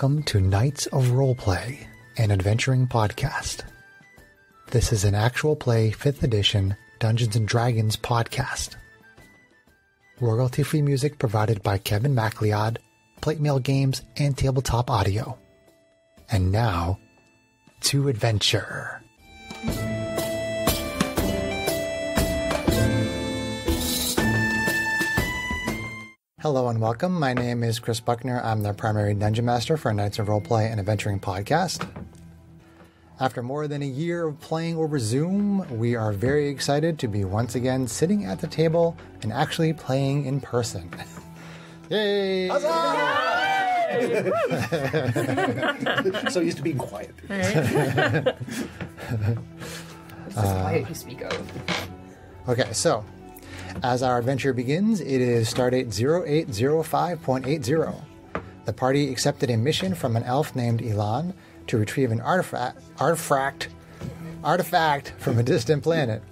welcome to Knights of Roleplay, an adventuring podcast. This is an actual play 5th edition Dungeons & Dragons podcast. Royalty-free music provided by Kevin MacLeod, Plate Mail Games, and Tabletop Audio. And now, to adventure. Hello and welcome. My name is Chris Buckner. I'm the primary Dungeon Master for Knights of Roleplay and Adventuring Podcast. After more than a year of playing over Zoom, we are very excited to be once again sitting at the table and actually playing in person. Yay! So used to being quiet. Right. It's the quiet you speak of. Okay, so as our adventure begins, it is Stardate 0805.80. The party accepted a mission from an elf named Elan to retrieve an artifact from a distant planet.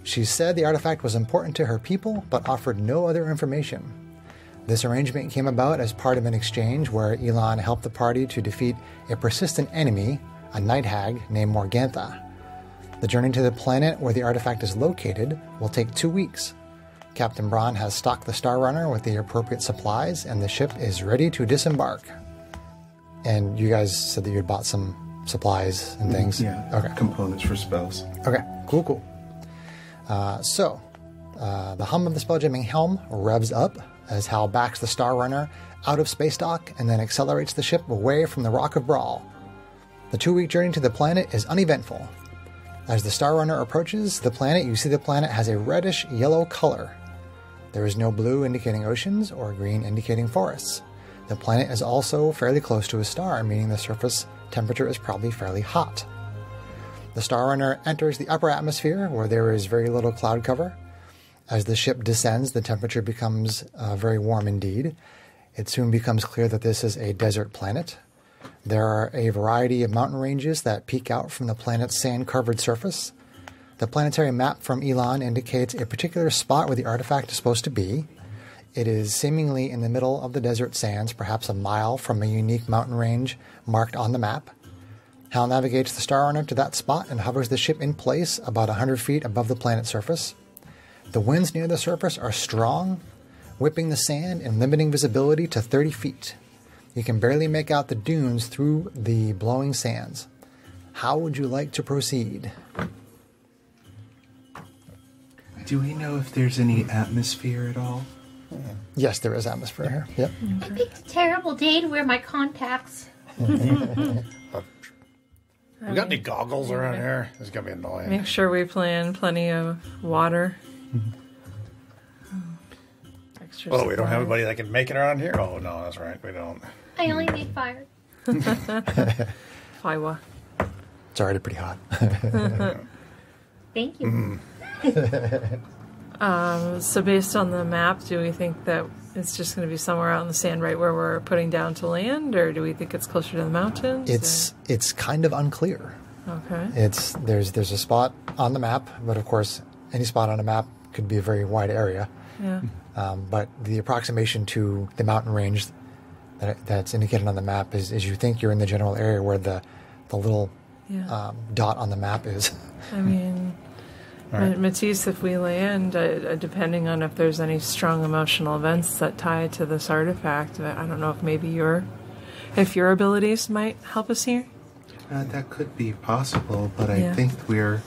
She said the artifact was important to her people, but offered no other information. This arrangement came about as part of an exchange where Elan helped the party to defeat a persistent enemy, a night hag named Morgantha. The journey to the planet where the artifact is located will take 2 weeks. Captain Braun has stocked the Star Runner with the appropriate supplies, and the ship is ready to disembark. And you guys said that you had bought some supplies and things? Yeah. Okay. Components for spells. Okay. Cool. So, the hum of the spelljamming helm revs up as Hal backs the Star Runner out of space dock and then accelerates the ship away from the Rock of Brawl. The 2-week journey to the planet is uneventful. As the Star Runner approaches the planet, you see the planet has a reddish-yellow color. There is no blue indicating oceans or green indicating forests. The planet is also fairly close to a star, meaning the surface temperature is probably fairly hot. The Star Runner enters the upper atmosphere, where there is very little cloud cover. As the ship descends, the temperature becomes very warm indeed. It soon becomes clear that this is a desert planet. There are a variety of mountain ranges that peek out from the planet's sand-covered surface. The planetary map from Elan indicates a particular spot where the artifact is supposed to be. It is seemingly in the middle of the desert sands, perhaps a mile from a unique mountain range marked on the map. Hal navigates the Star Runner to that spot and hovers the ship in place about 100 feet above the planet's surface. The winds near the surface are strong, whipping the sand and limiting visibility to 30 feet. You can barely make out the dunes through the blowing sands. How would you like to proceed? Do we know if there's any atmosphere at all? Yes, there is atmosphere here. Yep. I picked a terrible day to wear my contacts. We got any goggles around here? This is going to be annoying. Make sure we plan plenty of water. Extra Oh, we don't have supply. anybody that can make it around here? Oh, no, that's right. We don't. I only need fire. Fiwa. It's already pretty hot. Thank you. So based on the map, do we think that it's just going to be somewhere out in the sand right where we're putting down to land, or do we think it's closer to the mountains? It's kind of unclear. Okay. There's a spot on the map, but of course any spot on a map could be a very wide area. Yeah. But the approximation to the mountain range that's indicated on the map is you think you're in the general area where the little dot on the map is. I mean, Right. Matisse, if we land, depending on if there's any strong emotional events that tie to this artifact, I don't know if maybe your abilities might help us here. That could be possible, but I Yeah. think we're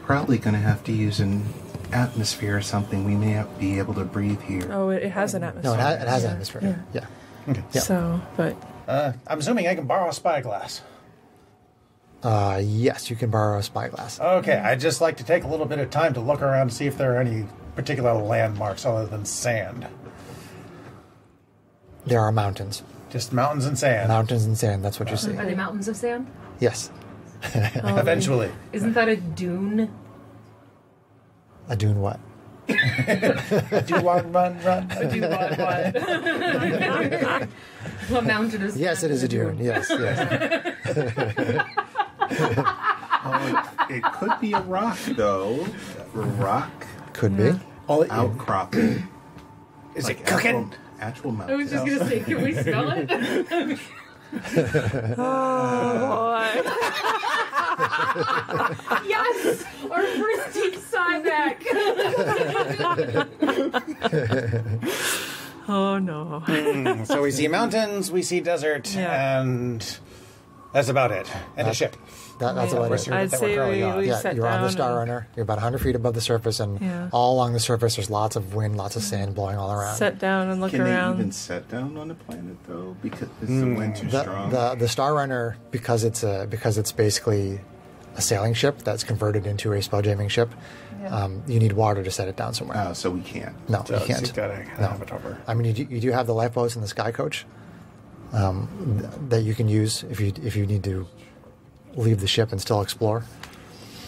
probably going to have to use an atmosphere or something. We may not be able to breathe here. Oh, it has an No, atmosphere. it has an atmosphere here. Yeah. Yeah. So, but I'm assuming I can borrow a spyglass. Yes, you can borrow a spyglass. Okay, I'd just like to take a little bit of time to look around and see if there are any particular landmarks other than sand. There are mountains. Just mountains and sand. Mountains and sand, that's what you see. Mm-hmm. Are they mountains of sand? Yes. Eventually. isn't that a dune? A dune what? Do one, run. A dune what? What mountain is Yes, it is a dune. Yes. It could be a rock, though. A rock Could be. outcropping. Is Like it cooking? Actual I was mountain. just going to say, can we smell it? Oh, Yes! Our first deep sigh back. boy. Oh, no. So we see mountains, we see desert, Yeah. and that's about it. And a ship. That's about it. I'd that we're say currently on. we Yeah, set you're on the down Star and Runner. You're about 100 feet above the surface, and Yeah. all along the surface, there's lots of wind, lots of sand blowing all around. Sit down and look Can they around. even set down on a planet though? Because is the wind too strong? The Star Runner, because it's basically a sailing ship that's converted into a spelljamming ship. You need water to set it down somewhere. So we can't. No, So you can't. you've got to have it over. I mean, you do have the lifeboats and the sky coach that you can use if you need to leave the ship and still explore.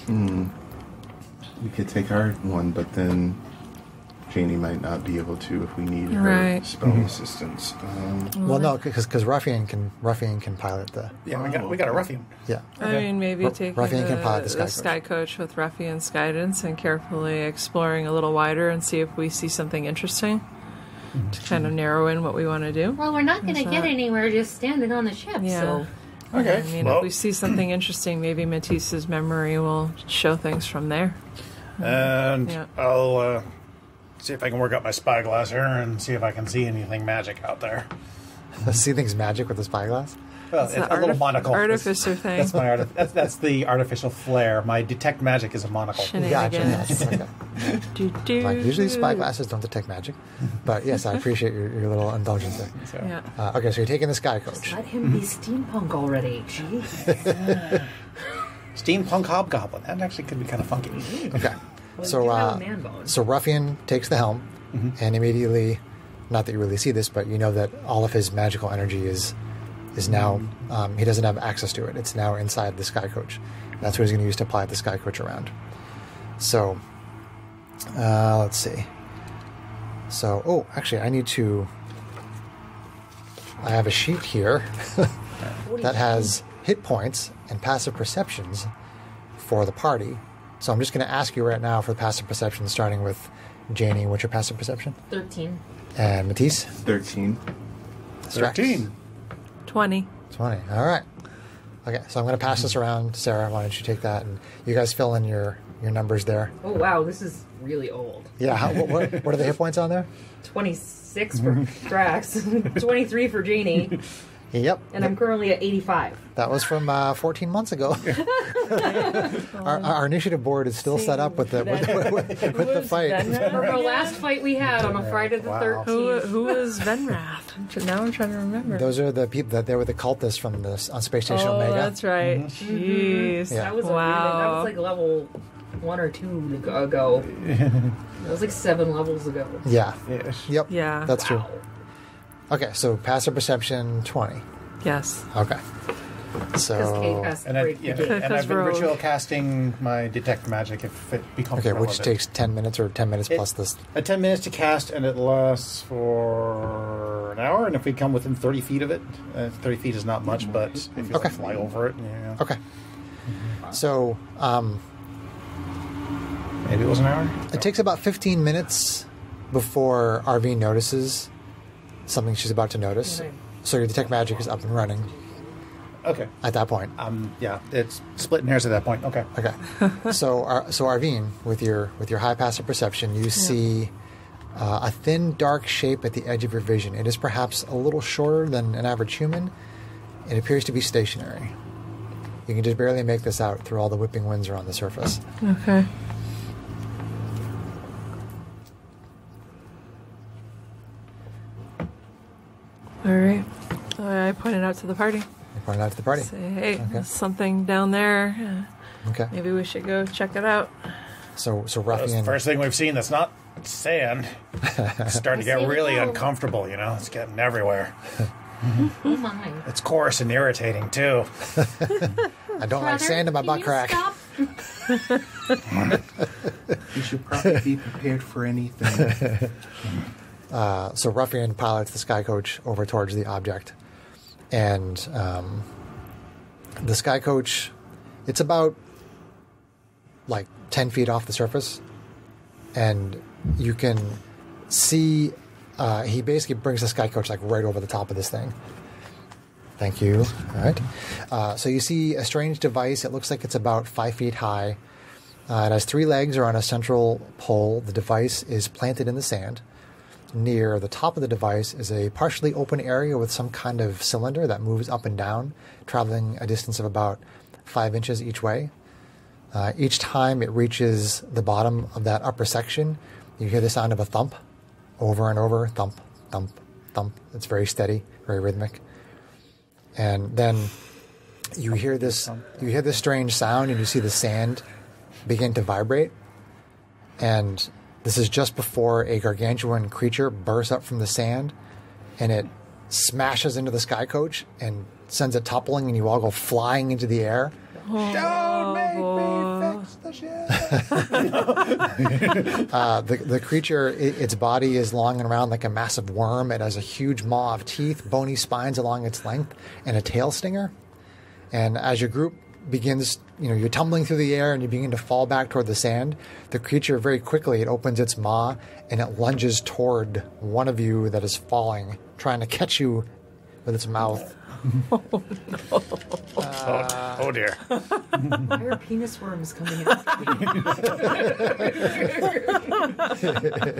We could take our one, but then Janie might not be able to if we need her Right. spell assistance. Well, no, because Ruffian can pilot the. Yeah, we got a ruffian. Yeah. I mean, maybe taking Ruffian can pilot the the Sky Sky Coach with Ruffian's guidance and carefully exploring a little wider and see if we see something interesting to kind of narrow in what we want to do. Well, we're not going to get anywhere just standing on the ship, Yeah. so... Okay. I mean, well, if we see something interesting, maybe Matisse's memory will show things from there. and Yeah. I'll see if I can work out my spyglass here and see if I can see anything magic out there. See things magic with the spyglass. Well, It's it's the a little monocle. artificer thing. That's my that's the artificial flare. My detect magic is a monocle. Gotcha. Shenanigans. Okay. Do, do. Like, usually spyglasses don't detect magic, but yes, I appreciate your little indulgence there. So, Yeah. Okay, so you're taking the sky coach. Let him be steampunk already. Jeez. Steampunk hobgoblin. That actually could be kind of funky. Okay. Well, So, you do have a man bone. So Ruffian takes the helm, and immediately, not that you really see this, but you know that all of his magical energy is now, he doesn't have access to it. It's now inside the sky coach. That's what he's going to use to pilot the sky coach around. So, let's see. So, actually, I have a sheet here that has hit points and passive perceptions for the party. So I'm just going to ask you right now for the passive perception, starting with Janie. What's your passive perception? 13. And Matisse? 13. Strax? 13. 20. 20. All right. Okay, so I'm going to pass this around. Sarah, why don't you take that? And you guys fill in your numbers there. Oh, wow, this is really old. Yeah, what are the hit points on there? 26 for Drax, 23 for Janie, Yep. and I'm currently at 85. That was from 14 months ago. our initiative board is still set up with the fight. From our last fight we had on a Friday the Wow. 13th. Who was Venrath? Now I'm trying to remember. Those are the people that they were the cultists from on Space Station Oh, Omega. that's right. Jeez. Yeah. That was a Wow. that was like level 1 or 2 ago. That was like 7 levels ago. Yeah. Yes. Yep. Yeah. That's true. Wow. Okay, so passive perception 20. Yes. Okay. Because So Kate has to And, break the gate. and I've been rogue. ritual casting my detect magic if it becomes okay, which relevant. takes 10 minutes or 10 minutes plus this. 10 minutes to cast, and it lasts for an hour. And if we come within 30 feet of it, 30 feet is not much, but if you Okay. fly over it, yeah. Okay. So Maybe it was an hour. it takes about 15 minutes before RV notices something she's about to notice. Right. So your detect magic is up and running Okay. at that point. Yeah, it's splitting hairs at that point. Okay. Okay. So Arvine, with your high passive perception, you see a thin, dark shape at the edge of your vision. It is perhaps a little shorter than an average human. It appears to be stationary. You can just barely make this out through all the whipping winds around the surface. Okay. All right. I pointed out to the party. You point it out to the party. Say, hey, Okay. there's something down there. Okay. Maybe we should go check it out. So That's the Ruffian. first thing we've seen that's not sand. It's starting to get Sand really home. uncomfortable, you know? It's getting everywhere. Oh my. It's coarse and irritating, too. I don't like Brother, sand in my can butt you crack. stop? You should probably be prepared for anything. So Ruffian pilots the sky coach over towards the object, and the sky coach, it's about like 10 feet off the surface, and you can see he basically brings the sky coach like right over the top of this thing, Thank you. All right. So you see a strange device. It looks like it's about 5 feet high. It has 3 legs or on a central pole. The device is planted in the sand. Near the top of the device is a partially open area with some kind of cylinder that moves up and down, traveling a distance of about 5 inches each way. Each time it reaches the bottom of that upper section, you hear the sound of a thump over and over. Thump, thump, thump. It's very steady, very rhythmic. And then you hear this strange sound, and you see the sand begin to vibrate. And this is just before a gargantuan creature bursts up from the sand, and it smashes into the sky coach and sends it toppling, and you all go flying into the air. Don't make me fix the ship. The creature, its body is long and round like a massive worm. It has a huge maw of teeth, bony spines along its length, and a tail stinger. And as your group begins, you're tumbling through the air and you begin to fall back toward the sand, the creature very quickly, it opens its maw and it lunges toward one of you that is falling, trying to catch you with its mouth. Oh dear. Why are penis worms coming out?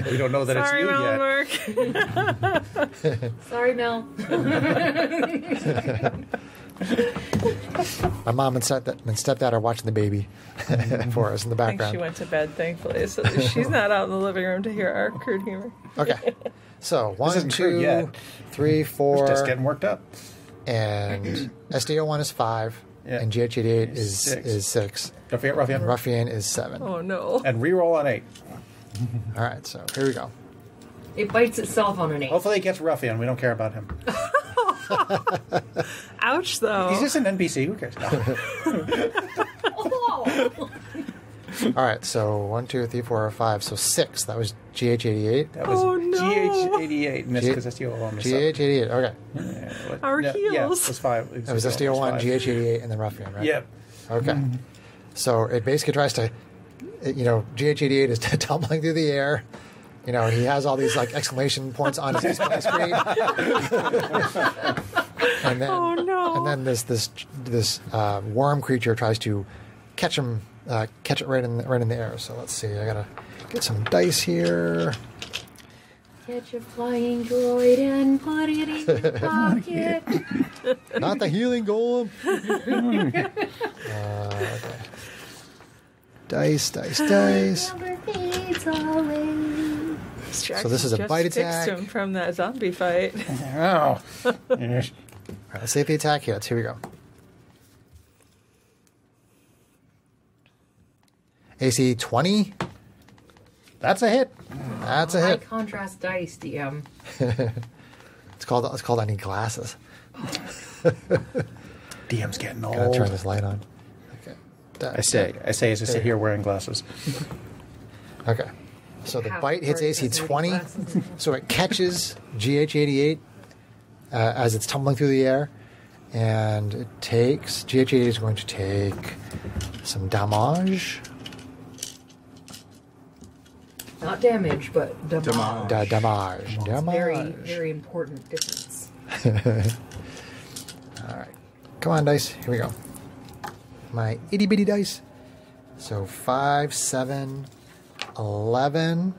We don't know that Sorry, it's you yet. Mark. Sorry, Mel. My mom and stepdad are watching the baby for us in the I think background. she went to bed, thankfully, so she's not out in the living room to hear our crude humor. Okay. So, This 1, isn't crude 2, yet. 3, 4, Just getting worked up. and SDO1 is 5, Yeah. and GH88 is Six. 6, Don't forget Ruffian. and Ruffian is 7. Oh no. And reroll on 8. All right, so here we go. It bites itself on an 8. Hopefully it gets Ruffian. We don't care about him. Ouch, though. He's just an NPC. Who cares? Oh! All right, so 1, 2, 3, 4, 5, so 6. That was GH88. That was Oh, no. GH88 missed because SDO alone missed up. GH88, okay. Yeah, what- Our Yeah, heels. it was 5. That was SDO1, GH88, and then Ruffian, right? Yep. Okay. So it basically tries to, GH88 is tumbling through the air. He has all these exclamation points on his display screen. And then, Oh, no. And then this worm creature tries to catch it right in the air. So let's see. I gotta get some dice here. Catch a flying droid and put it in your pocket. Not the healing golem. Okay. Dice. Never fades away. So this is a Just bite fixed attack. him from that zombie fight. Oh. All right, let's see if the attack hits. Here we go. AC 20. That's a hit. That's a High hit. contrast dice, DM. It's called I need glasses. DM's getting old. Gotta turn this light on. Okay. I say as I sit here wearing glasses. Okay. So the Half bite hits part AC doesn't need 20. glasses. So it catches GH88 as it's tumbling through the air. And GH88 is going to take some damage. Not damage, but damage. Damage. Very, very important difference. All right. Come on, dice. Here we go. My itty bitty dice. So 5, 7, 11.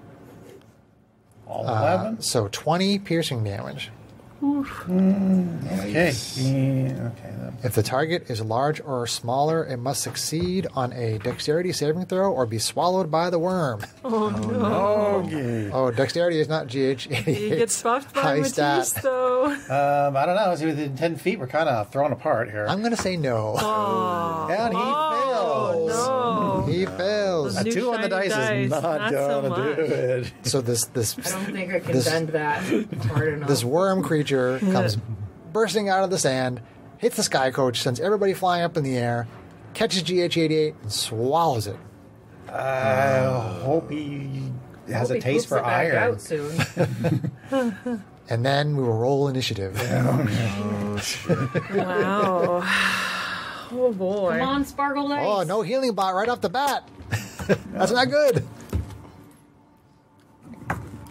All 11? So 20 piercing damage. Okay. Yeah, okay. If the target is large or smaller, it must succeed on a dexterity saving throw or be swallowed by the worm. Oh no. Okay. Oh, dexterity is not GH88. He gets buffed by High Matisse, stat. though. I don't know. It's within 10 feet. We're kind of thrown apart here. I'm going to say no. And he fails. No. He fails. A New 2 on the shiny dice is dice, not not so going to much. do it. So this I don't think I can This- bend that hard enough. this worm creature comes bursting out of the sand, hits the sky coach, sends everybody flying up in the air, catches GH88 and swallows it. I hope he has Hope a he taste poops for it back iron. out soon. And then we will roll initiative. Wow. Oh boy. Come on, Sparkle Dice. Oh, no healing bot right off the bat. That's not good.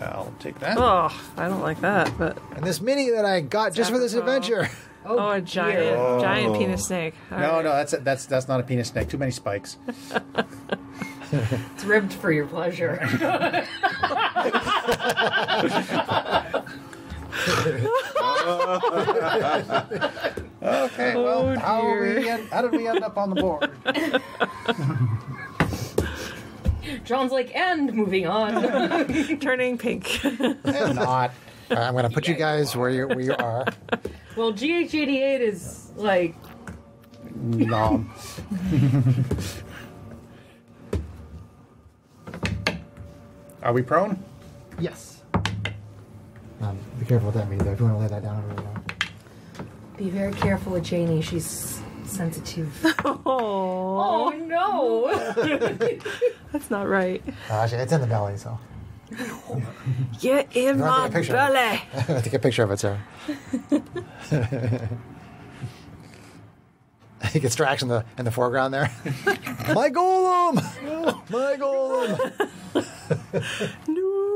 I'll take that. Oh, I don't like that, but And this mini that I got just for this Apropos. adventure. Oh, a giant, giant Oh. penis snake. All No, right. no, that's not a penis snake. Too many spikes. It's ribbed for your pleasure. Okay, Oh, well, dear. how did we end up on the board? John's like, and moving on. Turning pink. Not. All right, I'm going to put you guys where you are. Well, GH88 is like, Nom. Are we prone? Yes. Be careful what that means, though. If you want to lay that down, I really don't. be very careful with Janie. She's sensitive. Oh, Oh no! that's not right. Actually, it's in the belly, so. Get in You my want to take a picture of belly. it? Take a picture of it, Sarah. He gets tracks in the foreground there. My golem! My golem!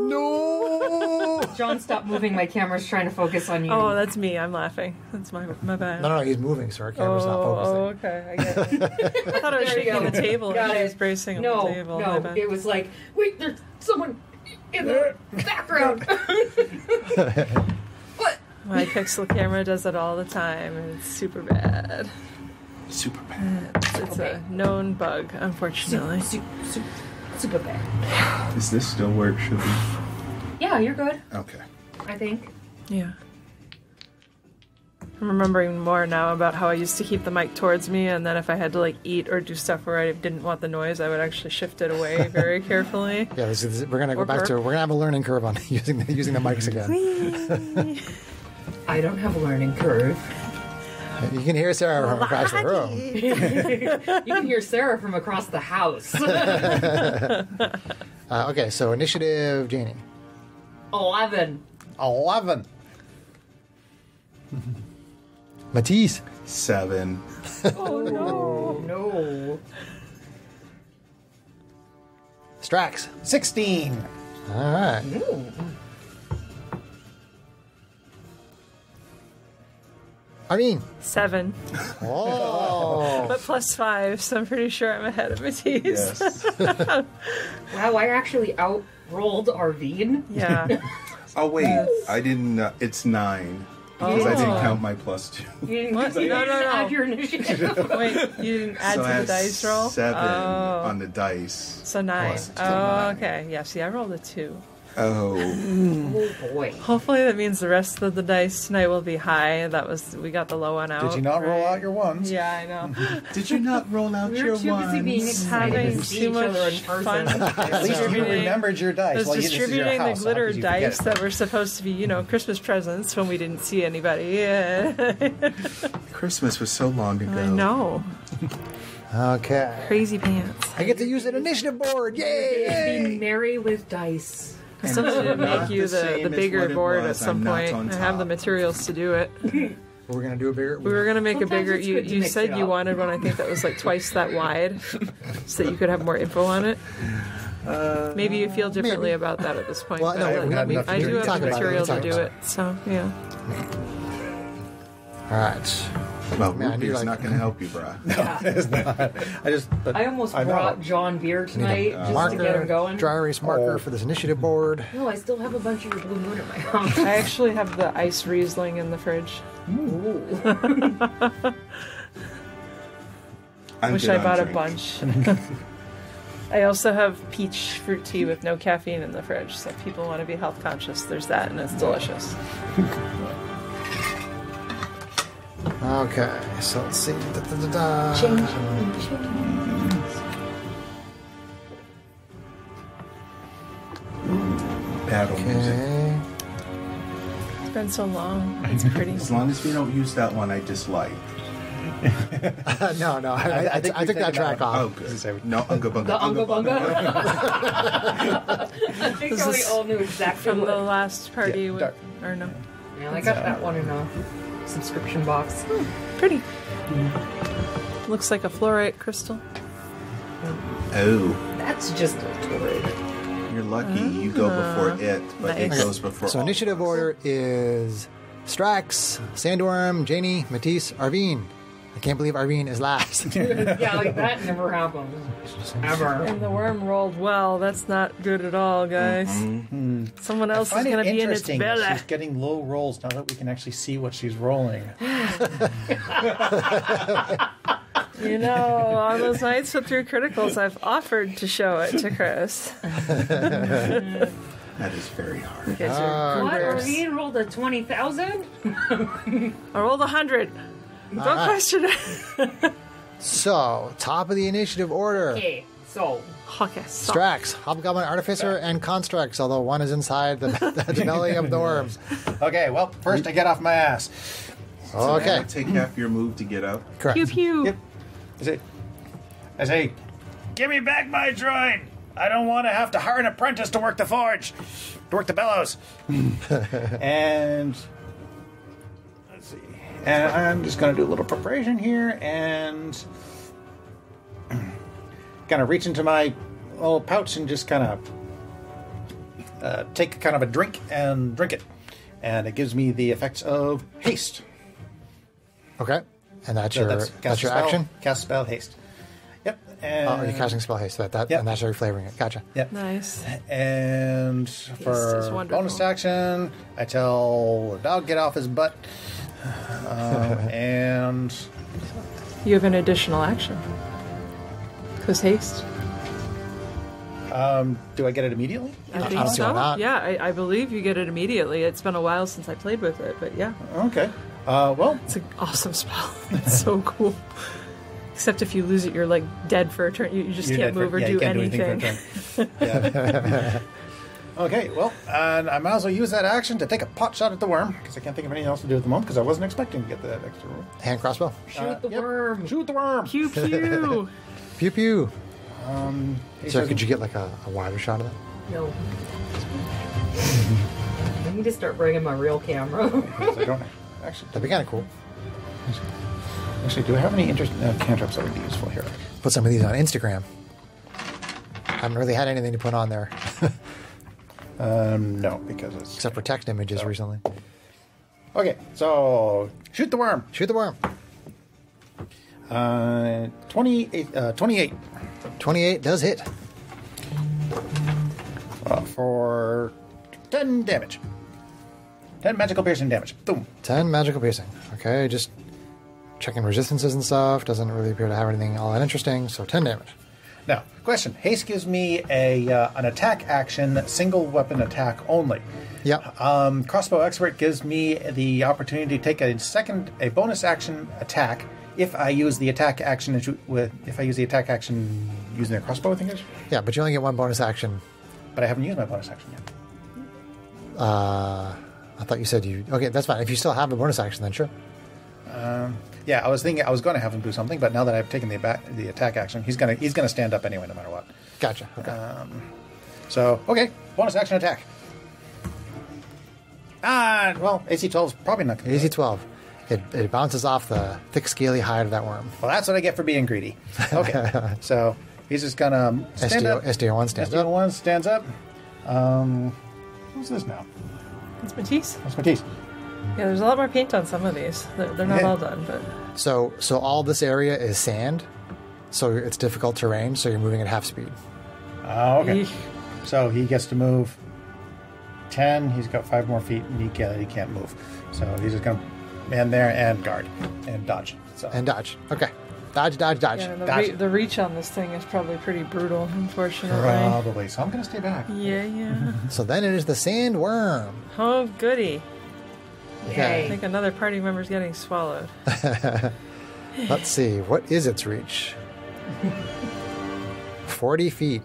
No! John, stop moving. My camera's trying to focus on you. Oh, that's me. I'm laughing. That's my bad. No, he's moving, so our camera's not focusing. okay. I get it. I thought I was There you shaking go. the table. Got and she it. was bracing on no, the table. My no. bad. It was like, wait, there's someone in the background. What? My pixel camera does it all the time, and it's super bad. Super bad. It's a known bug, unfortunately. Super bad. Is this still where it should be? Yeah, you're good. Okay. I think. Yeah. I'm remembering more now about how I used to keep the mic towards me, and then if I had to like eat or do stuff where I didn't want the noise, I would actually shift it away very carefully. Yeah, we're gonna go Or back to. burp. We're gonna have a learning curve on using the mics again. I don't have a learning curve. You can hear Sarah from across the room. You can hear Sarah from across the house. Okay, so initiative, Janie. 11. 11. Matisse. 7. Oh no. No. Strax. 16. All right. Arlene. 7, Oh. but +5, so I'm pretty sure I'm ahead of Matisse. Yes. Wow, I actually outrolled Arvine. Yeah. Oh, wait. I didn't. It's 9. Because I didn't count my +2. You didn't, What? you No, didn't no, no. add your initiative. Wait, you didn't add So to I the have dice roll? 7 Oh. on the dice. So 9. Plus Oh, 9. okay. Yeah, see, I rolled a 2. Oh. Oh boy. Hopefully that means the rest of the dice tonight will be high. We got the low one out. Did you not roll right? out your ones? Yeah, I know. Did you not roll out We your were too busy being ones? excited to Having see too each other in much person. fun. At least you Distributing- remembered your I dice. was Well, this is your distributing the house, so how glitter could you forget dice it? that were supposed to be, Christmas presents when we didn't see anybody. Yeah. Christmas was so long ago. I know. Okay. Crazy pants. I get to use an initiative board. Yay! Be merry with dice. Somebody to not make you the the same as bigger what it board at was. some I'm not point. on I have the top. materials to do it. We're gonna do a bigger. We were going to make Sometimes a bigger. it's You, good to you mix said it you up. wanted one, I think that was like twice that wide, so that you could have more info on it. Maybe you feel differently maybe. about that at this point. Well, but no, we haven't had enough I to do do. have Talk the about it. material to Talk do about it. So yeah. All right. Well, Man, I root need, beer's like- not going to help you, brah. I almost I know. brought John beer tonight just to get him going. dry erase marker Oh. for this initiative board. No, I still have a bunch of your Blue Moon at my house. I actually have the ice Riesling in the fridge. I'm Wish good I on bought a drinking. bunch. I also have peach fruit tea with no caffeine in the fridge, so if people want to be health conscious, there's that, and it's delicious. Okay, so let's see. Da. Battle music. Okay. It's been so long. It's pretty. As long as we don't use that one I dislike. No, I think took that track Oh, off. good. No, Unga Bunga. The Unga Bunga. I think This we is all knew exactly From the what. last party with, dark. or no, Yeah, I got that one in a subscription box. pretty. Looks like a fluorite crystal. Oh, That's just a toy. you're lucky you go before it, but Nice. it goes before So all initiative of us. order is Strax, Sandworm, Janie, Matisse, Arvine. I can't believe Arvine is last. Yeah, like that never happens. Ever. And the worm rolled well. That's not good at all, guys. Someone else is I find going it to be in its interesting that belly. she's getting low rolls now that we can actually see what she's rolling. You know, on those nights with 3 criticals, I've offered to show it to Chris. That is very hard. Get your What? cougars. Arvine rolled a 20,000? I rolled 100. Don't right. question it. So, top of the initiative order. Okay, so. Okay, so Strax, Hobgoblin Artificer, and Constructs, although one is inside the belly of the worms. Okay, well, first I get off my ass. Okay, That'll take half your move to get up. correct. pew pew. Yep. I say, give me back my droid. I don't want to have to hire an apprentice to work the forge, to work the bellows. And let's see. And I'm just going to do a little preparation here and kind of reach into my little pouch and just kind of take kind of a drink and drink it. And it gives me the effects of haste. Okay, and that's So your cast that's a your spell, action. Cast spell haste. Yep. And, Oh, you're casting spell haste. That Yep. and that's how you're flavoring it. Gotcha. Yep. Nice. And is for wonderful. bonus action, I tell the dog get off his butt. And You have an additional action. Because haste. do I get it immediately? I think don't see so. why not. Yeah, I believe you get it immediately. It's been a while since I played with it, but yeah, Okay. Well, it's an awesome spell. It's so cool. Except if you lose it, you're like dead for a turn. You just you're can't dead for- move or yeah, do you can't anything. Do anything for a turn. Yeah. Okay. Well, and I might as well use that action to take a pot shot at the worm because I can't think of anything else to do at the moment because I wasn't expecting to get that extra roll. Hand crossbow. Shoot the Yep. worm. Shoot the worm. Pew pew. Pew pew. He So says- could you get like a wider shot of that? No. I need to start bringing my real camera. I don't actually. That'd be kind of cool. Actually, do I have any cantrips that would be useful here? Put some of these on Instagram. Haven't really had anything to put on there No, because it's except for text images recently. okay. So shoot the worm. Shoot the worm. 28. 28 does hit. For 10 damage. 10 magical piercing damage. Boom. 10 magical piercing. Okay, just checking resistances and stuff. Doesn't really appear to have anything all that interesting. So 10 damage. Now, question. Haste gives me an attack action, single weapon attack only. Yep. Crossbow Expert gives me the opportunity to take a bonus action attack if I use the attack action using a crossbow, I think it is. Yeah, but you only get one bonus action. But I haven't used my bonus action yet. I thought you said you... Okay, that's fine. If you still have a bonus action, then sure. Yeah, I was thinking I was going to have him do something, but now that I've taken the attack action, he's gonna stand up anyway, no matter what. Gotcha. Okay. So okay, bonus action attack. Well, AC 12 is probably not going to AC 12. It bounces off the thick, scaly hide of that worm. Well, that's what I get for being greedy. Okay, so he's just gonna stand up. SDO1 stands up. SDO1 stands up. Who's this now? It's Matisse. That's Matisse. Yeah, there's a lot more paint on some of these. They're not Yeah. all done, but So all this area is sand, so it's difficult terrain, so you're moving at half speed. Oh, okay. Eesh. So he gets to move 10. He's got 5 more feet, and he can't move. So he's just gonna man there and guard and dodge. So And dodge. Okay. Dodge, dodge, dodge. yeah, Gotcha. the reach on this thing is probably pretty brutal, unfortunately. probably. So I'm gonna stay back. Yeah. So then it is the sandworm. Oh, goody. I Yay. think another party member's getting swallowed. Let's see. What is its reach? 40 feet.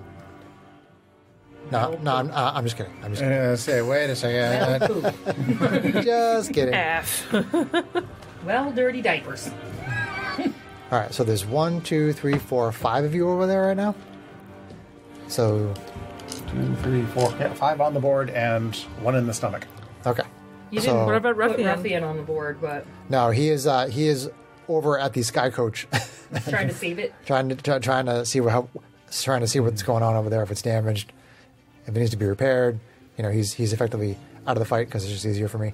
No, I'm just kidding. I'm just kidding. Say, wait a second. Well, poop. Just kidding. F. Well, dirty diapers. All right, so there's 1, 2, 3, 4, 5 of you over there right now. So, 2, 3, 4. Yeah, 5 on the board and 1 in the stomach. okay. You So- didn't What about put Ruffian? Ruffian on the board, but No, he is over at the Sky Coach, trying to save it. trying to see what's going on over there. If it's damaged, if it needs to be repaired, he's effectively out of the fight because it's just easier for me.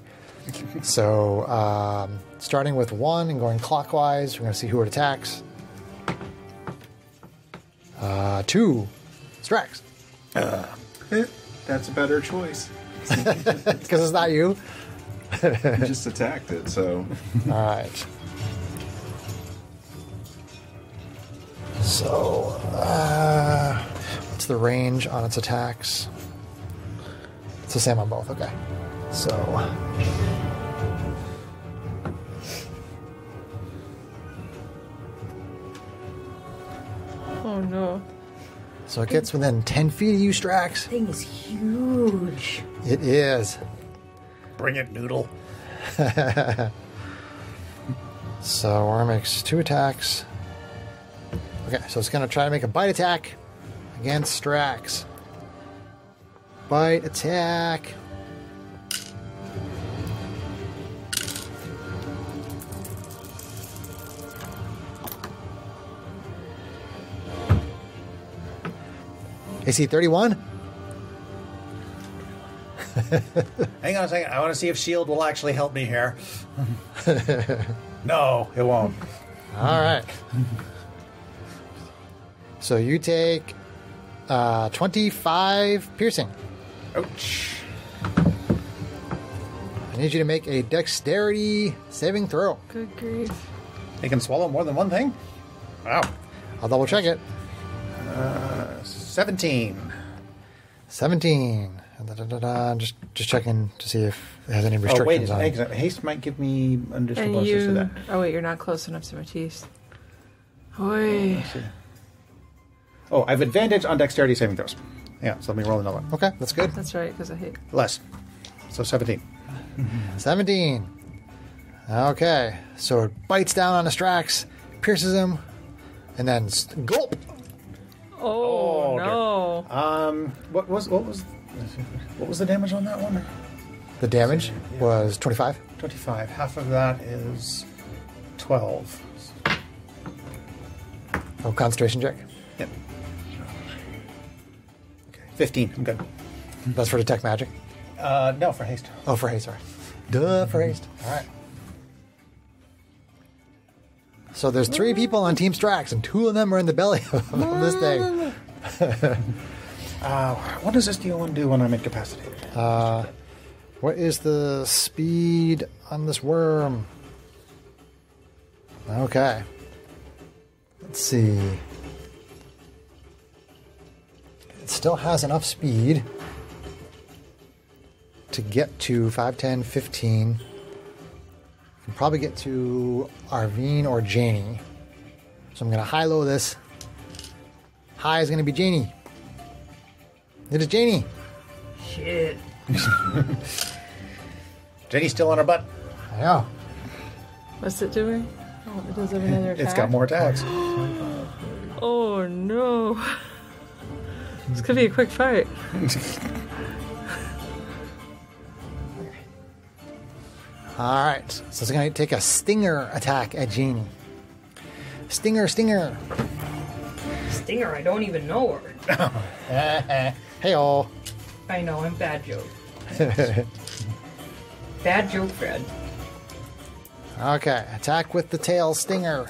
So, starting with 1 and going clockwise, we're going to see who it attacks. 2, Strax. That's a better choice. Because it's not you. You just attacked it, so... All right. So, what's the range on its attacks? It's the same on both. Okay. So, Oh no. so it gets within 10 feet of you, Strax. Thing is huge. It is. Bring it, Noodle. So, Worm makes 2 attacks. Okay, so it's going to try to make a bite attack against Strax. Bite attack. AC 31? Hang on a second. I want to see if shield will actually help me here. No, it won't. All right. So you take 25 piercing. Ouch. I need you to make a dexterity saving throw. Good grief. They can swallow more than one thing? Wow. I'll double check it. 17. 17. Just checking to see if it has any Oh, wait. restrictions on it. Haste might give me additional And bonuses to you. that. Oh wait, you're not close enough to Matisse. Oi. Let's see. Oh, I have advantage on dexterity saving throws. Yeah, so let me roll another one. Okay, that's good. That's right, because I hate. Less. So 17. 17. Okay, so it bites down on Strax, pierces him, and then gulp. Oh, dear. no. What was the damage on that one? The damage was 25. 25. Half of that is 12. Oh, concentration check. Yep. Okay. 15. I'm good. That's for detect magic. No, for haste. Oh, for haste, sorry. Duh, for haste. All right. So there's 3 people on Team Strax, and 2 of them are in the belly of this thing. What does this D1 do when I'm incapacitated? What is the speed on this worm? Okay. Let's see. It still has enough speed to get to 5, 10, 15. You can probably get to Arvine or Janie. So I'm going to high-low this. High is going to be Janie. It is Janie. Shit. Jenny's still on her butt. I know. What's it doing? Oh, it does have another attack. It's got more attacks. Oh no. This could be a quick fight. All right. So it's going to take a stinger attack at Janie. Stinger, stinger. Stinger, I don't even know her. Hey-oh. I know, I'm bad joke. Bad joke, Fred. Okay. Attack with the tail stinger.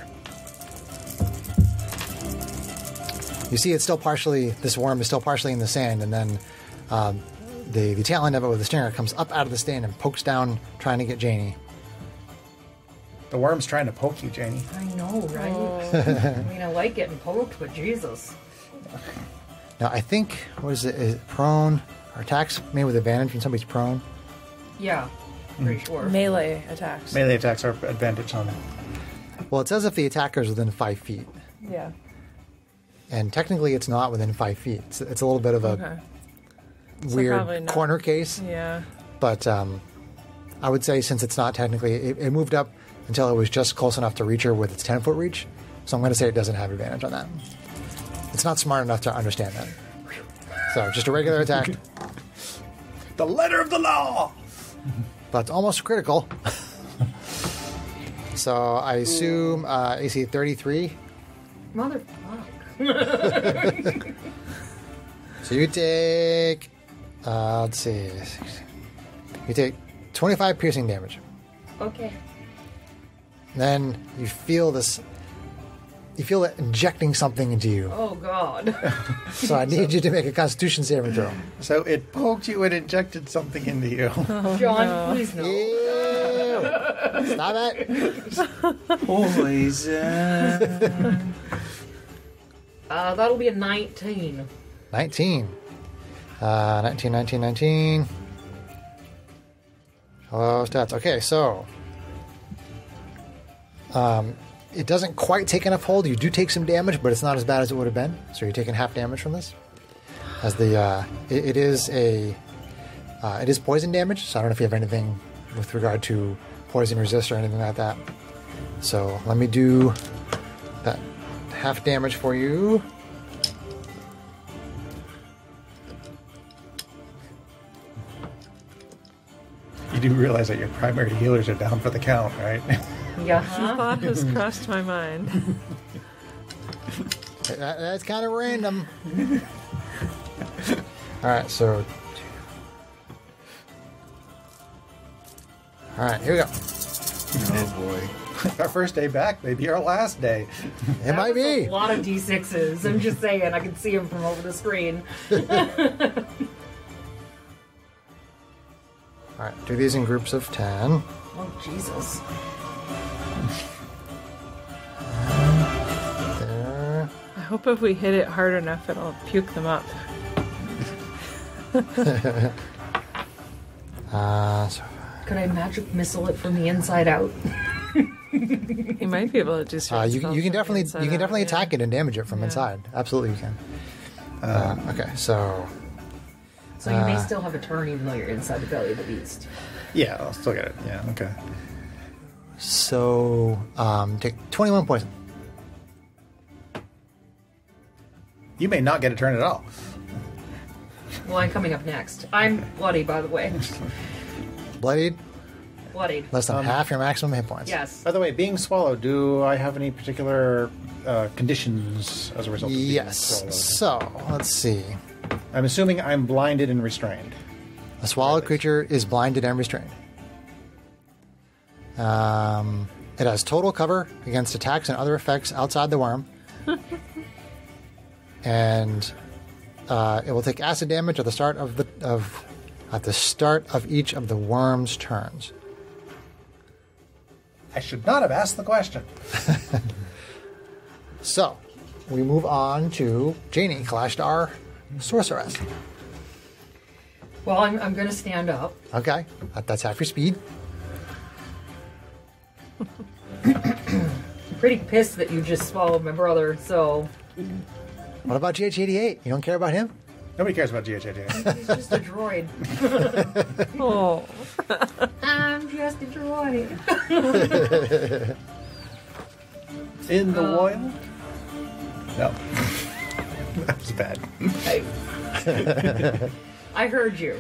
You see it's still partially, this worm is still partially in the sand, and then the tail end of it with the stinger comes up out of the sand and pokes down trying to get Janie. The worm's trying to poke you, Janie. I know, right? I mean, I like getting poked, but Jesus. Now, I think, what is it prone? Are attacks made with advantage when somebody's prone? Yeah, pretty sure. Melee attacks. Melee attacks are advantage on it. Well, it says if the attacker is within 5 feet. Yeah. And technically, it's not within 5 feet. It's a little bit of a Okay. So probably weird not. corner case. Yeah. But I would say since it's not technically, it moved up until it was just close enough to reach her with its 10-foot reach. So I'm going to say it doesn't have advantage on that. It's not smart enough to understand that. So just a regular attack. The letter of the law! But it's almost critical. So I assume AC 33. Motherfuck. So you take, let's see. You take 25 piercing damage. Okay. Then you feel this. You feel it injecting something into you. Oh, God. So I need you to make a Constitution saving throw. So it poked you and injected something into you. John, please no. Ew. Stop it. Poison. That'll be a 19. 19. 19. Hello, stats. Okay, so. It doesn't quite take enough hold. You do take some damage, but it's not as bad as it would have been. So you're taking half damage from this. As the it is poison damage. So I don't know if you have anything with regard to poison resist or anything like that. So let me do that half damage for you. You do realize that your primary healers are down for the count, right? Yeah. The thought has crossed my mind. That's kind of random. All right, so. All right, here we go. Oh boy. Our first day back, maybe our last day. It might be. A lot of D6s. I'm just saying. I can see them from over the screen. All right, do these in groups of 10. Oh, Jesus. There. I hope if we hit it hard enough, it'll puke them up. So Could I magic missile it from the inside out? You might be able to do certain you spells can from definitely inside out, yeah. attack it and damage it from Yeah. inside. Absolutely, you can. Okay, so So you may still have a turn even though you're inside the belly of the beast. Yeah, I'll still get it. Yeah, okay. take 21 poison. You may not get a turn at all. Well, I'm coming up next. I'm bloody, by the way. Bloodied, Bloodied. less than half your maximum hit points. Yes. By the way, being swallowed, do I have any particular conditions as a result of being Yes. swallowed? So let's see. I'm assuming I'm blinded and restrained. A swallowed creature is blinded and restrained. It has total cover against attacks and other effects outside the worm. And it will take acid damage at the start of each of the worm's turns. I should not have asked the question. So, we move on to Janie, Kalashtar, Sorceress. Well, I'm going to stand up. Okay, that's half your speed. I'm pretty pissed that you just swallowed my brother, so... What about GH88? You don't care about him? Nobody cares about GH88. He's just a droid. Oh, I'm just a droid. In the wild? No. That was bad. I heard you.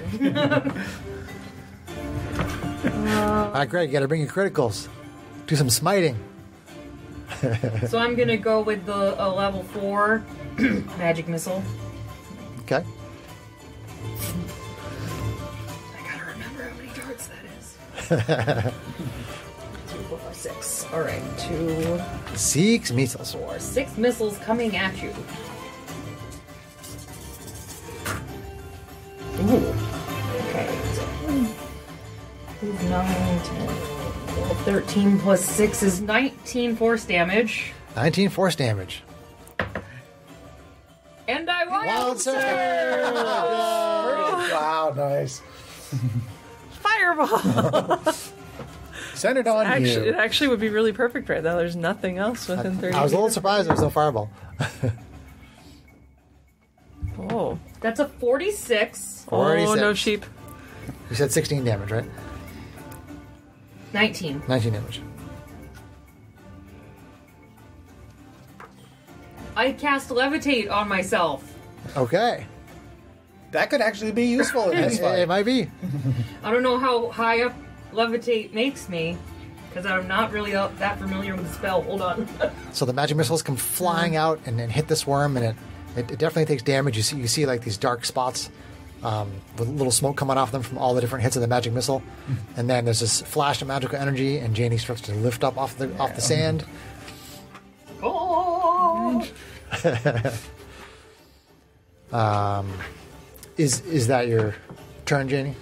All right, Greg, you got to bring your criticals. Do some smiting. So I'm going to go with the level 4 magic missile. Okay. I gotta remember how many darts that is. 2, 4, 5, 6. Alright, 2, 6 missiles. 4, 6 missiles coming at you. Ooh. Okay, so 9, 10, 12, 13 plus 6 is 19 force damage. 19 force damage. And I won! Wild Surge! Wow, nice. fireball! Centered on Actually, it you. actually would be really perfect right now. There's nothing else within 30 I was a little meters. surprised there was no fireball. Oh. That's a 46. Oh, 46. no sheep. You said 16 damage, right? 19. 19 damage. I cast levitate on myself. Okay. That could actually be useful in this It fight. might be. I don't know how high up levitate makes me, because I'm not really that familiar with the spell. Hold on. So the magic missiles come flying out and then hit this worm, and it definitely takes damage. You see like these dark spots with little smoke coming off them from all the different hits of the magic missile. And then there's this flash of magical energy, and Janie starts to lift up off the sand. Oh! Is that your turn, Janie?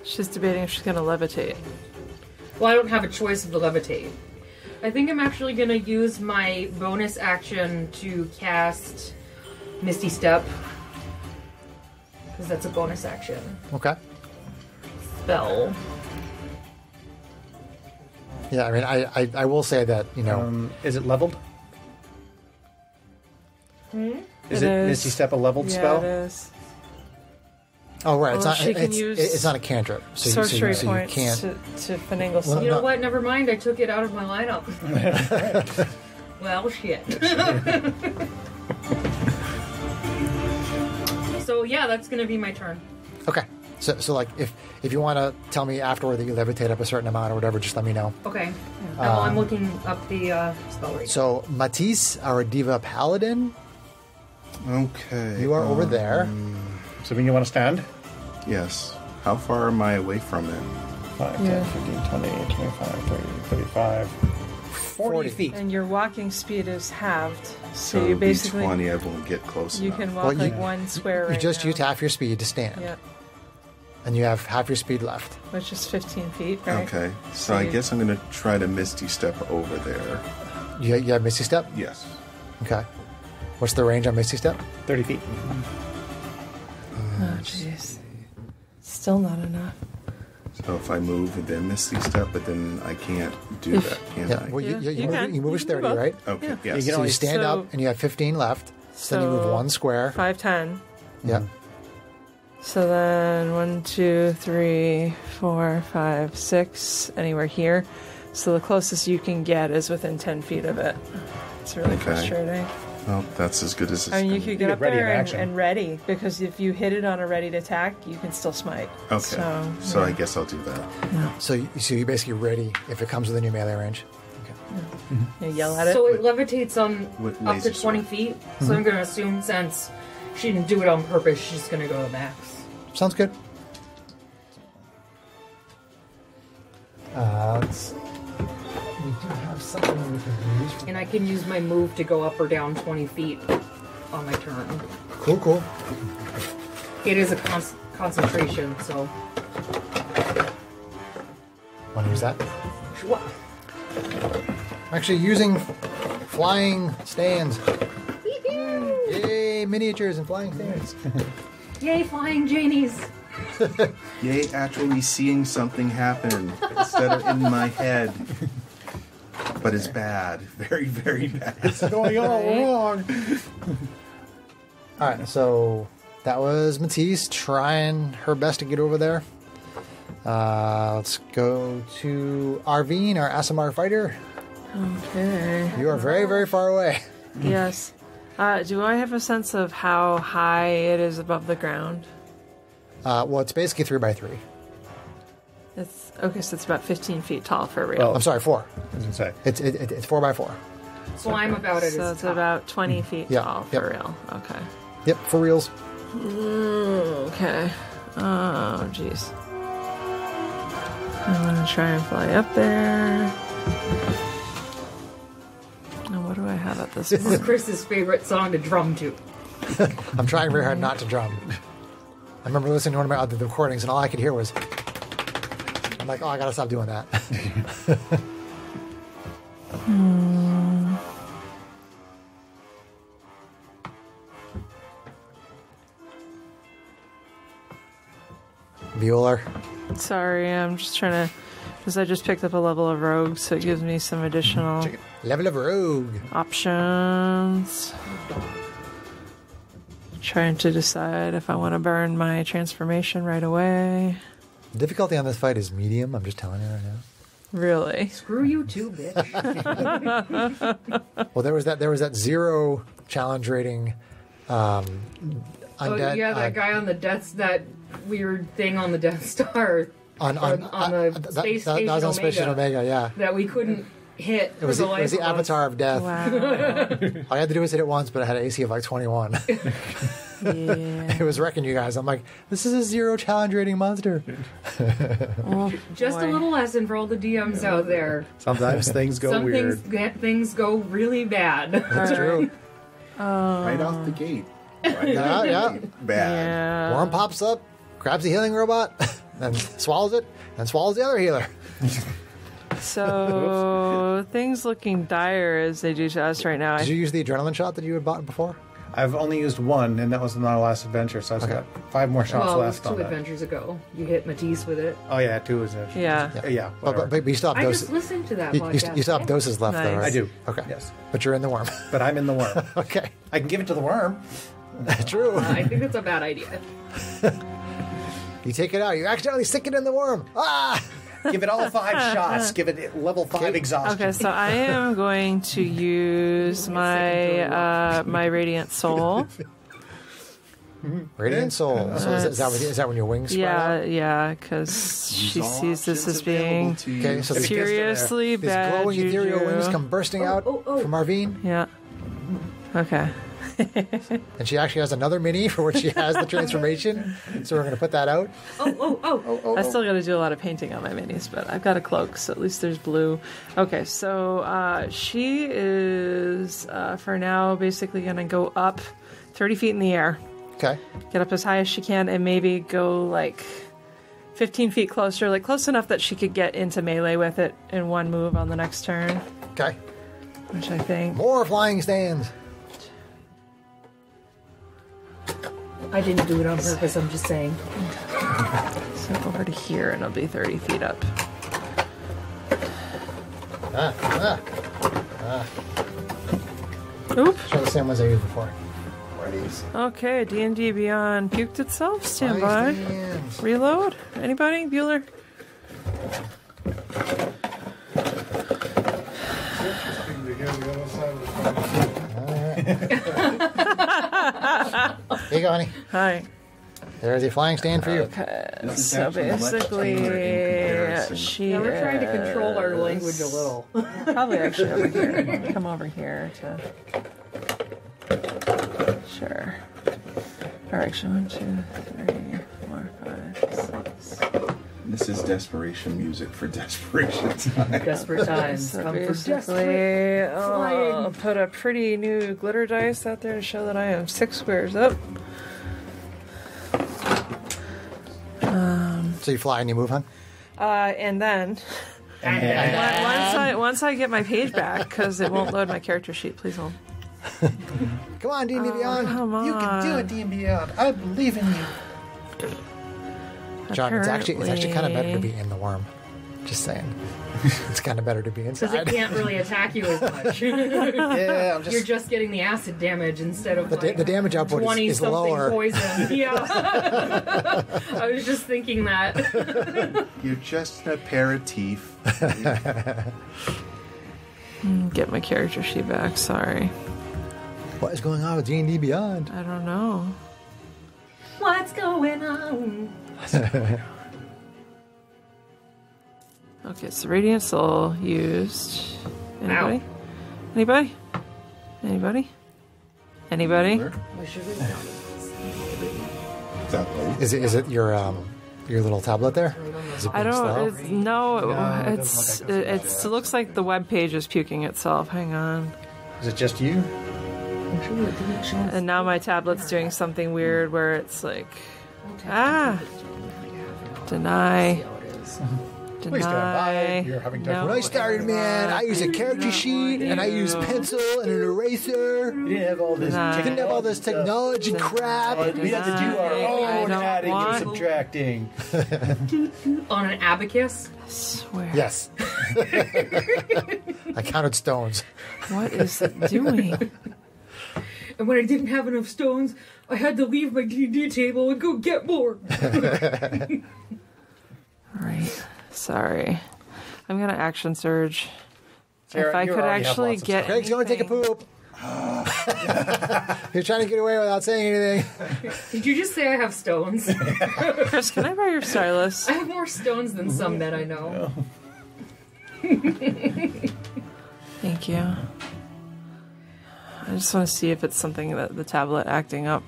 She's debating if she's going to levitate. Well, I don't have a choice of the levitate. I think I'm actually going to use my bonus action to cast Misty Step. Because that's a bonus action Okay. spell. Yeah, I mean, I will say that, you know... Is it leveled? Is It it is. Misty Step a leveled Yeah, spell? it is. Oh, right. Well, she can use it's not a cantrip. So Sorcery you points can't... to finagle something. You know No. what? Never mind. I took it out of my lineup. Well, shit. So, yeah, that's going to be my turn. Okay. So like, if you want to tell me afterward that you levitate up a certain amount or whatever, just let me know. Okay. Well, I'm looking up the spell rate. So, Matisse, our Diva Paladin, Okay. you are over there. So when you want to stand? Yes. How far am I away from it? 5, Yeah. 10, 15, 20, 25, 30, 35, 40 feet. And your walking speed is halved. So So you it'd be basically 20, I won't get close you enough. can walk Well, like one square You right just now. used half your speed to stand. Yeah, And you have half your speed left. which is 15 feet, right? Okay. So So I you- guess I'm going to try to Misty Step over there. You have Misty Step? Yes. Okay. What's the range on Misty Step? 30 feet. Oh, jeez. Still not enough. So if I move and then Misty Step, but then I can't do If- that, can Yeah. I? Well, Yeah, you move, can. you move You as can do 30, both. right? Okay, Yeah. yes. You can So you always- stand So- up and you have 15 left. So then you move So- one square. 5'10". Yeah. So then 1, 2, 3, 4, 5, 6, anywhere here. So the closest you can get is within 10 feet of it. It's really Okay. frustrating. Well, that's as good as it's I mean, you gonna could be. get up ready in there action. and ready, because if you hit it on a ready to attack, you can still smite. Okay. So I guess I'll do that. So you're basically ready if it comes within your melee range. You yell at it. So it levitates on With up to laser 20 sword. feet. So I'm going to assume since she didn't do it on purpose, she's going to go to max. Sounds good. We do have something we can use. And I can use my move to go up or down 20 feet on my turn. Cool. It is a concentration, so. Want to use that? What? I'm actually using flying stands. Yay, miniatures and flying stands. Yay, flying Janies! Yay, actually seeing something happen instead of in my head. But it's bad. Very, very bad. It's going all wrong. All right, so that was Matisse trying her best to get over there. Let's go to Arvine, our Asimar fighter. Okay. You are very, very far away. Yes. Do I have a sense of how high it is above the ground? Well, it's basically 3x3. It's okay, so it's about 15 feet tall for real. Well, I'm sorry, 4. I was gonna say. It's 4x4. So I'm about it so as it's top. about 20 feet Yeah, tall for yep. real. Okay. Yep, for reals. Okay. Oh, jeez. I'm gonna try and fly up there. Now, what do I have at this This is point? Chris's favorite song to drum to. I'm trying very hard not to drum. I remember listening to one of my other recordings, and all I could hear was, I'm like, oh, I gotta stop doing that. Bueller. Sorry, I'm just trying to. Because I just picked up a level of rogue, so it gives me some additional Level of Rogue. options. Trying to decide if I want to burn my transformation right away. Difficulty on this fight is medium, I'm just telling you right now. Really? Screw you too, bitch. Well, there was that 0 challenge rating undead. Oh, yeah, that guy on the that weird thing on the Death Star on the space station that was on Space Station Omega. Omega, yeah. that we couldn't hit. It was for the life of us. avatar of death. Wow. All I had to do was hit it once, but I had an AC of like 21. Yeah. It was wrecking you guys. I'm like, this is a 0 challenge rating monster. Oh, Just a boy. little lesson for all the DMs out there. Sometimes things go Some weird. things go really bad. That's true. Right off the gate. Right Yeah, off the yeah. gate. Bad. Yeah. Worm pops up, grabs the healing robot, then swallows it, and swallows the other healer. So things looking dire as they do to us right now. Did you use the adrenaline shot that you had bought before? I've only used one, and that was in our last adventure, so I've got 5 more shots Well, it was left 2 on that. adventures ago. You hit Matisse with it. Oh, yeah, 2 is it. Yeah. Yeah, But, whatever. but you still have I doses. just listened to that You, podcast. you still have doses left, though, Nice. right? I do. Okay. Yes. But you're in the worm. But I'm in the worm. Okay. I can give it to the worm. True. I think that's a bad idea. You take it out. You accidentally stick it in the worm. Ah! Give it all 5 shots. Give it level 5 exhaustion. Okay, so I am going to use my my radiant soul. Radiant soul. So is that when your wings spread out? Yeah, because she Use all sees this options as being available to you. Okay, so the seriously these bad glowing ethereal juju. wings come bursting out from Arvine. Yeah. Okay. And she actually has another mini for when she has the transformation. So we're going to put that out. I still got to do a lot of painting on my minis, but I've got a cloak, so at least there's blue. Okay, so she is, for now, basically going to go up 30 feet in the air. Okay. Get up as high as she can and maybe go like 15 feet closer, like close enough that she could get into melee with it in one move on the next turn, Okay. which I think. More flying stands. I didn't do it on purpose, I'm just saying. So over to here and it'll be 30 feet up. Oop. Show the same ones I used before. Okay, D&D Beyond puked itself. Stand Flying by. stands. Reload. Anybody? Bueller? Here you go, honey. Hi. There's a flying stand for you. Okay, This is so actually much basically, tamer in comparison. she Yeah, we're trying to control our is language a little. Probably actually over here. Come over here to. Sure. Or actually, 1, 2, 3, 4, 5, 6. This is desperation music for desperation time. Desperate times So come for basically, desperate I'll flying. put a pretty new glitter dice out there to show that I am 6 squares up. So you fly and you move, hon? And then once I get my page back, because it won't load my character sheet. Please hold. Come on, D&D Beyond. Come You can do on. it, D&D Beyond. I believe in you. John, it's actually kind of better to Apparently- be in the worm. Just saying. It's kind of better to be Because it inside. can't really attack you as much. Yeah, I'm just... You're just getting the acid damage instead of The damage output 20 is something lower. poison. Yeah. I was just thinking that. You're just an aperitif. Get my character sheet back. Sorry. What is going on with D&D Beyond? I don't know. What's going on? Okay, so Radiant Soul used. Anybody? Anybody? Anybody? Anybody? Is it your little tablet there? Is it I being slow? don't. No, it it's doesn't look like it looks like the web page is puking itself. Hang on. Is it just you? And now my tablet's doing something weird where it's like, deny. Please stand by. You're having No. When I started, man, I used a character sheet and I used pencil and an eraser. We didn't have all this. Deny. Didn't have all this technology crap. We had to do our I own don't adding and want- subtracting. On an abacus? I swear. Yes. I counted stones. What is it doing? And when I didn't have enough stones, I had to leave my D&D table and go get more. Right. Sorry. I'm gonna action surge. Sarah, if I you could already have actually lots of get. stuff. Greg's going to take a anything- poop. You're trying to get away without saying anything. Did you just say I have stones? Chris, can I borrow your stylus? I have more stones than some that I know. Thank you. I just want to see if it's something that the tablet acting up.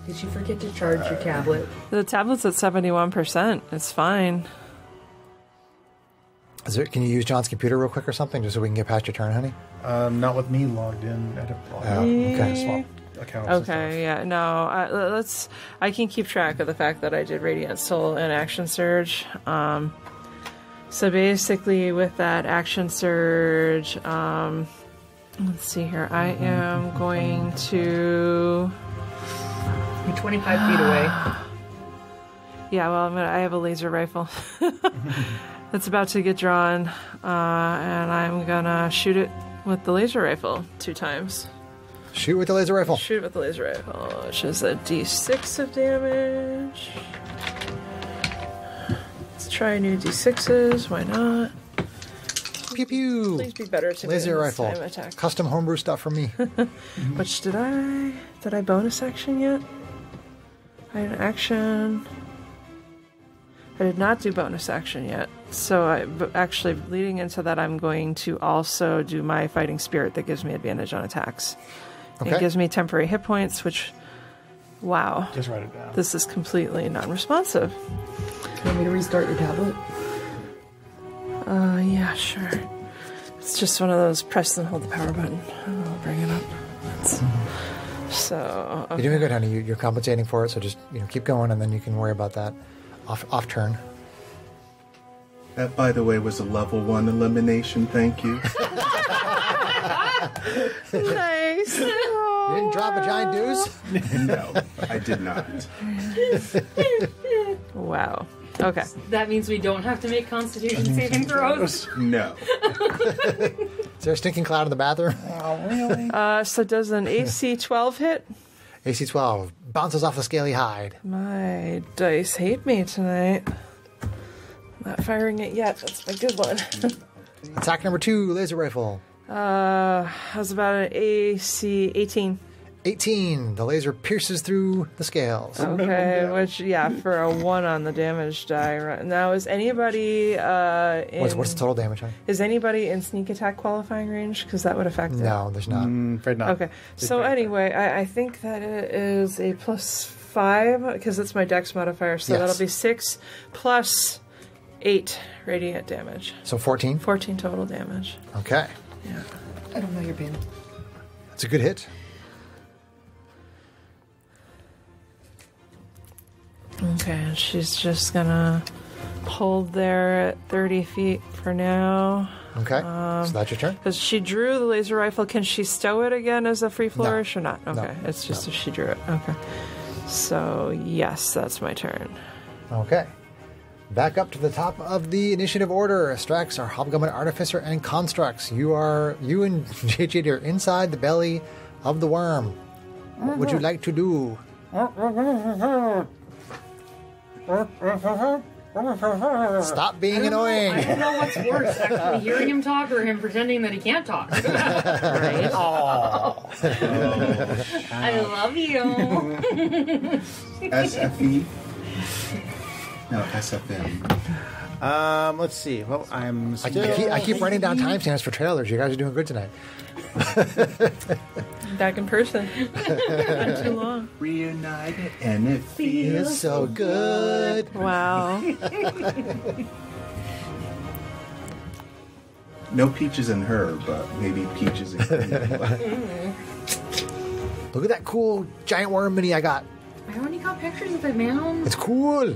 Did you forget to charge your tablet? The tablet's at 71%. It's fine. Can you use John's computer real quick or something, just so we can get past your turn, honey? Not with me logged in. I okay. swap accounts. and stuff. Okay, yeah, no, I can keep track of the fact that I did Radiant Soul and Action Surge. So basically, with that Action Surge, let's see here. I am going to. You're 25 feet away. Yeah, well, I have a laser rifle. It's about to get drawn, and I'm gonna shoot it with the laser rifle 2 times. Shoot with the laser rifle. Shoot it with the laser rifle, which is a d6 of damage. Let's try new d6s. Why not? Pew pew. Please be better to Laser me rifle. this time attack. Custom homebrew stuff from me. Which did I bonus action yet? I had an action. I did not do bonus action yet. So but actually, leading into that, I'm going to also do my fighting spirit that gives me advantage on attacks. Okay. It gives me temporary hit points, which, wow. Just write it down. This is completely non-responsive. You want me to restart your tablet? Yeah, sure. It's just one of those press and hold the power button. I'll bring it up. So, okay. You're doing good, honey. You're compensating for it, so just keep going, and then you can worry about that off turn. That, by the way, was a level 1 elimination. Thank you. Nice. You didn't drop a giant deuce? No, I did not. Wow. Okay. That means we don't have to make Constitution saving throws. No. Is there a stinking cloud in the bathroom? Oh, really? So does an AC 12 hit? AC 12 bounces off the scaly hide. My dice hate me tonight. Not firing it yet. That's my good one. Attack number 2, laser rifle. How's about an AC 18? 18. The laser pierces through the scales. Okay, which, yeah, for a 1 on the damage die. Right. Now, is anybody What's the total damage, honey? Is anybody in sneak attack qualifying range? Because that would affect it. No, there's not. Afraid not. Okay, so anyway, I think that it is a +5, because it's my dex modifier, so Yes. that'll be 6 plus 8 radiant damage. So 14? 14 total damage. Okay. Yeah. I don't know your pin. That's a good hit. Okay, and she's just gonna hold there at 30 feet for now. Okay. So that's your turn? Because she drew the laser rifle, can she stow it again as a free flourish or not? Okay, No. it's just if she drew it. Okay. So, yes, that's my turn. Okay. Back up to the top of the initiative order. Strax, our Hobgoblin Artificer, and Constructs. You and JJ are inside the belly of the worm. What would you like to do? Stop being annoying. I don't know what's worse, actually hearing him talk or him pretending that he can't talk. Right? I love you. SFE? No, SFM. Let's see. Well, I'm I still... keep writing down timestamps for trailers. You guys are doing good tonight. Back in person. Been too long. Reunited, and it feels Feels so good. Wow. No peaches in her, but maybe peaches in me. Look at that cool giant worm mini I got. I already got pictures of it, man. It's cool.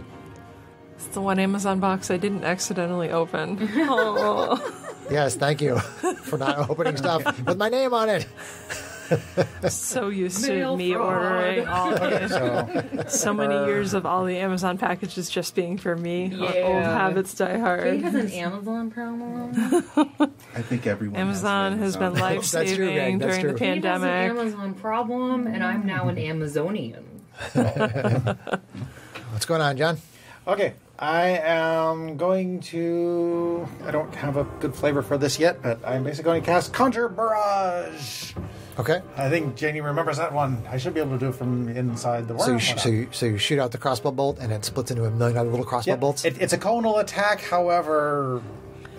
It's the one Amazon box I didn't accidentally open. Oh. Yes, thank you for not opening stuff with my name on it. So used to Mail me fraud. ordering all the so many years of all the Amazon packages just being for me. Yeah. Old habits die He hard. has an Amazon problem. I think everyone Amazon has been life. That's true, life-saving Greg, that's during the true. He has an pandemic. Amazon problem, and I'm now an Amazonian. What's going on, John? Okay, I am going to... I don't have a good flavor for this yet, but I'm basically going to cast Conjure Barrage. Okay. I think Janie remembers that one. I should be able to do it from inside the worm. So you shoot out the crossbow bolt, and it splits into a million other little crossbow bolts? It's a conal attack, however...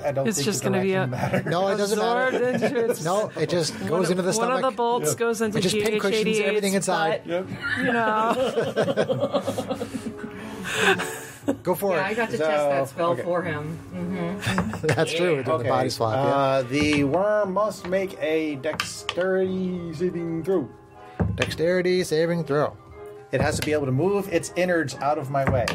I don't It's think just the going to be direction matters. No, it doesn't matter. absorbed into its. No, it just goes into the stomach. One of the bolts goes into It just pincushions everything inside. Yep. You know. Go for Yeah, I it. got to test that spell for him. That's true. Doing the body swap. Yeah. The worm must make a dexterity saving throw. Dexterity saving throw. It has to be able to move its innards out of my way.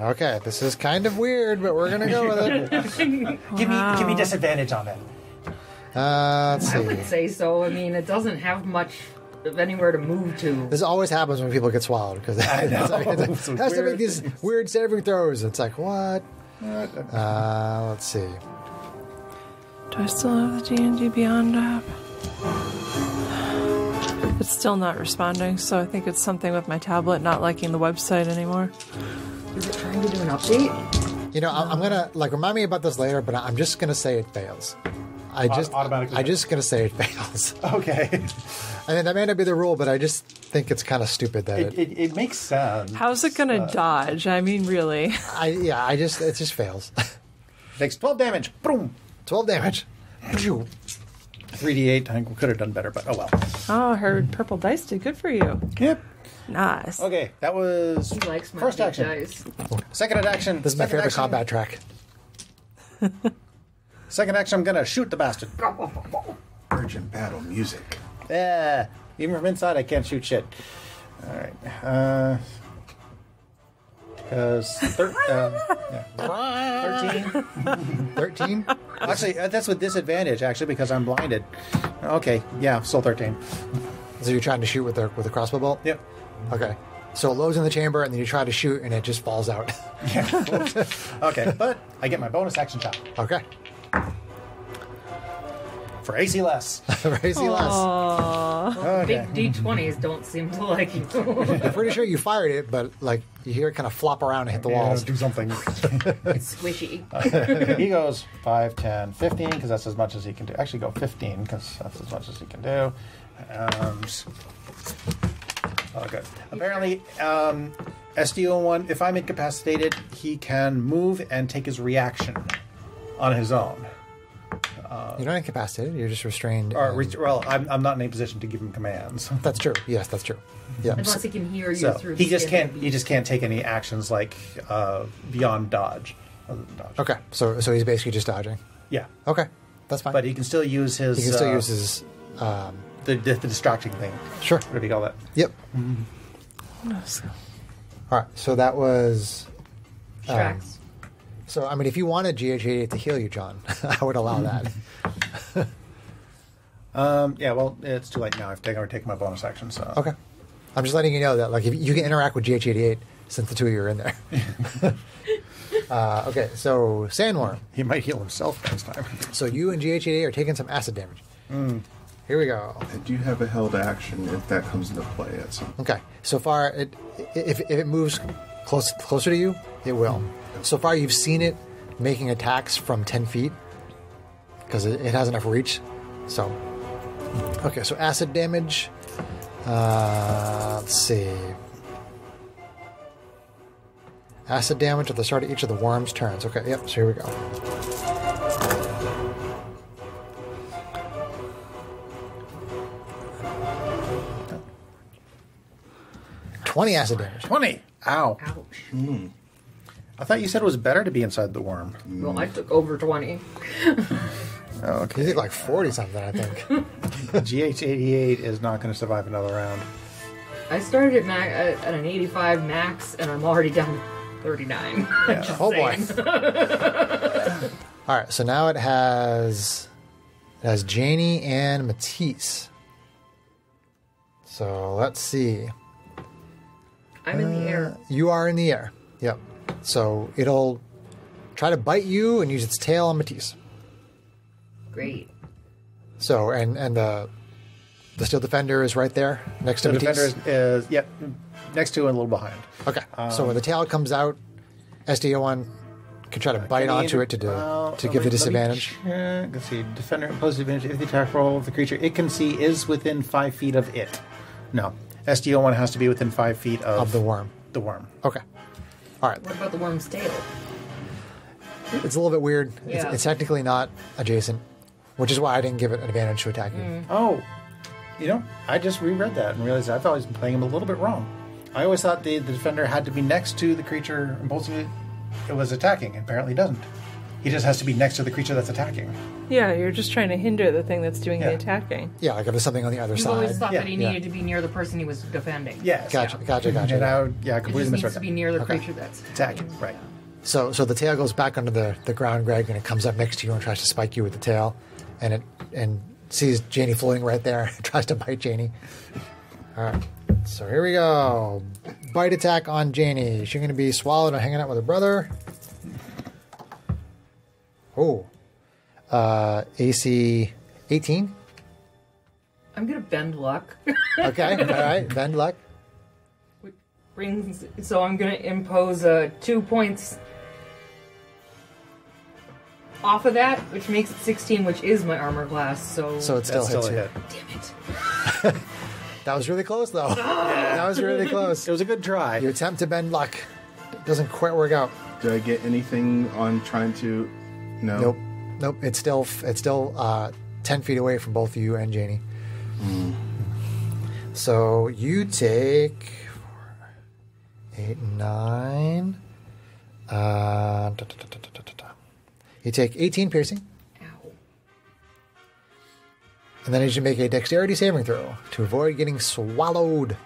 Okay, this is kind of weird, but we're gonna go with it. Give me disadvantage on it. Let's I would see. say so. I mean, it doesn't have much of anywhere to move to. This always happens when people get swallowed because it has to make these weird saving throws. It's like what? Let's see. Do I still have the D&D Beyond app? It's still not responding, so I think it's something with my tablet not liking the website anymore. Is it trying to do an update? You know, I'm gonna remind me about this later, but I'm just gonna say it fails. I'm just gonna say it fails. Okay. I mean, that may not be the rule, but I just think it's kind of stupid that It makes sense. How's it going to dodge? I mean, really? it just fails. Takes 12 damage. Boom. 12 damage. 3d8. I think we could have done better, but oh well. Oh, her purple dice did good for you. Yep. Nice. Okay, that was He likes my first big action. dice. Second action. This is my Second favorite action. combat track. Second action, I'm gonna shoot the bastard. Urgent battle music. Yeah. Even from inside, I can't shoot shit. All right. Because 13. 13? Actually, that's with disadvantage. Actually, because I'm blinded. Okay. Yeah. Still 13. So you're trying to shoot with the crossbow bolt? Yep. Okay. So it loads in the chamber, and then you try to shoot, and it just falls out. Okay, but I get my bonus action shot Okay. for AC less. Crazy less. Okay. Big D20s don't seem to like you. I'm pretty sure you fired it, but you hear it kind of flop around and hit the walls. Do something. It's squishy. He goes 5, 10, 15, because that's as much as he can do. Actually, go 15, because that's as much as he can do. Oh, good. Apparently, SDO1, if I'm incapacitated, he can move and take his reaction on his own. You're not incapacitated. You're just restrained. Or, and- well, I'm not in a position to give him commands. That's true. Yes, that's true. Yeah. Unless he can hear you So through he the just skin. can't. He just can't take any actions like beyond dodge. Other than dodge. Okay. So he's basically just dodging. Yeah, Okay. That's fine. but he can still use his. he can still use his. the distracting thing. Sure. What do you call that? Yep. All right. So that was. Tracks. So I mean, if you wanted GH88 to heal you, John, I would allow that. Yeah. Well, it's too late now. I've taken my bonus action. So Okay. I'm just letting you know that if you can interact with GH88 since the two of you are in there. Okay. So Sandworm. he might heal himself next time. So you and GH88 are taking some acid damage. Here we go. I do have a held action if that comes into play at some point. Okay. So far, if it moves closer to you, it will. So far, you've seen it making attacks from 10 feet because it has enough reach. So, okay. So acid damage. Let's see. Acid damage at the start of each of the worm's turns. Okay. Yep. So here we go. $20 acid damage. 20. Ow. Ouch. I thought you said it was better to be inside the worm. Well, I took over 20. You think like 40 something, I think. GH88 is not going to survive another round. I started at an 85 max, and I'm already down to 39. Just Oh boy. saying. All right, so now it has Janie and Matisse. So let's see. I'm in the air. You are in the air. Yep. So it'll try to bite you and use its tail on Matisse. Great. So and the Steel Defender is right there next to The Matisse. defender is next to and a little behind. Okay. So when the tail comes out, SDO1 Can try to bite onto it to give the disadvantage. Let's see. Defender imposes advantage if the attack roll of the creature it can see is within 5 feet of it. No. SDO1 has to be within 5 feet Of the worm. The worm. Okay. All right. What about the worm's tail? It's a little bit weird. Yeah. It's technically not adjacent, which is why I didn't give it an advantage to attack you. Oh. I just reread that and realized I've always been playing him a little bit wrong. I always thought the defender had to be next to the creature imposing it was attacking. Apparently, he doesn't. He just has to be next to the creature that's attacking. Yeah, you're just trying to hinder the thing that's doing the attacking. Yeah, like if there's something on the other You've side. always thought that he Yeah. needed to be near the person he was defending. Yes. Gotcha. And Gotcha. I, It completely It just misread needs to be near the creature that's attacking. Right. So the tail goes back under the ground, Greg, and it comes up next to you and tries to spike you with the tail, and sees Janie floating right there and tries to bite Janie. All right. So here we go. Bite attack on Janie. She's going to be swallowed and hanging out with her brother. Oh. AC 18. I'm gonna bend luck. Okay. All right. Bend luck. So I'm gonna impose 2 points off of that, which makes it 16, which is my armor class. So So it still That's hits still a you. hit. damn it. That was really close, though. That was really close. It was a good try. You attempt to bend luck. It doesn't quite work out. Did I get anything on trying to? No. Nope. It's still 10 feet away from both you and Janie. So you take 8, 9. You take 18 piercing, Ow. and then you should make a dexterity saving throw to avoid getting swallowed.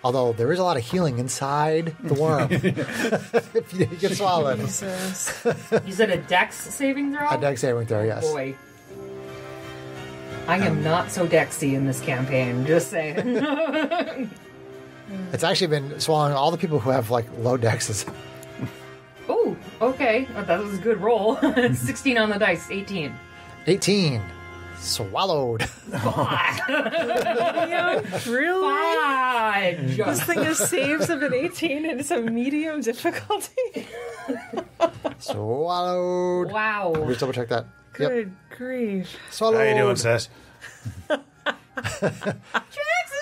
Although there is a lot of healing inside the worm if you get swallowed. Jesus. You said a dex saving throw? A dex saving throw, yes. Boy. I am not so dexy in this campaign, just saying. It's actually been swallowing all the people who have like low dexes. Oh, okay. That was a good roll. 16 on the dice, 18. 18. Swallowed. Yeah, really? Fudge. This thing has saves of an 18 and it's a medium difficulty. Swallowed. Wow. Just double check that. Good grief. Swallowed. How you doing, sis? Jax, I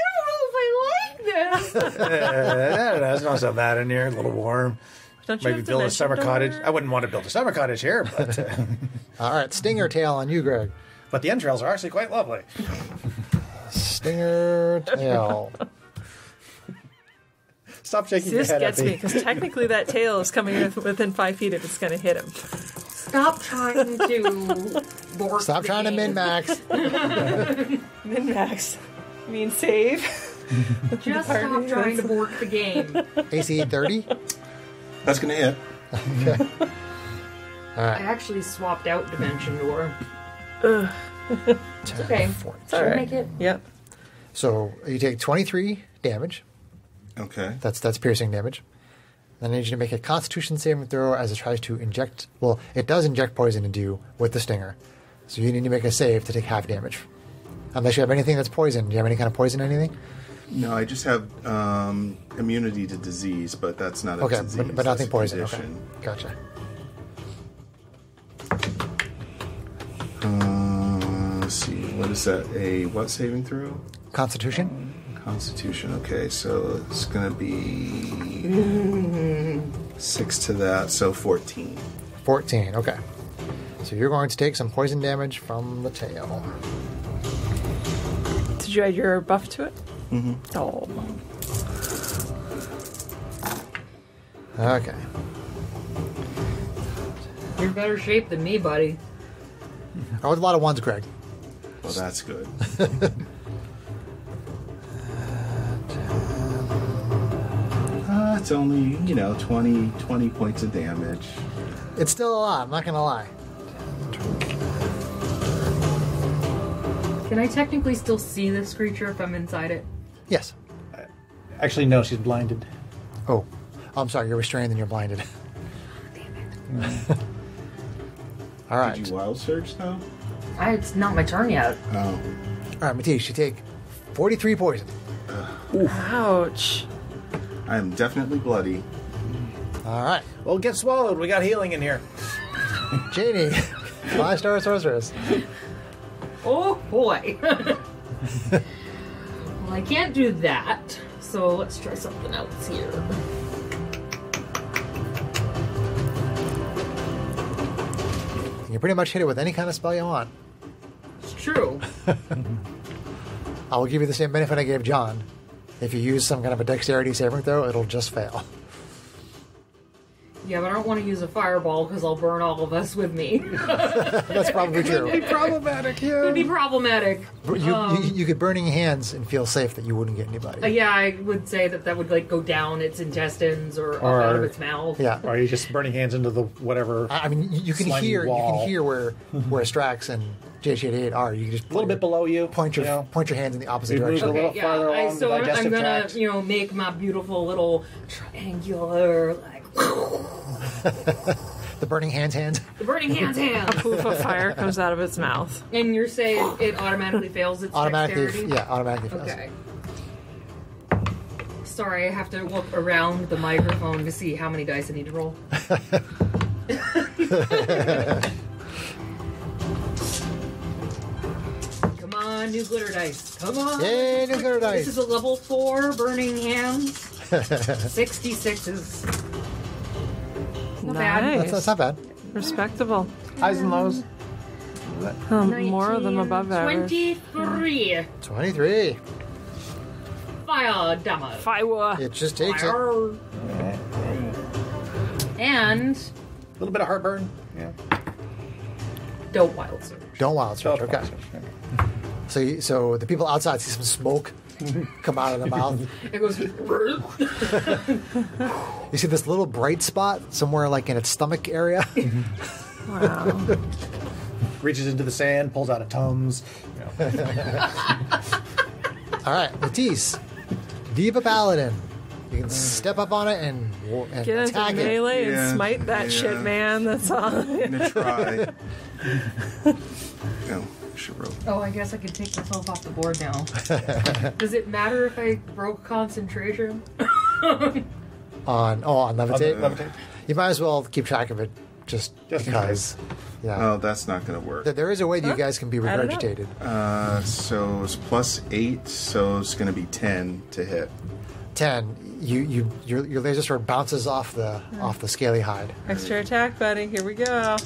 don't know if I like this. That's not so bad in here. A little warm. Don't you Maybe have build a dimension summer door? cottage. I wouldn't want to build a summer cottage here, but All right, stinger tail on you, Greg. but the entrails are actually quite lovely. Stinger tail. Stop shaking your This head gets at me me. because technically that tail is coming within 5 feet if it's going to hit him. Stop trying to bork Stop the trying to game. min-max. Min-max. You mean save? Just stop trying to bork the game. AC 30. That's gonna hit. All I right. actually swapped out Dimension Door. 10, okay. 14. All right. Make it. Yep. So you take 23 damage. Okay. That's piercing damage. Then I need you to make a Constitution saving throw as it tries to inject. Well, it does inject poison into you with the stinger. So you need to make a save to take half damage. Unless you have anything that's poison. Do you have any kind of poison? Anything? No, I just have immunity to disease, but that's not a Okay, disease. but nothing that's a poison. Okay, condition. gotcha. Let's see. What is that? A what saving throw? Constitution. Constitution. Okay, so it's gonna be 6 to that, so 14. 14. Okay. So you're going to take some poison damage from the tail. Did you add your buff to it? Mm-hmm. Oh. Okay. You're in better shape than me, buddy. Oh, with a lot of ones, Greg. Well, that's good. It's only 20 points of damage. It's still a lot. I'm not going to lie. Can I technically still see this creature if I'm inside it? Yes. Actually, no, she's blinded. Oh, I'm sorry. You're restrained and you're blinded. All right. Did you wild surge though? It's not my turn yet. Oh. All right, Matisse, you take 43 poison. Ouch. I am definitely bloody. All right. Well, get swallowed. We got healing in here. Janie, 5-star sorceress. Oh boy. Well, I can't do that. So let's try something else here. You can pretty much hit it with any kind of spell you want. It's true. I will give you the same benefit I gave John. If you use some kind of a dexterity saving throw, it'll just fail. Yeah, but I don't want to use a fireball because I'll burn all of us with me. That's probably true. Problematic, yeah. It would be problematic. You could burning hands and feel safe that you wouldn't get anybody. Yeah, I would say that would like go down its intestines or up out of its mouth. Yeah. Or are you just burning hands into the whatever? I mean, you can slimy hear wall. where Strax and JH88 are. You can just A little bit below you. point your hands in the opposite You move direction. a little Okay, farther yeah. along the I'm digestive gonna, tract. make my beautiful little triangular, like The burning hands. the burning hands hand. Poof of fire comes out of its mouth. And you're saying it automatically fails its dexterity? Automatically fails. Okay. Sorry, I have to look around the microphone to see how many dice I need to roll. Come on, new glitter dice. Come on. Yay, new glitter dice. This is a level 4 burning hands. 66s. Not bad. Nice. That's not bad. Respectable. Highs and lows. More of them above average. 23 23. fire damage. Fire. It just takes it. Fire. And A little bit of heartburn. Yeah. don't wild surge. Don't wild surge. Okay. So the people outside see some smoke come out of the mouth. It goes. You see this little bright spot somewhere like in its stomach area. Wow. Reaches into the sand, pulls out a Tums. All right, Matisse, Diva Paladin. You can step up on it and Get attack into it. melee Yeah, and smite that yeah. shit, man. That's all. I'm gonna try. Oh, I should roll. Oh, I guess I could take myself off the board now. Does it matter if I broke concentration? On levitate. Levitate. You might as well keep track of it just Just in because. Yeah. Oh, that's not gonna work. There is a way that you guys can be I don't know. regurgitated. So it's +8, so it's gonna be 10 to hit. 10. Your laser sword bounces off the scaly hide. Extra attack, buddy. Here we go.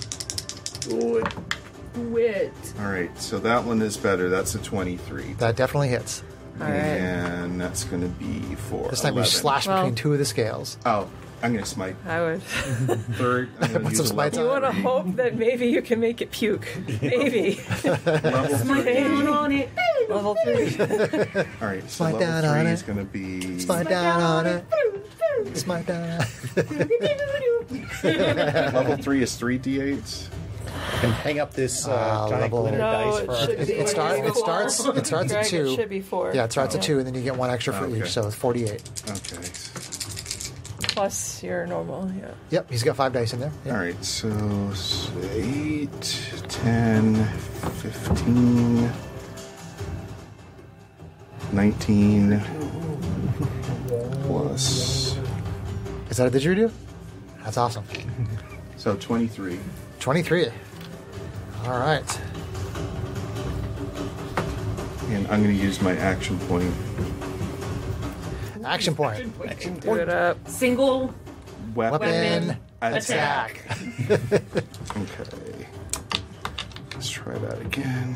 Wit. All right, so that one is better. That's a 23, That definitely hits. All right. and that's gonna be for This time 11. you slash Well- between two of the scales. Oh, I'm gonna smite I would. third. I'm gonna Put use some a smites You level want to three. hope that maybe you can make it puke. Maybe. Level Smite 3. down on it. Level 3. All right, so Smite down level on 3 it. is gonna be Smite down on it. Smite down. level 3 is 3d8s. And hang up this giant level- glitter No, dice it for should be. It starts at Greg, 2. It should be 4. Yeah, it starts at 2, and then you get one extra for Okay. each, so it's 48. Okay. Plus your normal, yeah. Yep, he's got 5 dice in there. Yep. All right, so 8, 10, 15, 19 plus. Is that a didgeridoo? That's awesome. So 23. 23. All right. And I'm going to use my action point. Action point. Do it up. Single. Weapon attack. Attack. Okay. Let's try that again.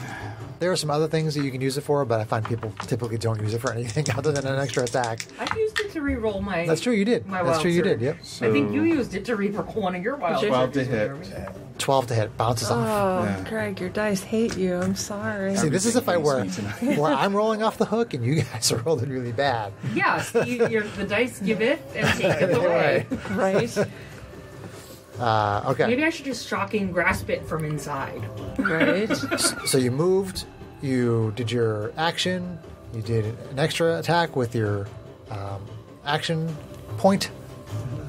There are some other things that you can use it for, but I find people typically don't use it for anything other than an extra attack. I've used it to reroll my. That's true, you did. My That's wild true, you surge. did, yep. So I think you used it to reroll one of your wild 12 to surges. hit. 12 to hit. Bounces off. Oh, Yeah. Greg, your dice hate you. I'm sorry. See, this is a fight where, Everything hates me where I'm rolling off the hook and you guys are rolling really bad. Yeah, see, the dice give it and take it away. Right? Okay. Maybe I should just shocking grasp it from inside. Right? So you moved, you did your action, you did an extra attack with your action point,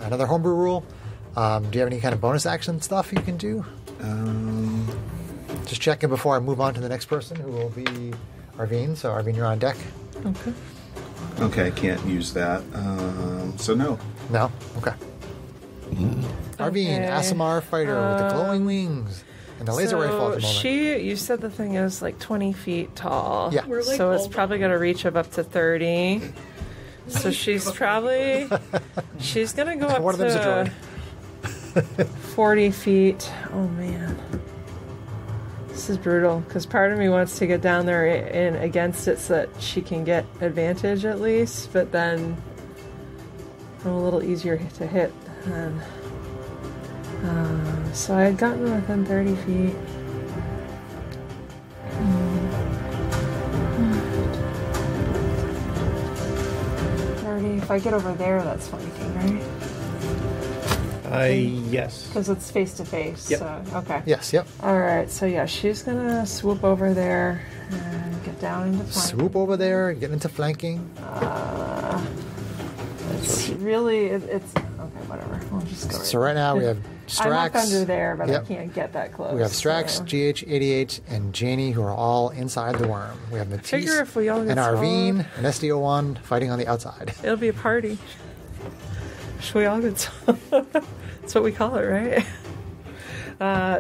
another homebrew rule. Do you have any kind of bonus action stuff you can do? Just checking before I move on to the next person, who will be Arvine. So Arvine, you're on deck. Okay. Okay, I can't use that. So no. No? Okay. Arvine, Asimar fighter with the glowing wings and the laser rifle at the moment. You said the thing is like 20 feet tall. Yeah. We're like So it's all- probably going to reach up to 30. So she's probably, she's going to go up One of them's a to droid. 40 feet. Oh, man. This is brutal, because part of me wants to get down there and against it so that she can get advantage at least, but then I'm a little easier to hit. Then. So I had gotten within 30 feet. If I get over there, that's flanking, right? Yes. Because it's face to face. Yep. So, okay. Yes, yep. All right. So yeah, she's gonna swoop over there and get down into flanking. Swoop over there, get into flanking. It's really it's okay. Whatever. We'll just go. So right now we have I'm up Strax. under there, but Yep. I can't get that close. We have Strax, so. GH88, and Janie, who are all inside the worm. We have Matisse Figure if we all get and Arvine swallowed. and SDO1 fighting on the outside. It'll be a party. Should we all get? That's what we call it, right?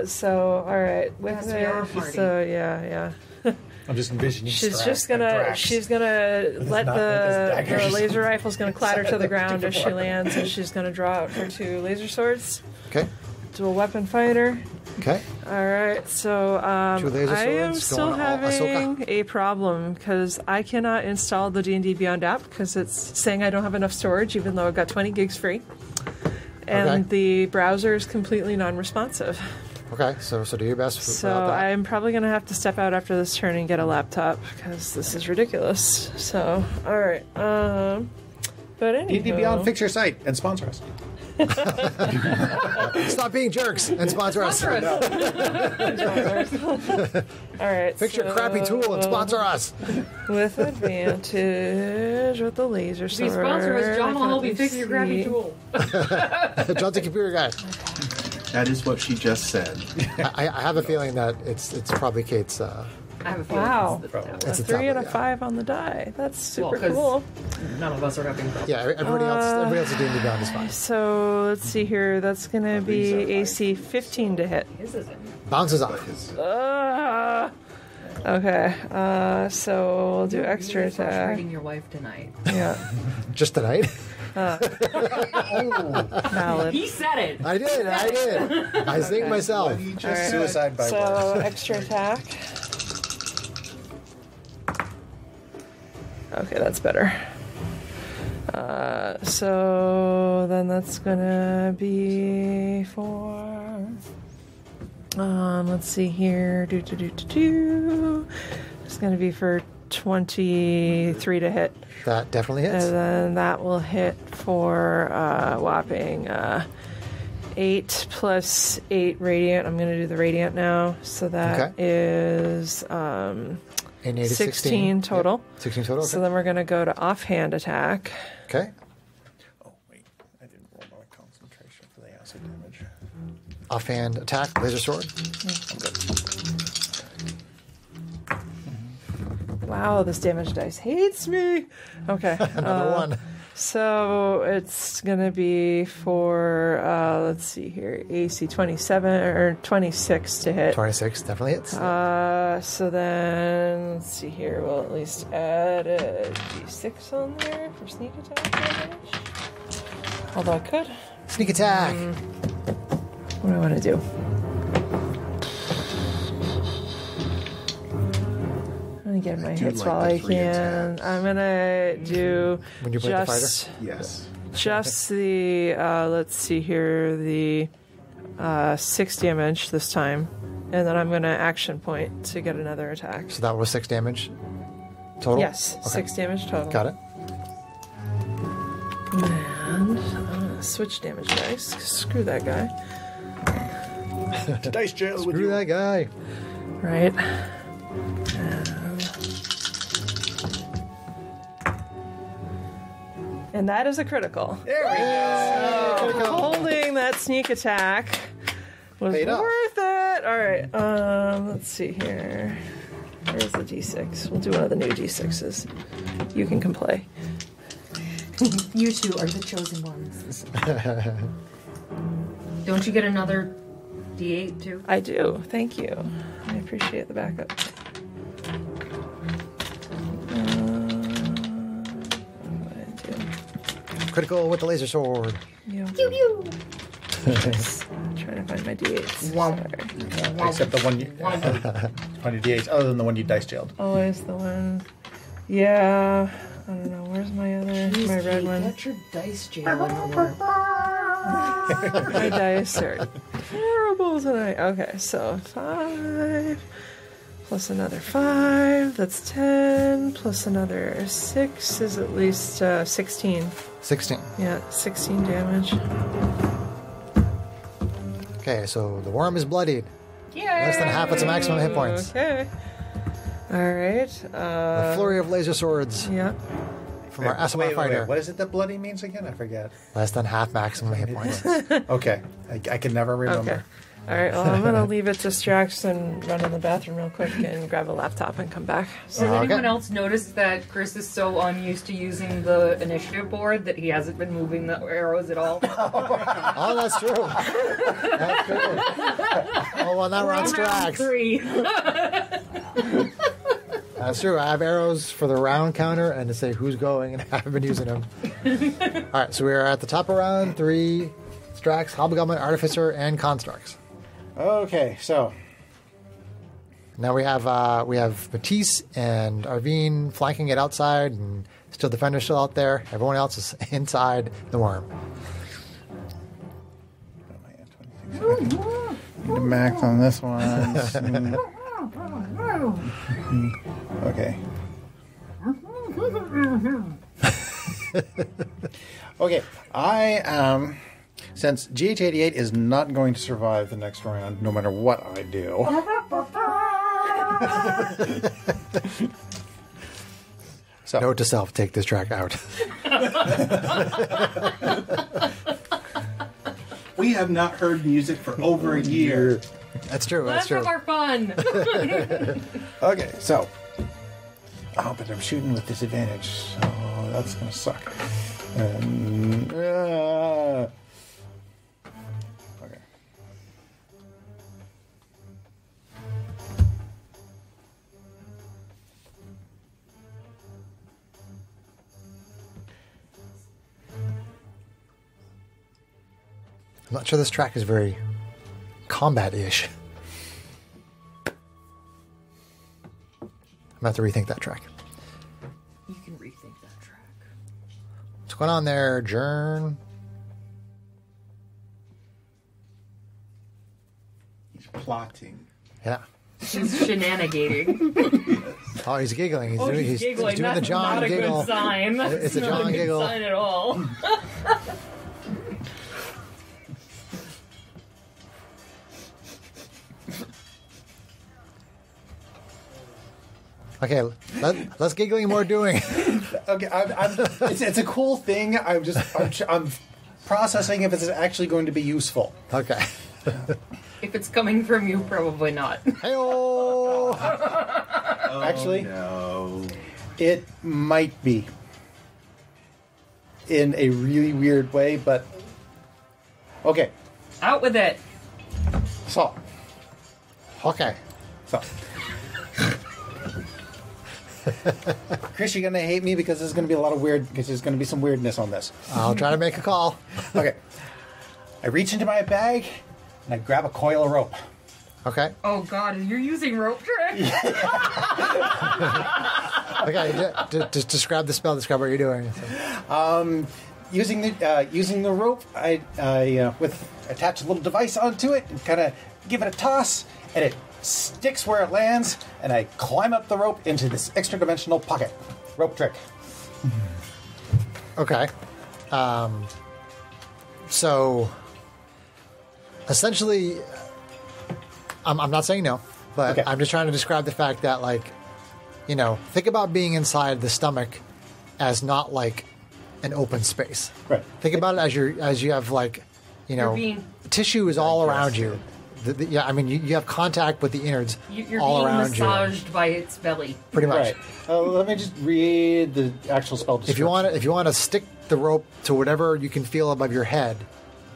So all right. With Yes, we are a party. So yeah. I'm just envisioning. She's Strax just and gonna Drax. she's gonna let not with the his daggers. laser rifle's gonna clatter to the ground as she before. lands, and she's gonna draw out her 2 laser swords. Okay, Dual weapon fighter. okay. All right, so 2 laser I am swords still going all having Ahsoka. a problem because I cannot install the D&D Beyond app because it's saying I don't have enough storage, even though I've got 20 gigs free, and Okay. the browser is completely non-responsive. Okay, so do your best So without that. I'm probably going to have to step out after this turn and get a laptop because this is ridiculous. So, all right. But anyway. D&D Beyond, fix your site and sponsor us. Stop being jerks and sponsor us. All right. Fix your crappy tool and sponsor us. With advantage with the laser If sword. you sponsor us, John will help you fix your crappy See. tool. John's a computer guy. That is what she just said. I have a feeling that it's probably Kate's. I have a feeling Wow. it's the A It's a 3 and a tablet, yeah. 5 on the die. That's super 'cause cool. none of us are having problems. Yeah, everybody else at D&D Beyond is fine. So let's see here. That's going to be AC 15 to hit. His isn't. Bounces off. Okay. So we'll do extra Really attack. frustrating your wife tonight. Yeah. Just tonight. Valid. He said it. I did. I think myself. Why do you just Suicide by So word. extra attack. Okay, that's better. So then that's gonna be for. Let's see here. It's gonna be for 23 to hit, That definitely hits. and then that will hit for whopping 8 plus 8 radiant. I'm gonna do the radiant now, so that Okay. is And 8 is 16 total. Yep. 16 total. Okay. So then we're going to go to offhand attack. Okay. Oh, wait. I didn't roll my concentration for the acid damage. Offhand attack, laser sword. I'm good. Wow, this damage dice hates me. Okay. Another one. So it's going to be for, let's see here, AC 27 or 26 to hit. 26 definitely hits. So then, let's see here, we'll at least add a d6 on there for sneak attack damage. Although I could. Sneak attack. What do I want to do? I'm going to get my do hits like while the I 3 can. attacks. I'm going to do When you play the just, Yes. just the, let's see here, the 6 damage this time. And then I'm going to action point to get another attack. So that was 6 damage total? Yes, Okay. 6 damage total. Got it. And I'm gonna switch damage dice. Screw that guy. Dice jail with Screw you. that guy. Right. And that is a critical. There we go. Holding that sneak attack was Paid off. worth it. All right. Let's see here. Where's the D6? We'll do one of the new D6s. You can play. You two are the chosen ones. Don't you get another D8 too? I do. Thank you. I appreciate the backup. Critical with the laser sword. Yeah. Pew pew. Trying to find my D8s. Womp. Except the one you, on your D8s, other than the one you dice jailed. Always the one. Yeah. I don't know. Where's my other? Jeez, my red Kate, one. Get your dice jail in order. My dice are terrible tonight. Okay, so 5 plus another 5. That's 10. Plus another 6 is at least 16. 16. Yeah, 16 damage. Okay, so the worm is bloodied. Yay! Less than half its maximum hit points. Okay. All right. A flurry of laser swords Yeah. from our SMR fighter. What is it that bloody means again? I forget. Less than half maximum hit points. Okay. I can never remember. Okay. All right. Well, I'm gonna leave it to Strax and run in the bathroom real quick and grab a laptop and come back. Has anyone else noticed that Chris is so unused to using the initiative board that he hasn't been moving the arrows at all? Oh, that's true. That's true. Oh, well, now we're on Round Strax. 3. That's true. I have arrows for the round counter and to say who's going, and I haven't been using them. All right, so we are at the top of round 3. Strax, Hobgoblin, Artificer, and Constructs. Okay, so Now we have Matisse and Arvine flanking it outside, and Steel Defender's still out there. Everyone else is inside the worm. the max on this one. Okay. Okay, I since GH88 is not going to survive the next round, no matter what I do. So, Note to self: take this track out. We have not heard music for over a year. That's true. Let's That's true. have our fun. okay, so. Oh, but I'm shooting with disadvantage, so that's gonna suck. Okay. I'm not sure this track is very combat-ish. I'm going to have to rethink that track. You can rethink that track. What's going on there, Jern? He's plotting. Yeah. He's shenanigating. Oh, he's giggling. He's, He's giggling. he's doing That's the John not a giggle. good sign. That's It's a not John a good giggle. sign at all. Okay, less giggling and more doing. Okay, it's a cool thing. I'm processing if it's actually going to be useful. Okay. If it's coming from you, probably not. Hey-oh! Actually, No. it might be in a really weird way, but okay. Out with it. So, Okay. so. Chris, you're gonna hate me because there's gonna be a lot of because there's gonna be some weirdness on this. I'll try to make a call. Okay. I reach into my bag and I grab a coil of rope. Okay. Oh god, you're using rope trick? Okay, just describe the spell. Describe what you're doing. Using the rope, I attach a little device onto it and kind of give it a toss, and it sticks where it lands, and I climb up the rope into this extra dimensional pocket. Rope trick. Okay. So, essentially, I'm not saying no, but Okay. I'm just trying to describe the fact that, like, think about being inside the stomach as not like an open space. Right. Think about it as you have, like, You're being- tissue is all around you. Yeah, I mean, you have contact with the innards You're all being around you. massaged by its belly. Pretty much. Right. Let me just read the actual spell description. If you want to stick the rope to whatever you can feel above your head,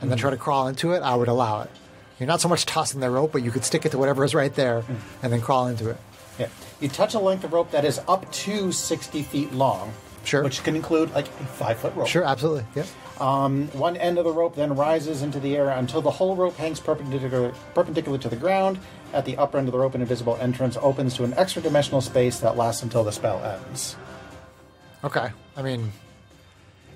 and then try to crawl into it, I would allow it. You're not so much tossing the rope, but you could stick it to whatever is right there and then crawl into it. Yeah. You touch a length of rope that is up to 60 feet long. Sure. Which can include like a 5-foot rope. Sure, absolutely. Yeah. One end of the rope then rises into the air until the whole rope hangs perpendicular to the ground. At the upper end of the rope, an invisible entrance opens to an extra-dimensional space that lasts until the spell ends. Okay. I mean,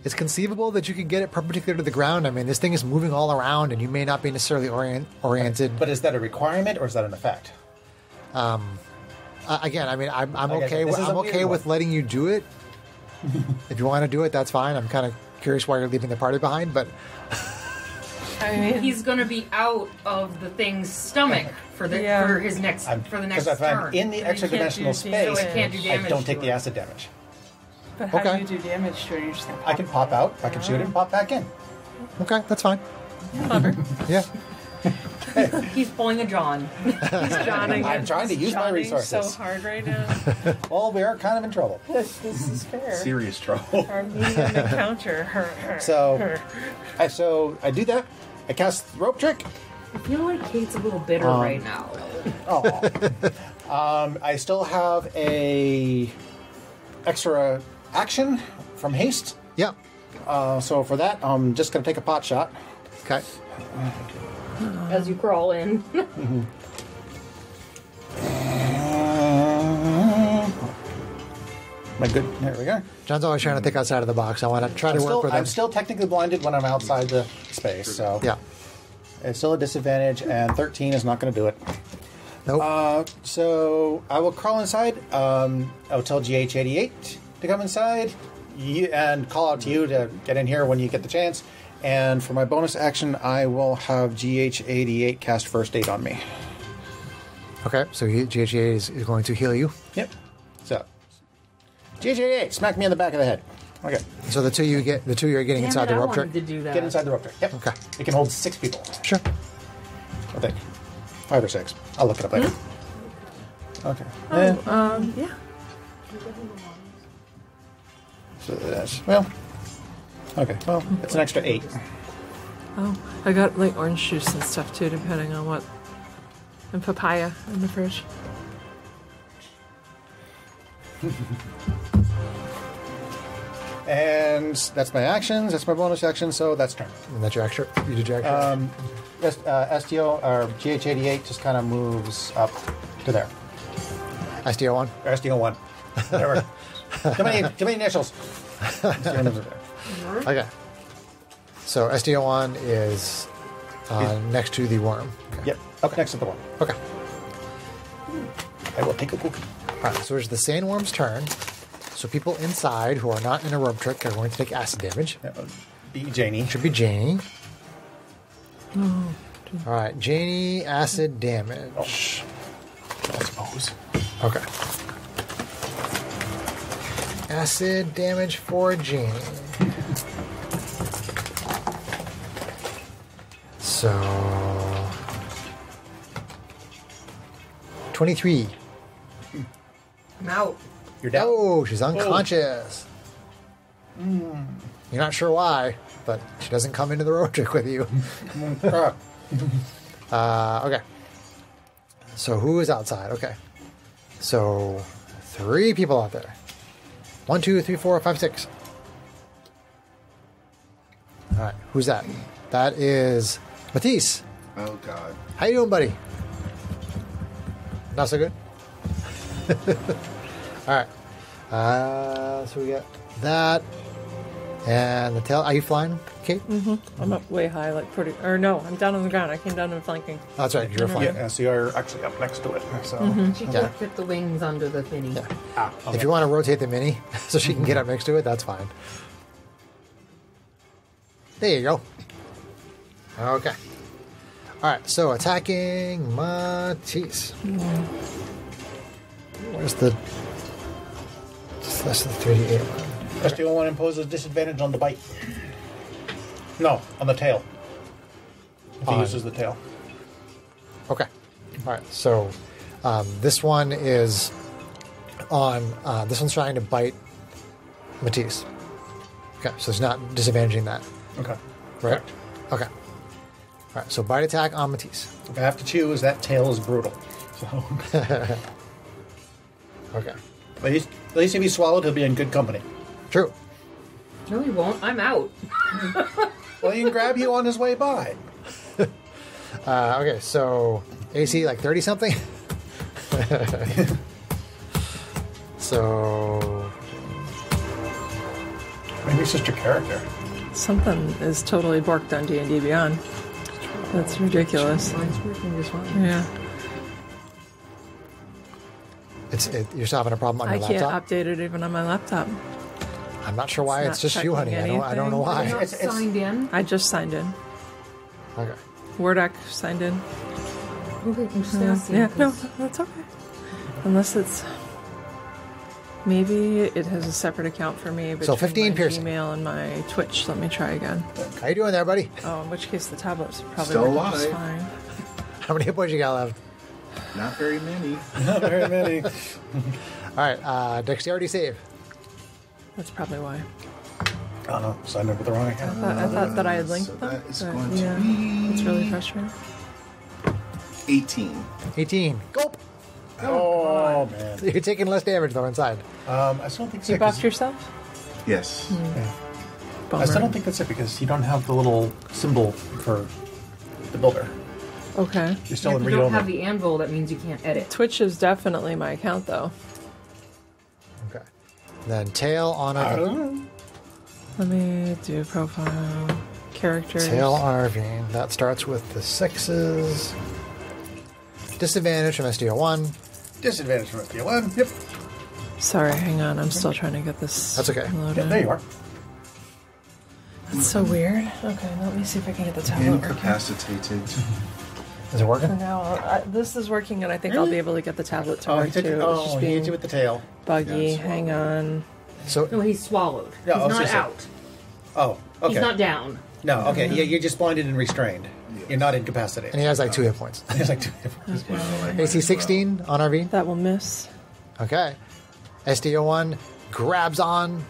it's conceivable that you could get it perpendicular to the ground. I mean, this thing is moving all around, and you may not be necessarily oriented. But is that a requirement, or is that an effect? Again, I mean, I'm okay. This is I'm a okay weird with one. letting you do it. If you want to do it, that's fine. I'm kind of curious why you're leaving the party behind, but I mean, He's going to be out of the thing's stomach for the for his next for the next Because if I'm turn. in the So you extra-dimensional can't do damage. space, So it can't do I damage don't to take the it. acid damage. but how okay. do you do damage to it? You're just gonna I can pop out, I can shoot it, and pop back in. okay, that's fine. clever. Yeah. He's pulling a John. He's Johnning. I'm trying to use my Johnning resources. so hard right now. Well, we are kind of in trouble. This is fair. Serious trouble. Our medium encounter. So I do that. I cast the rope trick. I feel like Kate's a little bitter right now. I still have a extra action from haste. Yeah. So for that, I'm just going to take a pot shot. Okay. As you crawl in. My good. There we go. John's always trying to think outside of the box. I want to try to work with him. I'm still technically blinded when I'm outside the space, so Yeah. it's still a disadvantage, and 13 is not going to do it. Nope. So I will crawl inside. I'll tell GH88 to come inside and call out to you to get in here when you get the chance. And for my bonus action, I will have GH88 cast First Aid on me. Okay. So GHA is going to heal you. Yep. So GH88, smack me in the back of the head. Okay. So the two you're getting inside the I rope wanted trick. to do that. Get inside the rope trick. Yep. Okay. It can hold 6 people, Sure. I think. 5 or 6. I'll look it up later. Okay. Yeah. So that's, well, okay, well, it's an extra 8. Oh, I got like orange juice and stuff too, depending on what. And papaya in the fridge. And that's my actions, that's my bonus action, so that's turn. And that's your extra. You did your extra. STO, or GH88 just kind of moves up to there. SDO1. Or STO1. Whatever. too many initials. STO moves up there. Okay. So SDO1 is next to the worm. Okay. Yep, up next to the one. Okay. I will take a cookie. All right. So it's the sandworm's turn. So people inside who are not in a rope trick are going to take acid damage. That would be Janie. Should be Janie. All right, Janie, acid damage. I suppose. Okay. Acid damage for Janie. So 23. I'm out. You're down. Oh, she's unconscious. You're not sure why, but she doesn't come into the road trick with you. Okay. So who is outside? Okay. So 3 people out there. 1, 2, 3, 4, 5, 6. All right. Who's that? That is Matisse. Oh, God. How you doing, buddy? Not so good? All right. So we got that. And the tail. Are you flying, Kate? I'm up way high, like pretty. Or no, I'm down on the ground. I came down and flanking. Oh, that's right. You're flying. Yeah, so you're actually up next to it. So She Yeah. can't fit the wings under the thinny. Yeah. okay. If you want to rotate the mini so she can get up next to it, that's fine. There you go. Okay. All right. So attacking Matisse. Where's the? That's the 3D8 one. STO1 imposes disadvantage on the bite. No, on the tail. If he On- uses the tail. Okay. All right. So this one is on. This one's trying to bite Matisse. Okay. So it's not disadvantaging that. Okay. Right. Okay. right, so bite attack on Matisse. If I have to choose, that tail is brutal. So, Okay. at least if he's swallowed, he'll be in good company. True. No, he won't. I'm out. Well, he can grab you on his way by. Okay, so AC like 30 something. So Maybe it's just your character. Something is totally borked on D&D Beyond. That's ridiculous. Mine's working just fine. Yeah. you're still having a problem on I your can't laptop. update it even on my laptop. I'm not sure why It's it's, not just you, honey. checking I don't know anything. why. You're not It's- signed in. I just signed in. Okay. Wordak signed in. Okay, I'm just asking. Yeah, no, that's okay. Unless it's... Maybe it has a separate account for me between 15 my piercing. Gmail and my Twitch. Let me try again. How you doing there, buddy? Oh, in which case the tablet's probably Still working just alive. fine. How many hit points you got left? Not very many. Not very many. All right, dexterity save. That's probably why. Oh no, signed up with the wrong account. I thought that I had linked So them. that is but going to yeah, be it's really frustrating. 18. Gulp. Oh man. You're taking less damage though inside. I still don't think so. You buffed yourself? Yes. Bummer. I still don't think that's it because you don't have the little symbol for the builder. Okay. You're still If in you read don't only. have the anvil, that means you can't edit. Twitch is definitely my account, though. Okay. Then tail on a Let me do profile characters. tail on Arvine. That starts with the 6s. Disadvantage from SDO1. Disadvantage from FD1. Yep. Sorry, hang on. I'm still trying to get this. That's okay. Loaded. Yeah, there you are. That's so weird. Okay, let me see if I can get the tablet working. Incapacitated. Is it working? For now, this is working, and I think I'll be able to get the tablet to work he took too. it. It's just Oh, he hit being you with the tail. buggy. Yeah, Hang on. So No, he's swallowed. Yeah, I was he's not gonna say. out. Oh, okay. He's not down. No, okay. Yeah, you're just blinded and restrained. You're not and incapacitated. he has like 2 hit points. It's like AC 16 on RV. That will miss. Okay. SDO1 grabs on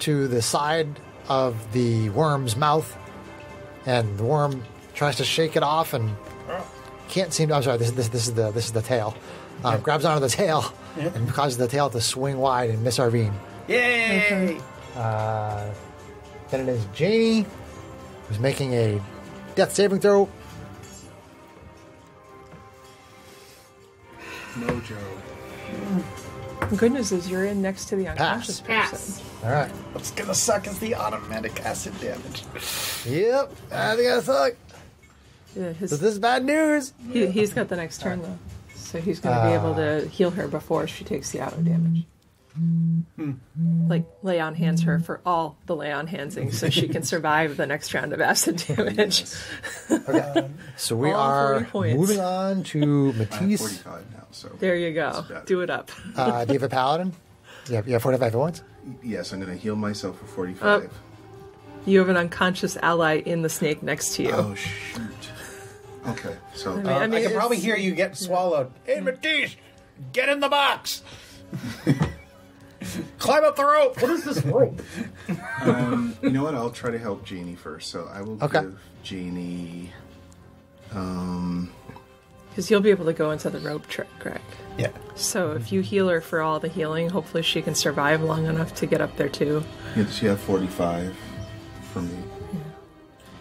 to the side of the worm's mouth, and the worm tries to shake it off and can't seem to. I'm sorry. This is the tail. Grabs onto the tail and causes the tail to swing wide and miss Arvine. Yay! Then it is Janie, who's making a death saving throw. Mojo. The good news is you're in next to the unconscious Pass. person. All right. What's gonna suck is the automatic acid damage. Yep. I think I suck. Yeah, So this is bad news. he's got the next turn though, so he's going to be able to heal her before she takes the auto damage. Like lay on hands her for all the lay on handsing, so she can survive the next round of acid damage. So we All are 40 points. moving on to I have Matisse. 45 now, so. There you go. That's better. Do it up. Do you have a paladin? Yeah, 45 hit points. Yes, I'm going to heal myself for 45. You have an unconscious ally in the snake next to you. Oh, shoot. Okay, so. I mean, I can it's- probably hear you get swallowed. Hey, Matisse, get in the box. Climb up the rope. What is this rope? You know what? I'll try to help Janie first. So I will Okay. give Janie. Because you'll be able to go into the rope trick, Greg. Yeah. So if you heal her for all the healing, hopefully she can survive long enough to get up there too. She have 45 for me.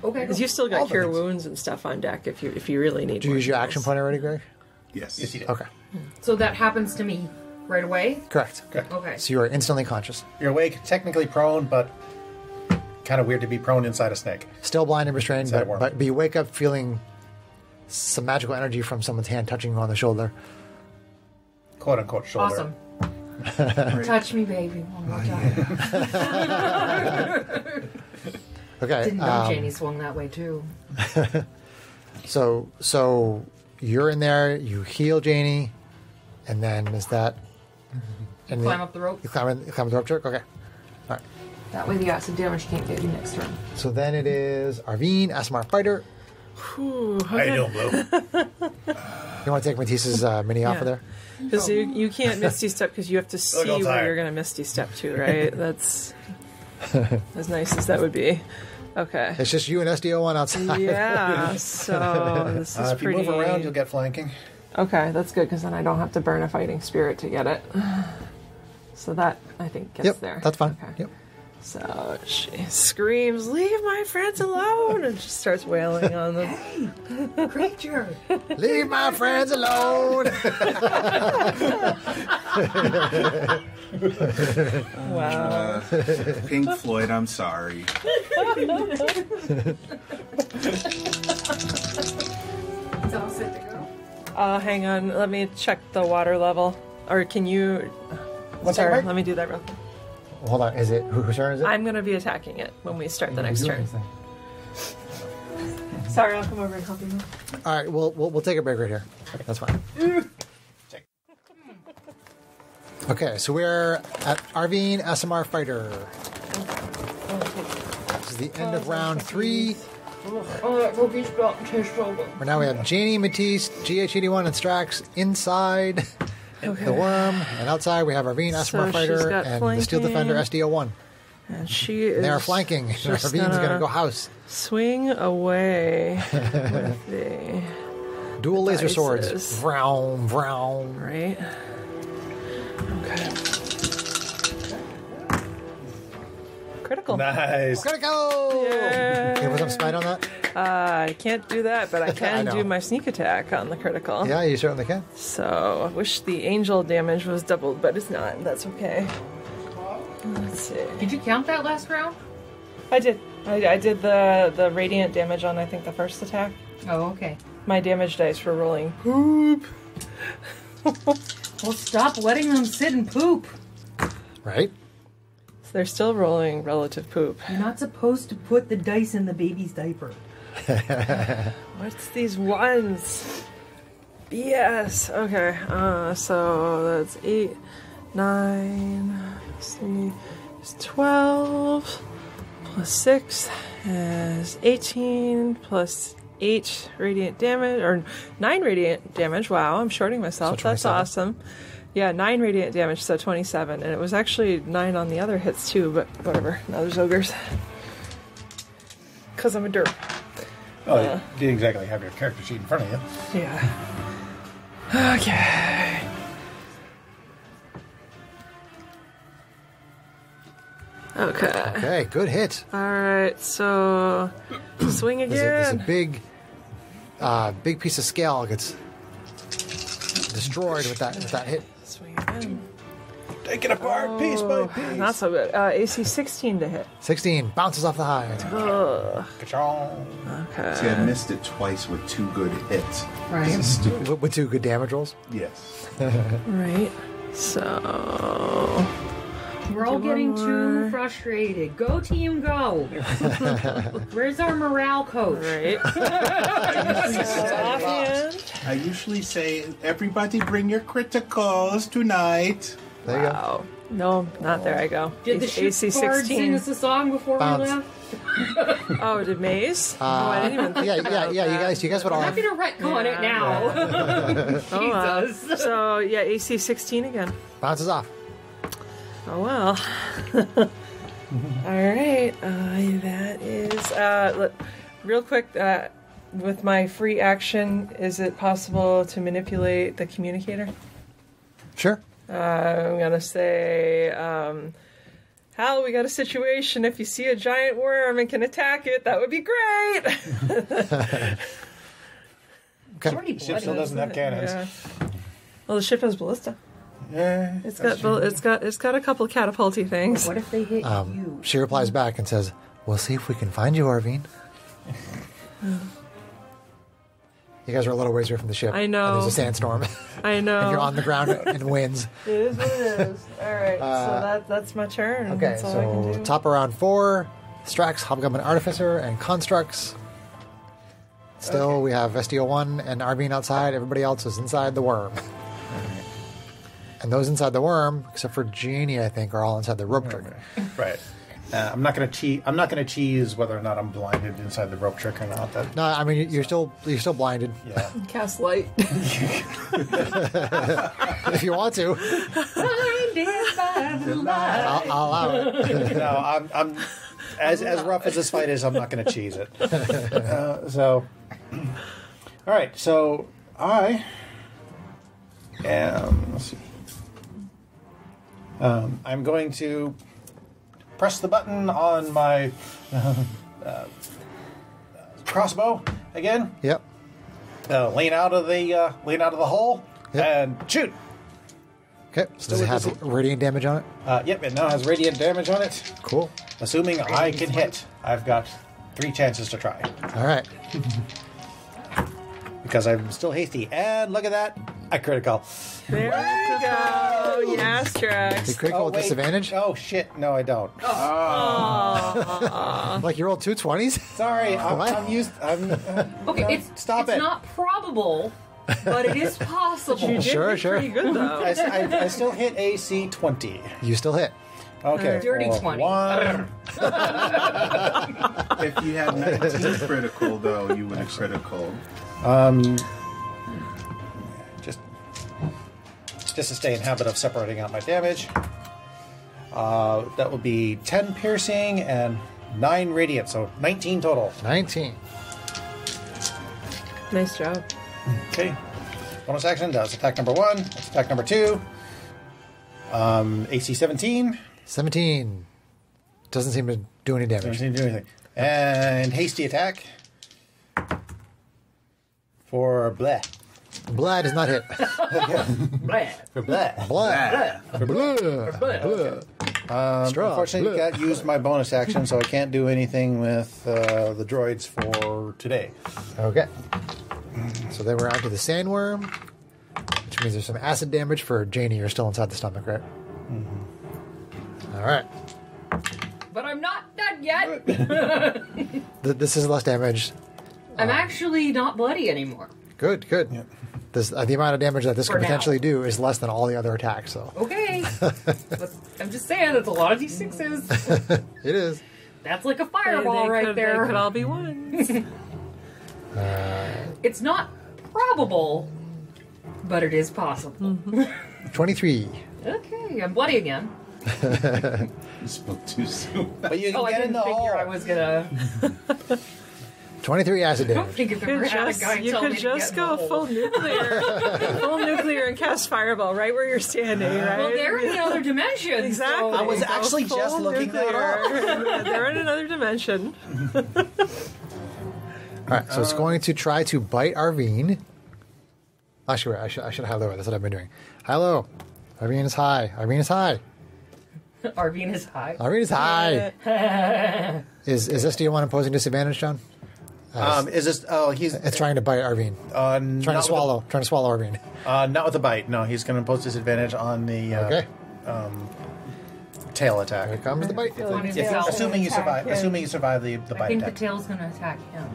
Okay. Because you still got All the cure things. wounds and stuff on deck if you really need. Do you more use your heals. action point already, Greg? Yes. Yes, you did. Okay. So that happens to me right away? Correct. Okay. So you are instantly conscious. You're awake, technically prone, but kind of weird to be prone inside a snake. Still blind and restrained, Inside a worm. but you wake up feeling some magical energy from someone's hand touching you on the shoulder. Quote unquote shoulder. Awesome. Touch me, baby, one more time. Okay. Didn't know Janie swung that way too. So you're in there. You heal Janie, and then is that? And Climb up the rope. You climb the rope trick. Okay. All right. That way the acid damage can't get you next turn. So then it is Arvine, Asmar Fighter. How you doing, Blue? You want to take Matisse's mini off of there? Because you can't misty step because you have to see all where tired. you're going to misty step to, right? That's as nice as that would be. Okay. It's just you and SDO1 outside. Yeah, so this is If you pretty... move around, you'll get flanking. Okay, that's good, because then I don't have to burn a fighting spirit to get it. So that, I think, gets Yep, there. that's fine. Okay. Yep. So she screams, "Leave my friends alone!" and just starts wailing on them. Hey, creature! Leave my friends alone. Wow. Pink Floyd, I'm sorry. It's all set to go. Hang on, let me check the water level. Or can you... What's Sorry, that, let me do that real quick. Hold on. Is it whose turn is it? I'm going to be attacking it when we start the next turn. Sorry, I'll come over and help you. All right. We'll take a break right here. That's fine. Okay, so we're at Arvine SMR Fighter. This is the end of round 3. Oh, that cookie spot tastes so good. Where now we have Janie, Matisse, GH81, and Strax inside the worm, and outside we have Arvine SMR she's Fighter got and the Steel Defender SDO1. And she is... They are flanking. just Arvine's going to go house. Swing away with the... Dual laser swords. dices. Vroom, vroom. Right? Okay. Critical. Nice. Critical! Yay. Can you put some spite on that? I can't do that, but I can I know. do my sneak attack on the critical. Yeah, you certainly can. So, I wish the angel damage was doubled, but it's not. That's okay. Let's see. Did you count that last round? I did. I did the radiant damage on, I think, the first attack. Oh, okay. My damage dice were rolling poop. Well, stop letting them sit and poop. Right? So they're still rolling relative poop. You're not supposed to put the dice in the baby's diaper. What's these ones? BS. Okay. So that's 8, 9, let's see, it's 12, plus 6 is 18, plus 8 radiant damage, or 9 radiant damage. Wow, I'm shorting myself. So That's 27. awesome. Yeah, 9 radiant damage, so 27. And it was actually 9 on the other hits too, but whatever. Now there's ogres. Because I'm a derp. Oh, you didn't exactly have your character sheet in front of you. Yeah. Okay. Okay. Okay, good hit. Alright, so swing There's a again. big piece of scale gets destroyed with that hit. Swing again. Take it apart piece by piece. Not so good. AC 16 to hit. 16 bounces off the hide. Ugh. Ka-chong. Okay. See, I missed it twice with 2 good hits. Right. This is stupid. With 2 good damage rolls. Yes. Right. So. We're all Do one getting more. too frustrated. Go team, go. Where's our morale coach? Right. So offhand. I usually say, everybody bring your criticals tonight. There you go. Wow. No, not there I go. Did the AC ship bard sing 16. us a song before Bounce. we left? Oh, did Maze? Oh, I didn't even think Yeah, about yeah. that. You guys would all I'm not have. gonna retcon it now. Oh, well. Jesus. So, yeah, AC 16 again. Bounces off. Oh, well. All right. That is... real quick, with my free action, is it possible to manipulate the communicator? Sure. I'm going to say... Hal, we got a situation. If you see a giant worm and can attack it, that would be great. Okay. Already Ship still doesn't have cannons. Yeah. Well, the ship has ballista. Yeah, It's got a couple catapulty things. What if they hit you? She replies back and says, "We'll see if we can find you, Arvine." You guys are a little ways away from the ship. I know. And there's a sandstorm. I know. And you're on the ground in winds. It is what it is. All right, so that's my turn. Okay, That's all I can so do. top around 4, Strax, Hobgoblin Artificer, and Constructs. Still, we have SDO1 and Arvine outside. Everybody else is inside the worm. And those inside the worm, except for Genie, I think, are all inside the rope trick. right. I'm not going to cheese whether or not I'm blinded inside the rope trick or not. That, No, I mean you're still blinded. yeah. Cast light. If you want to, Blinded by the light. I'll allow it. No, I'm as rough as this fight is, I'm not going to cheese it. So, all right. So I am. Let's see. I'm going to press the button on my crossbow again. Yep. Lean out of the hole and shoot. Okay. So does it have radiant damage on it? Yep, it now has radiant damage on it. Cool. Assuming I can hit. I've got 3 chances to try. All right. Because I'm still hasty. And look at that. I critical. There we go. Yes, You Drax. critical with wait. disadvantage? Oh, shit. No, I don't. Like you rolled 2 20s? Sorry. What? I'm used. Okay, it's it's not probable, but it is possible. You did Sure, do sure. pretty good, though. I still hit AC 20. You still hit. Okay. Dirty well, 20. 1. If you had 19 critical, though, you would have critical. Just to stay in habit of separating out my damage. That would be 10 piercing and 9 radiant, so 19 total. 19. Nice job. Okay. Bonus action does attack number 1. That's attack number 2. AC 17. 17. Doesn't seem to do any damage. Doesn't do anything. And hasty attack for bleh. Blood does not hit. Blah. For bleh. Blood. Blood. Straw. Unfortunately, Blood. got used my bonus action, so I can't do anything with the droids for today. Okay. So then we're on to the sandworm, which means there's some acid damage for Janie. You're still inside the stomach, right? Mm-hmm. All right. But I'm not done yet. This is less damage. I'm actually not bloody anymore. Good, good. Yep. This, the amount of damage that this For could now. potentially do is less than all the other attacks. So Okay. But I'm just saying, it's a lot of D6s. it is. That's like a fireball right there. They could all be ones. It's not probable, but it is possible. 23. Okay, I'm bloody again. You spoke too soon. But you can Oh, I get in didn't the hole. figure I was gonna. 23 acid I don't damage. think I've ever had a guy You tell me could to just get in the go hole. full nuclear. Full nuclear and cast fireball right where you're standing, right? Well, they're in the other dimension. Exactly. So I was Go actually full just looking that nuclear. They're in another dimension. All right, so it's going to try to bite Arvine. Actually, wait, I should have lower. That's what I've been doing. Hello. Arvine is high. Arvine is high. Arvine is high. Arvine is high. Is SD1 imposing disadvantage, John? Is this? Oh, he's It's trying to bite Arvine. Trying to swallow Arvine. Not with a bite. No, he's going to impose disadvantage on the Okay. tail Here attack. comes the bite. On his If, tail. assuming you survive. him. Assuming you survive the I bite think the attack. tail's gonna attack him.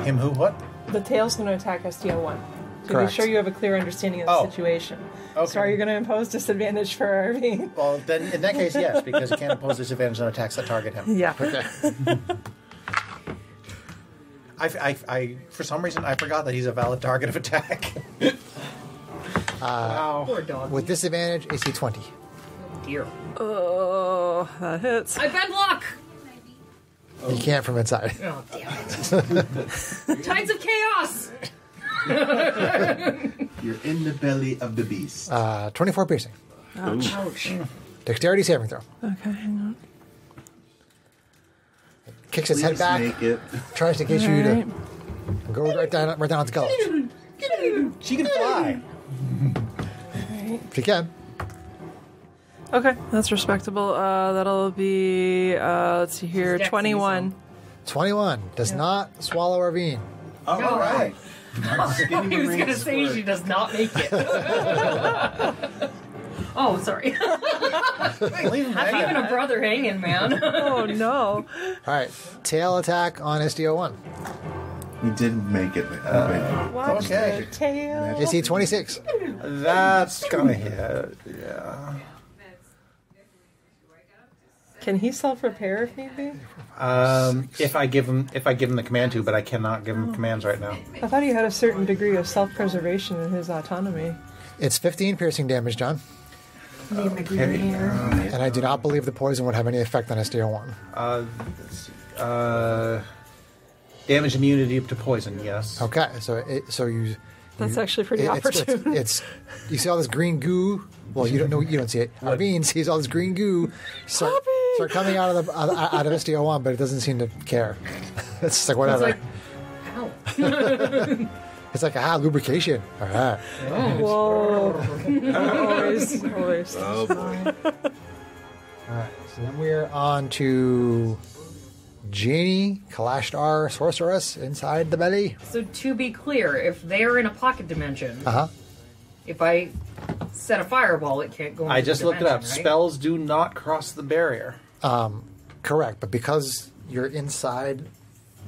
Him who? What? The tail's going to attack STO1. To Correct. be sure you have a clear understanding of the Oh. situation. Okay. So are you going to impose disadvantage for Arvine? Well, then in that case, yes, because you can't impose disadvantage on attacks that target him. Yeah. Okay. I for some reason I forgot that he's a valid target of attack. Wow. Poor dog. With disadvantage, AC 20. Dear. Oh, that hits. I bad luck. You can't from inside. Oh damn it! Tides of chaos. You're in the belly of the beast. 24 piercing. Ouch. Dexterity saving throw. Okay, hang on. Kicks its head Please back. make it. Tries to get you Alright. to go right down its gullet. She can fly. If you can. Okay, that's respectable. That'll be, let's see here, Dex 21. 21. Does not swallow Arvine. All right. He was gonna say she does not make it. Oh, sorry. Leave him Not even hanging. a brother hanging, man. Oh, no. Alright. Tail attack on SDO1. We didn't make it. Watch Okay. the tail. AC 26. That's gonna hit. Yeah. Can he self-repair if need be? If I give him the command to, but I cannot give him commands right now. I thought he had a certain degree of self-preservation in his autonomy. It's 15 piercing damage, John. Need my green hair. And I do not believe the poison would have any effect on SDO1. Damage immunity to poison, yes. Okay, so you. That's actually pretty opportune. It's you see all this green goo. Well, you don't see it. Arvine sees all this green goo start coming out of SDO1, but it doesn't seem to care. It's just like whatever. It's like, ow. It's like lubrication. All right. Whoa. always. Oh boy. All right. So then we're on to Genie, Kalashtar, Sorceress inside the belly. So to be clear, if they're in a pocket dimension, if I set a fireball, it can't go into I just the looked it up. dimension, right? Spells do not cross the barrier. Correct, but because you're inside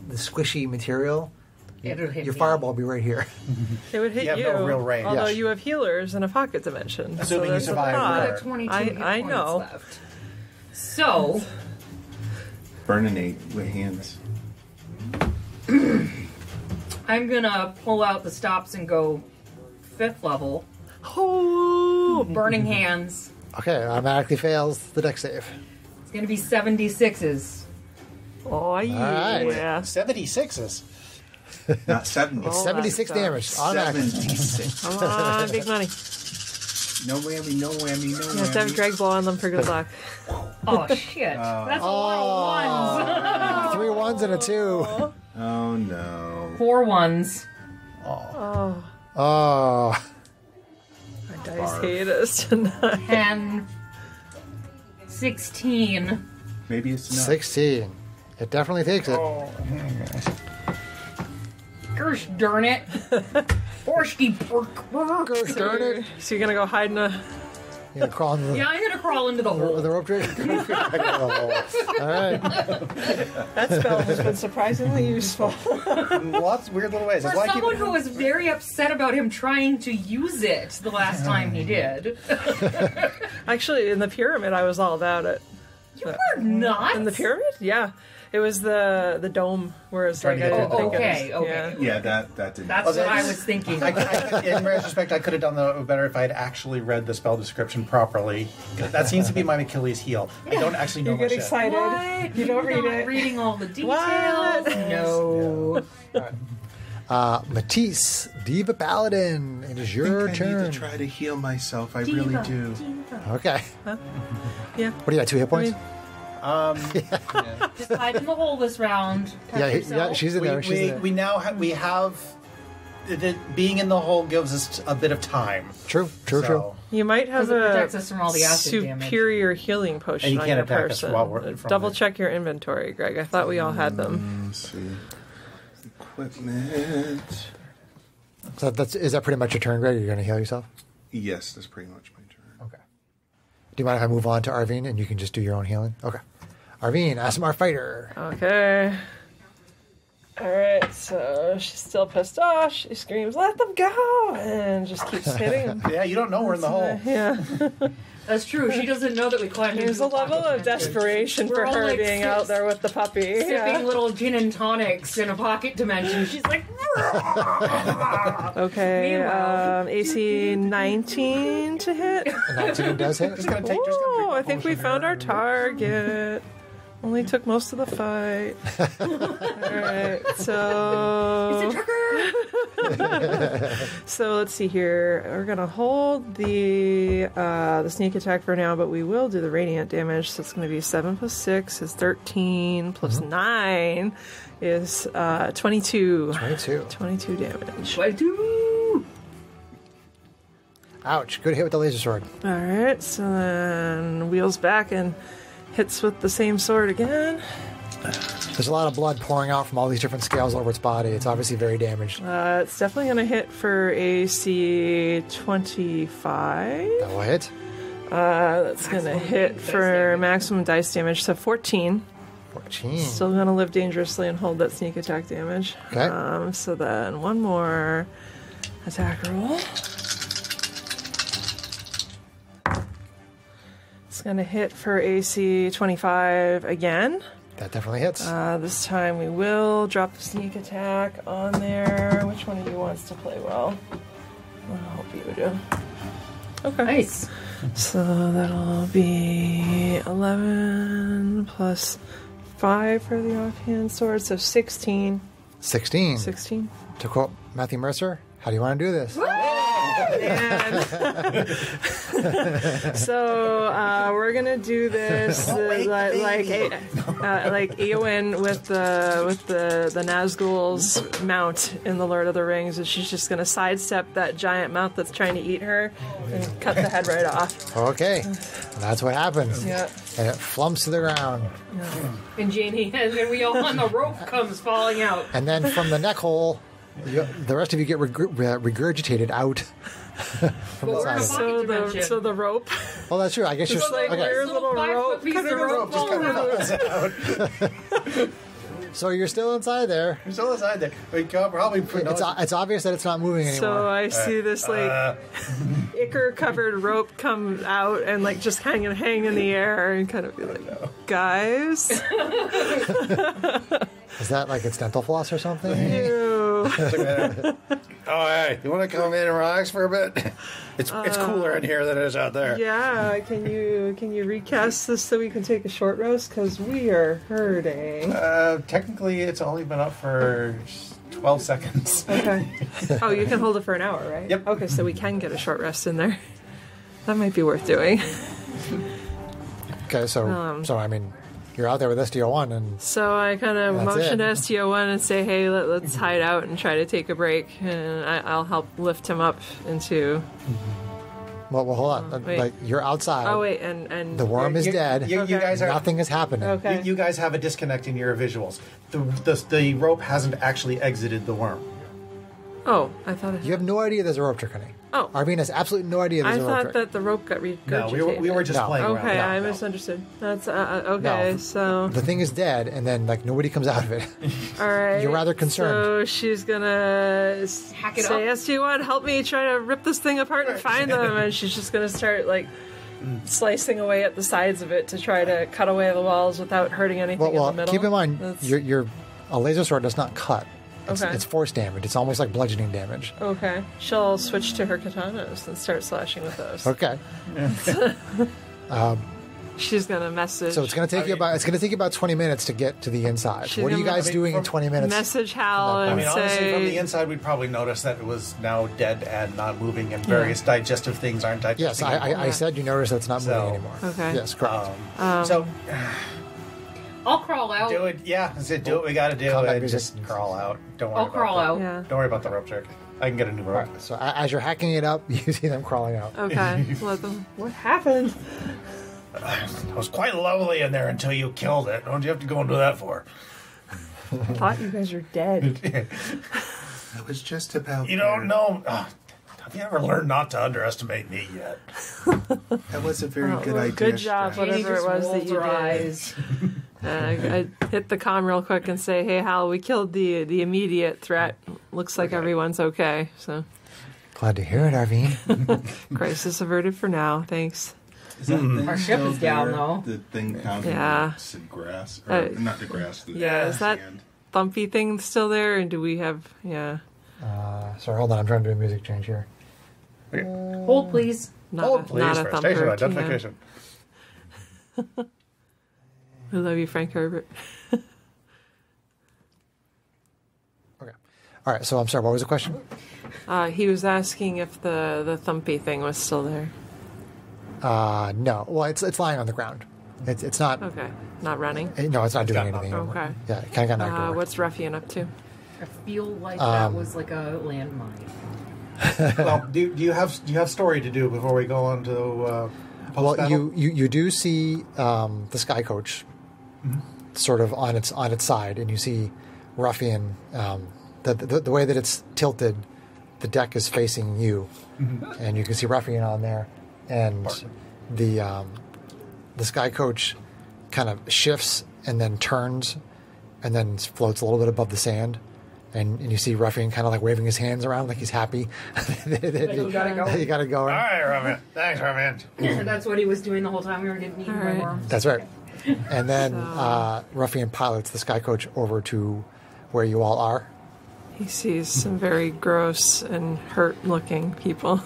the squishy material, It'll hit your me. fireball will be right here. It would hit You have no real range. Although Yes. you have healers in a pocket dimension. Assuming you there's a survive thought. there. I've got 22 I hit points know. left. So, Burninate with hands. I'm gonna pull out the stops and go 5th level. Oh, Burning hands. Okay, automatically fails the deck save. It's gonna be 76s. oh yeah. right. 76s. Not 70. Oh. 76 that damage. Automatically. 76. Come on, big money. No whammy, no whammy, no You have to have whammy. Greg blow on them for good luck. Oh shit. That's a lot of ones. 3 1s and a 2. Oh no. 4 ones. Oh, Oh. my dice hate us tonight. 10. 16. Maybe it's enough. 16. It definitely takes it. Gosh darn it. Borsky pork. Gosh darn it. So you're gonna go hide in a. You gonna crawl into the, Yeah, I'm gonna crawl into the hole. the rope tree? All right. That spell has been surprisingly useful. Lots of weird little ways. For That's why I keep someone who was very upset about him trying to use it the last time he did. Actually, in the pyramid, I was all about it. You were not. In the pyramid? Yeah. It was the dome where it's Trying like to I get didn't the think dome. it was- Okay. Yeah, that didn't. That's Oh, what I that's- was thinking. in retrospect, I could have done better if I had actually read the spell description properly. That seems to be my Achilles heel. I don't actually know You my get shit. excited. What? You don't read You're not it. reading all the details. What? No. Matisse, Diva Paladin. It is your I need turn. to try to heal myself. I really Diva, do. diva. Okay. Yeah. What do you got? 2 hit points? Just hide in the hole this round. Touch Yeah, yourself. she's in there. She's in there. We now have being in the hole gives us a bit of time. True. You might have Because it a protects us from all the acid damage. superior healing potion And you on can't your attack us person. while we're from Double it. check your inventory, Greg. I thought we all had them. Let's see. Equipment. So is that pretty much your turn, Greg? You're going to heal yourself? Yes, that's pretty much my turn. Okay. Do you mind if I move on to Arvine and you can just do your own healing? Okay. Arvine, ASMR Fighter. Okay. Alright, so she's still pissed off. She screams, "Let them go!" and just keeps hitting him. Yeah, you don't know we're in the hole. Yeah. That's true. She doesn't know that we climbed There's into a level pocket of dimension. desperation We're for all, her like, being out there with the puppy. Sipping Yeah. little gin and tonics in a pocket dimension. She's like, Okay, Meanwhile- AC 19 to hit. 19 does hit. Oh, I think we found our target. Only took most of the fight. Alright, so... So let's see here. We're gonna hold the sneak attack for now, but we will do the radiant damage. So it's gonna be 7 plus 6 is 13 plus 9 is 22. 22. 22 damage. I do. Ouch. Good hit with the laser sword. Alright, so then wheels back and hits with the same sword again. There's a lot of blood pouring out from all these different scales over its body. It's obviously very damaged. It's definitely going to hit for AC 25. That will hit. That's going to hit for maximum dice damage, so 14. 14. Still going to live dangerously and hold that sneak attack damage. Okay. So then one more attack roll. It's going to hit for AC 25 again. That definitely hits. This time we will drop the sneak attack on there. Which one of you wants to play well? I hope you do. Okay. Nice. So that'll be 11 plus 5 for the offhand sword, so 16. 16. 16. To quote Matthew Mercer, how do you want to do this? So we're gonna do this like Eowyn with the Nazgul's mount in the Lord of the Rings, and she's just gonna sidestep that giant mount that's trying to eat her and cut the head right off. Okay, that's what happens. Yeah. And it flumps to the ground. And Janie, and then we all on the rope comes falling out. And then from the neck hole, the rest of you get regurgitated out. From the side. So the rope. Well, that's true. I guess you're Just like okay. weird little rope. Piece of rope So you're still inside there. We're still inside there. We can probably put It's obvious that it's not moving anymore. So I see this ichor covered rope come out and like just hang in the air and kind of be like, guys. Is that like its dental floss or something? Ew. Oh, hey, you want to come in and relax for a bit? It's cooler in here than it is out there. Yeah, can you recast this so we can take a short rest? Because we are hurting. Technically, it's only been up for 12 seconds. Okay. Oh, you can hold it for an hour, right? Yep. Okay, so we can get a short rest in there. That might be worth doing. Okay, so I mean, you're out there with SDO1 and So I kind of That's motion it. to STO1 and say, hey, let's hide out and try to take a break. And I'll help lift him up into... well, hold on. Wait. Like you're outside. Oh, wait, and The worm is dead. You guys are. Nothing is happening. Okay. You guys have a disconnect in your visuals. The rope hasn't actually exited the worm. Oh, I thought it... You have no idea there's a rope trick, honey. Oh. Arvine has absolutely no idea there's I a rope thought trick. that the rope got regurgitated. No, we were just No. playing around. Okay, No, I no. misunderstood. That's okay. No. So The thing is dead, and then like nobody comes out of it. all right, You're rather concerned. So she's gonna Hack it say, up. "SG1, help me try to rip this thing apart and find them." And she's just gonna start like slicing away at the sides of it to try to cut away the walls without hurting anything Well, in the middle. keep in mind, That's- a laser sword does not cut. Okay. It's force damage. It's almost like bludgeoning damage. Okay, she'll switch to her katanas and start slashing with those. Okay. She's gonna message. So it's going to take you about 20 minutes to get to the inside. She's What are you gonna- guys doing in 20 minutes? message Hal I and I mean, honestly, from the say, inside, we'd probably notice that it was now dead and not moving, and various digestive things aren't Yes, digesting. I said you noticed that it's not moving So- anymore. Okay. Yes, correct. So I'll crawl out. do it. Yeah, that's it. Do what we got to do. Combat And music. just crawl out. Don't worry I'll about crawl that. out. yeah. Don't worry about the rope trick. I can get a new rope. So as you're hacking it up, you see them crawling out. Okay, let them. What happened? It was quite lovely in there until you killed it. What do you have to go and do that for? I thought you guys were dead. I was just about. You don't know. Have you ever learned not to underestimate me yet? That was a very good well, idea. good job, Strat. whatever Janie it just was that rolls you her did. eyes. I hit the comm real quick and say, "Hey, Hal, we killed the immediate threat. Looks like everyone's okay. So, Glad to hear it, Arvine. crisis averted for now. Thanks." Is that thing Our ship still is down, there? though. The thing pounding Yeah. the grass. Or, not the grass. The Is that sand. thumpy thing still there? And do we have? Yeah, Sorry, hold on. I'm trying to do a music change here. Hold, please. not Hold, a, please, not a for thumper. station Tina. identification. I love you, Frank Herbert. Okay. All right. So I'm sorry. What was the question? He was asking if the thumpy thing was still there. No. Well, it's lying on the ground. It's not. Okay, not running. No, it's not doing got anything. knocked anymore. Okay. Yeah, it kind of got knocked over. What's Ruffian up to? I feel like that was like a landmine. Well, do you have story to do before we go on to Well, post-battle? you do see the Sky Coach sort of on its side, and you see Ruffian. The way that it's tilted, the deck is facing you, and you can see Ruffian on there, and the Sky Coach kind of shifts and then turns, and then floats a little bit above the sand. And you see Ruffian kind of like waving his hands around like he's happy. you gotta go. You gotta go. All right, Roman. Thanks, Roman. That's what he was doing the whole time we were getting eaten by Alright. worms. That's right. And then Ruffian pilots the Sky Coach over to where you all are. He sees some very gross and hurt-looking people.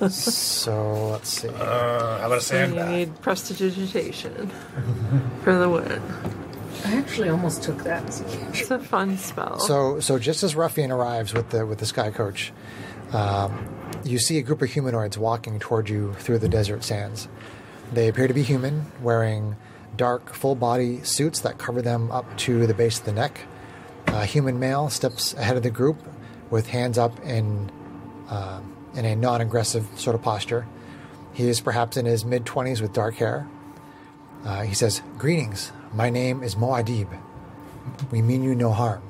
So let's see. How about a And sand you bath? need prestidigitation for the win. I actually almost took that. It's a fun spell. So just as Ruffian arrives with the Sky Coach, you see a group of humanoids walking toward you through the desert sands. They appear to be human, wearing dark, full-body suits that cover them up to the base of the neck. A human male steps ahead of the group with hands up in a non-aggressive sort of posture. He is perhaps in his mid-20s with dark hair. He says, "Greetings, my name is Moadib. We mean you no harm."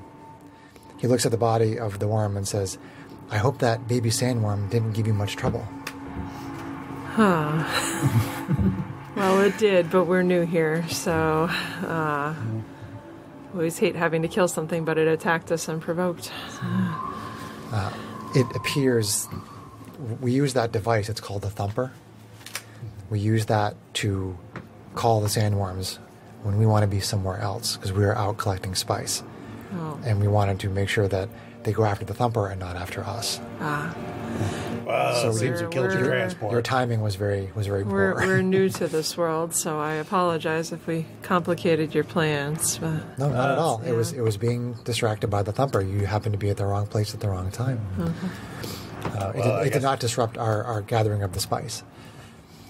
He looks at the body of the worm and says, "I hope that baby sandworm didn't give you much trouble." Well, it did, but we're new here, so always hate having to kill something, but it attacked us unprovoked. It appears we use that device. It's called the thumper. We use that to call the sandworms when we want to be somewhere else because we are out collecting spice. Oh. And we wanted to make sure that they go after the thumper and not after us. Well, So it seems we killed your we're- transport. Your timing was very poor. We're new to this world, so I apologize if we complicated your plans. But No, not at all. yeah. It was being distracted by the thumper. You happened to be at the wrong place at the wrong time. I It guess- did not disrupt our gathering of the spice.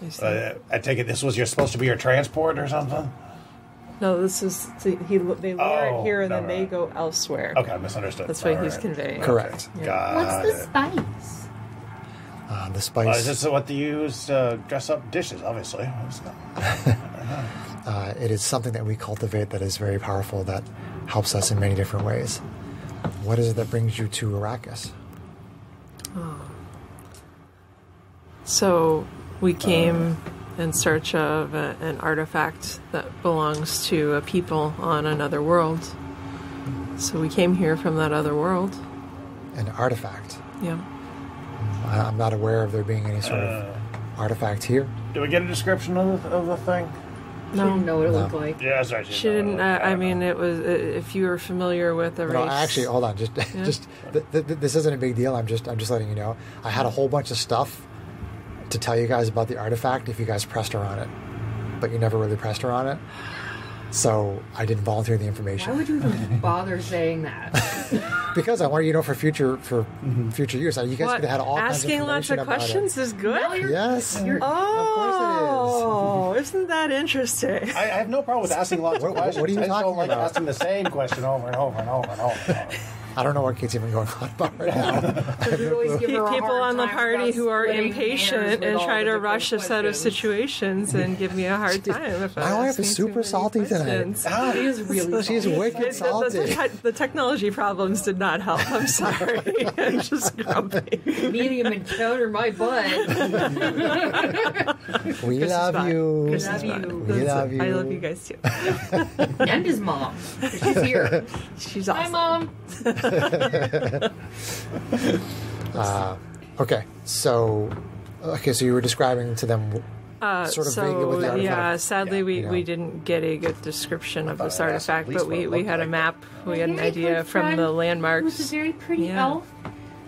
I see. I take it this was supposed to be your transport or something? No, this is they lure Oh, it here and no, then they right. go elsewhere. Okay, I misunderstood. That's what All he's right. conveying. Correct. Got What's the it. spice? The spice. Is this what they use to dress up dishes, obviously? It is something that we cultivate that is very powerful, that helps us in many different ways. What is it that brings you to Arrakis? So we came in search of an artifact that belongs to a people on another world. So we came here from that other world. An artifact. Yeah. I'm not aware of there being any sort of artifact here. Do we get a description of the thing? I didn't know what it looked No. like. Yeah, that's right. She didn't. I mean, it was. If you were familiar with the race. No, actually, hold on. Just this isn't a big deal. I'm just letting you know. I had a whole bunch of stuff to tell you guys about the artifact if you guys pressed her on it, but you never really pressed her on it. So I didn't volunteer the information. Why would you even bother saying that? Because I wanted you to know for future use. You guys What? could have had all Asking kinds of lots information of about questions is good. No, you're- it. Yes. You're- Oh, isn't that interesting? I have no problem with asking lots of What are questions. you I just talking don't like about? asking the same question over and over and over and over and over. I don't know what Kate's even going on about right now. We always give her a People hard on the time party about who are splitting impatient hairs with and all try the to different rush a set of questions. situations and give me a hard time. If My wife is asking too super many salty tonight. questions. She is really She's salty. wicked salty. The technology problems did not help. I'm sorry. I'm just grumpy. Medium and counter my butt. We Chris is love fine. you. Chris is Love fine. you. We love you. I love you guys too. And his mom. She's here. She's Hi, awesome. Mom. Okay, so you were describing to them sort of vaguely what the artifact. yeah, sadly we, you know. we didn't get a good description of this thought I asked at artifact, least but what we, it we looked had a like. map, we had an very idea good from friend the Who's a landmarks. very pretty Yeah. elf,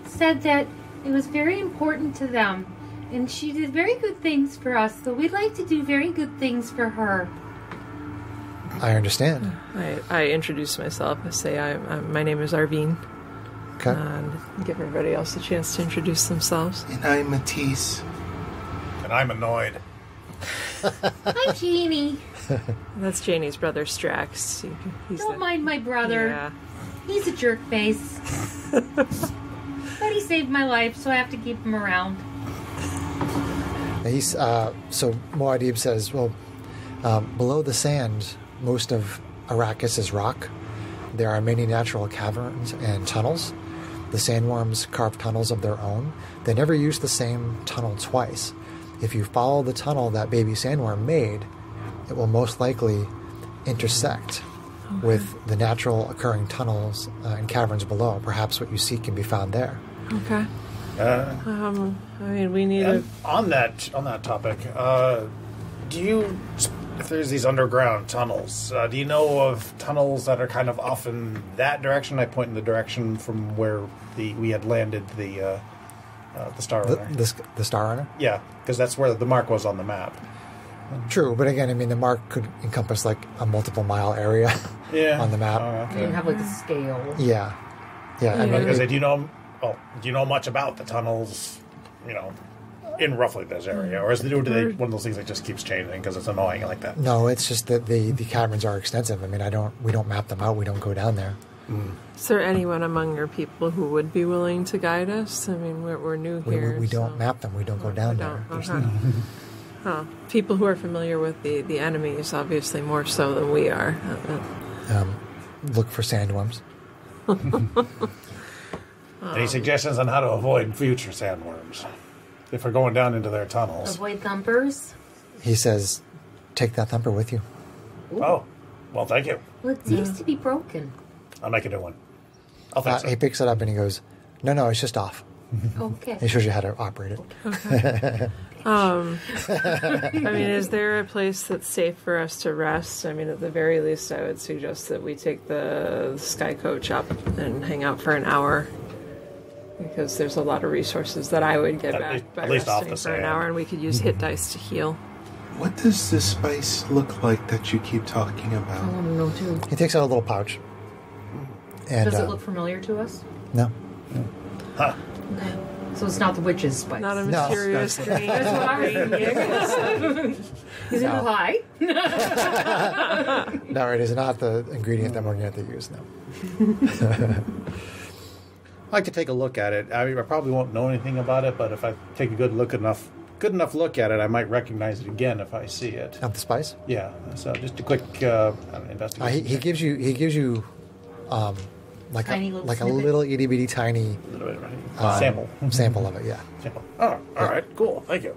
said that it was very important to them, and she did very good things for us. So we'd like to do very good things for her. I understand. I introduced myself. I say my name is Arvine, Okay. and give everybody else a chance to introduce themselves. And I'm Matisse. And I'm annoyed. I'm Jeannie. That's Janie's brother Strax. He's Don't the- mind my brother. Yeah. He's a jerk face. But he saved my life, so I have to keep him around. He's so Muad'Dib says, well, below the sand, most of Arrakis is rock. There are many natural caverns and tunnels. The sandworms carve tunnels of their own. They never use the same tunnel twice. If you follow the tunnel that baby sandworm made, it will most likely intersect with the natural occurring tunnels and caverns below. Perhaps what you seek can be found there. Okay. I mean, we need a. And on that topic, do you, if there's these underground tunnels, do you know of tunnels that are kind of off in that direction? I point in the direction from where we had landed the The Star Runner. The Star Runner? Yeah, because that's where the mark was on the map. True, but again, I mean, the mark could encompass like a multiple mile area on the map. Oh, You okay. didn't have like a scale. Yeah. I mean, Because do you know much about the tunnels, in roughly this area? Or do they one of those things that just keeps changing because it's annoying like that? no, it's just that the caverns are extensive. I mean, we don't map them out. We don't go down there. Is there anyone among your people who would be willing to guide us? I mean, we're new here. We don't so- map them. We don't go down We there. don't. Okay. Huh. People who are familiar with the enemies, obviously more so than we are. Look for sandworms. Any suggestions on how to avoid future sandworms? If we're going down into their tunnels. Avoid thumpers. He says, take that thumper with you. Oh, well, thank you. Well, it seems to be broken. I'll make a new one. I'll fix He it. picks it up and he goes, no, it's just off. Okay. He shows you how to operate it. I mean, is there a place that's safe for us to rest? I mean, at the very least, I would suggest that we take the sky coach up and hang out for an hour. Because there's a lot of resources that I would get back by at least off resting the for an sand. hour, and we could use hit dice to heal. What does this spice look like that you keep talking I about? want to know too. He takes out a little pouch. And, Does it look familiar to us? No. Huh. Okay. So it's not the witch's spice. Not a No. mysterious green. That's what I'm thinking. Is it No. high? No, it is not the ingredient that Morgana used, no. I'd like to take a look at it. I mean, I probably won't know anything about it, but if I take a good enough look at it, I might recognize it again if I see it. Of the spice? Yeah. So just a quick investigation. He gives you like Tiny a little like a snippet. little itty bitty tiny little bit, right? Sample. sample of it. Yeah, Sample. Oh, all right. Cool. Thank you.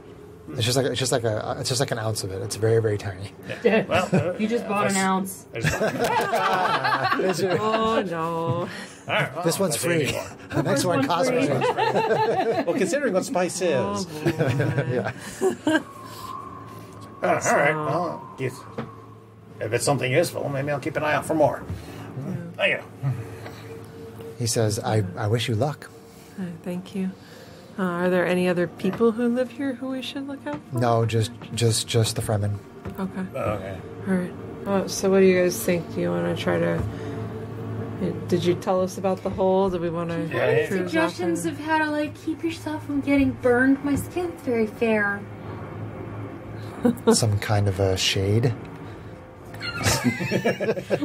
it's just like an ounce of it. It's very, very tiny. Yeah. Well, You just bought an ounce. Oh no! This one's free. The next one costs free. money. Well, considering what spice Oh, is. boy. Yeah. All right. Well, if it's something useful, maybe I'll keep an eye out for more. Thank you. He says, "I wish you luck." Thank you. Are there any other people who live here who we should look out for? No, just the Fremen. Okay. Okay. All right. So what do you guys think? Do you want to try to... Did you tell us about the hole? Do we want to... Yeah. Suggestions of how to keep yourself from getting burned. My skin's very fair. Some kind of a shade.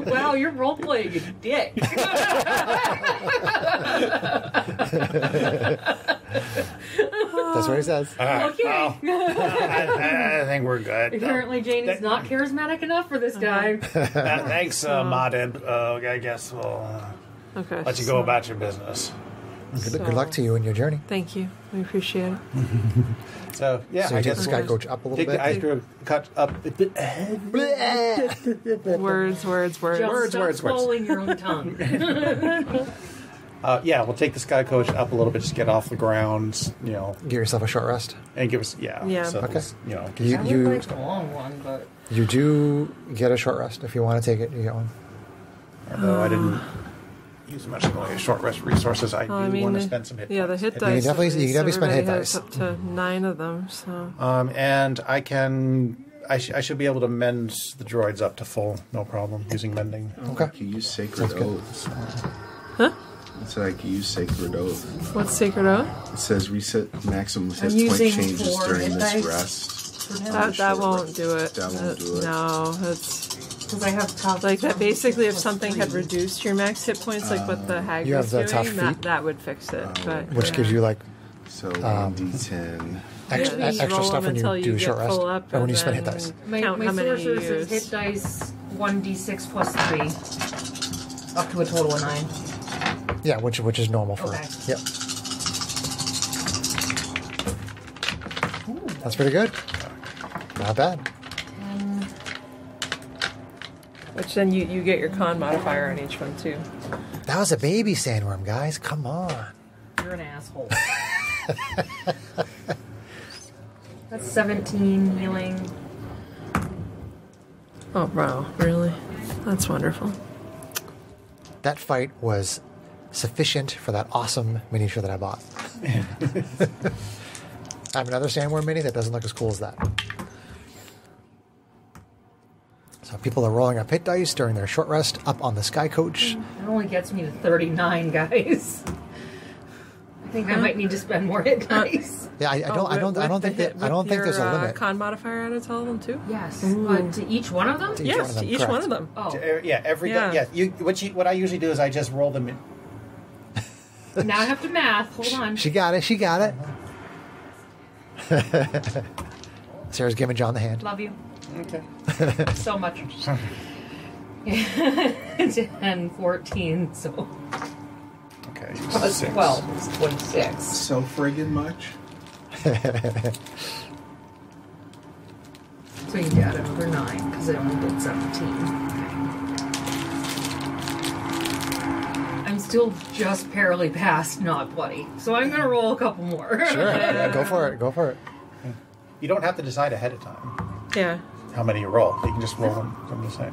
Wow, you're role playing a dick. That's what he says. Okay. Well, I think we're good. Apparently, Jane is not charismatic enough for this guy. Thanks, Moded. I guess we'll Okay. let you go about your business. Good luck to you in your journey. Thank you. We appreciate it. So, yeah, So you I take guess the sky we'll coach up a little take bit. the ice cream cut up. Words. Just Words, stop words. swallowing your own tongue. Yeah, we'll take the sky coach up a little bit, just get off the ground, Get yourself a short rest. and give us, Yeah. So, Okay. give I us- would You like a long one, but you do get a short rest if you want to take it. You get one. although I didn't use much of my short rest resources, I do Well, I mean, want to spend some hit yeah, the points. hit can dice. definitely- at you can least definitely spend hit everybody has dice. up to 9 of them. So And I should be able to mend the droids up to full, no problem, using mending. Okay. You use sacred good. oaths. Huh? It's like you use sacred oath. what's sacred oath? It says reset maximum hit I'm point using changes 4 during hit this dice. rest. That short won't rest. do it. That won't do it. No, that's because I have tough. like that. Basically, if something had reduced your max hit points, like what the hag You was have the tough doing, feet? that would fix it. But Which gives you like So 1d10. extra, Yeah, you extra roll stuff them when you until do you short get rest full up, or when you and spend hit then dice. My count how many you sorcerer says use. hit dice 1d6 plus 3, up to a total of 9. Yeah, which is normal for. Okay. Yep. That's pretty good. Not bad. Which then you get your con modifier on each one too. That was a baby sandworm, guys. Come on. You're an asshole. That's 17 healing. Oh wow, really? That's wonderful. That fight was sufficient for that awesome miniature that I bought. I have another sandworm mini that doesn't look as cool as that. So people are rolling up hit dice during their short rest up on the Sky Coach. It only gets me to 39, guys. I think I might need to spend more hit dice. Yeah, I don't think there's a limit. Con modifier added to all of them too. Yes, but to each one of them? To each Yes, one of them, to each correct. one of them. Oh, Yeah, every Yeah. day. Yeah, what I usually do is I just roll them in. now I have to math. Hold on. She got it. She got it. Sarah's giving John the hand. Love you Okay. so much. 10, 14, so Okay. plus 6. 12 is 26. So friggin' much. So you got another 9 because I only did 17. I'm still just barely past not bloody, so I'm gonna roll a couple more. Sure. Yeah, go for it. Go for it. You don't have to decide ahead of time Yeah. how many you roll. You can just roll them from the same.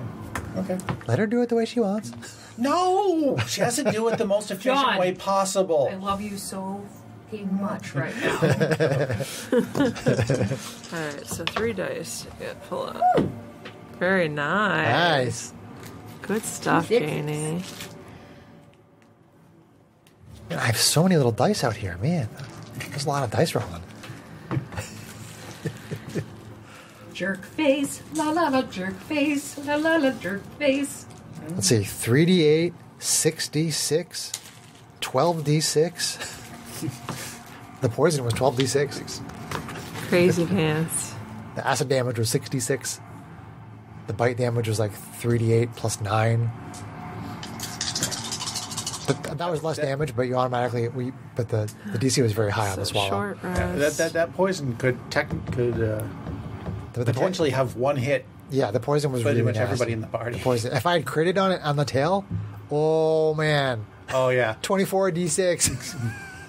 Okay. Let her do it the way she wants. No! She has to do it the most efficient John. way possible. I love you so fucking much right now. Alright, so 3 dice to get full up. Very nice. Nice. Good stuff, Sixes. Janie. Man, I have so many little dice out here, man. There's a lot of dice rolling. Jerk face, la la la, jerk face, la la la, jerk face. Let's see, 3d8, 6d6, 12d6. The poison was 12d6. Crazy pants. The acid damage was 6d6. The bite damage was like 3d8 plus 9. But that was less damage, but you automatically but the DC was very high on So the swallow. short Yeah, rest. that poison could The potentially have one hit yeah, the poison was pretty really much nasty. everybody in the party. The poison. If I had critted on it on the tail, oh man, Oh yeah. 24d6.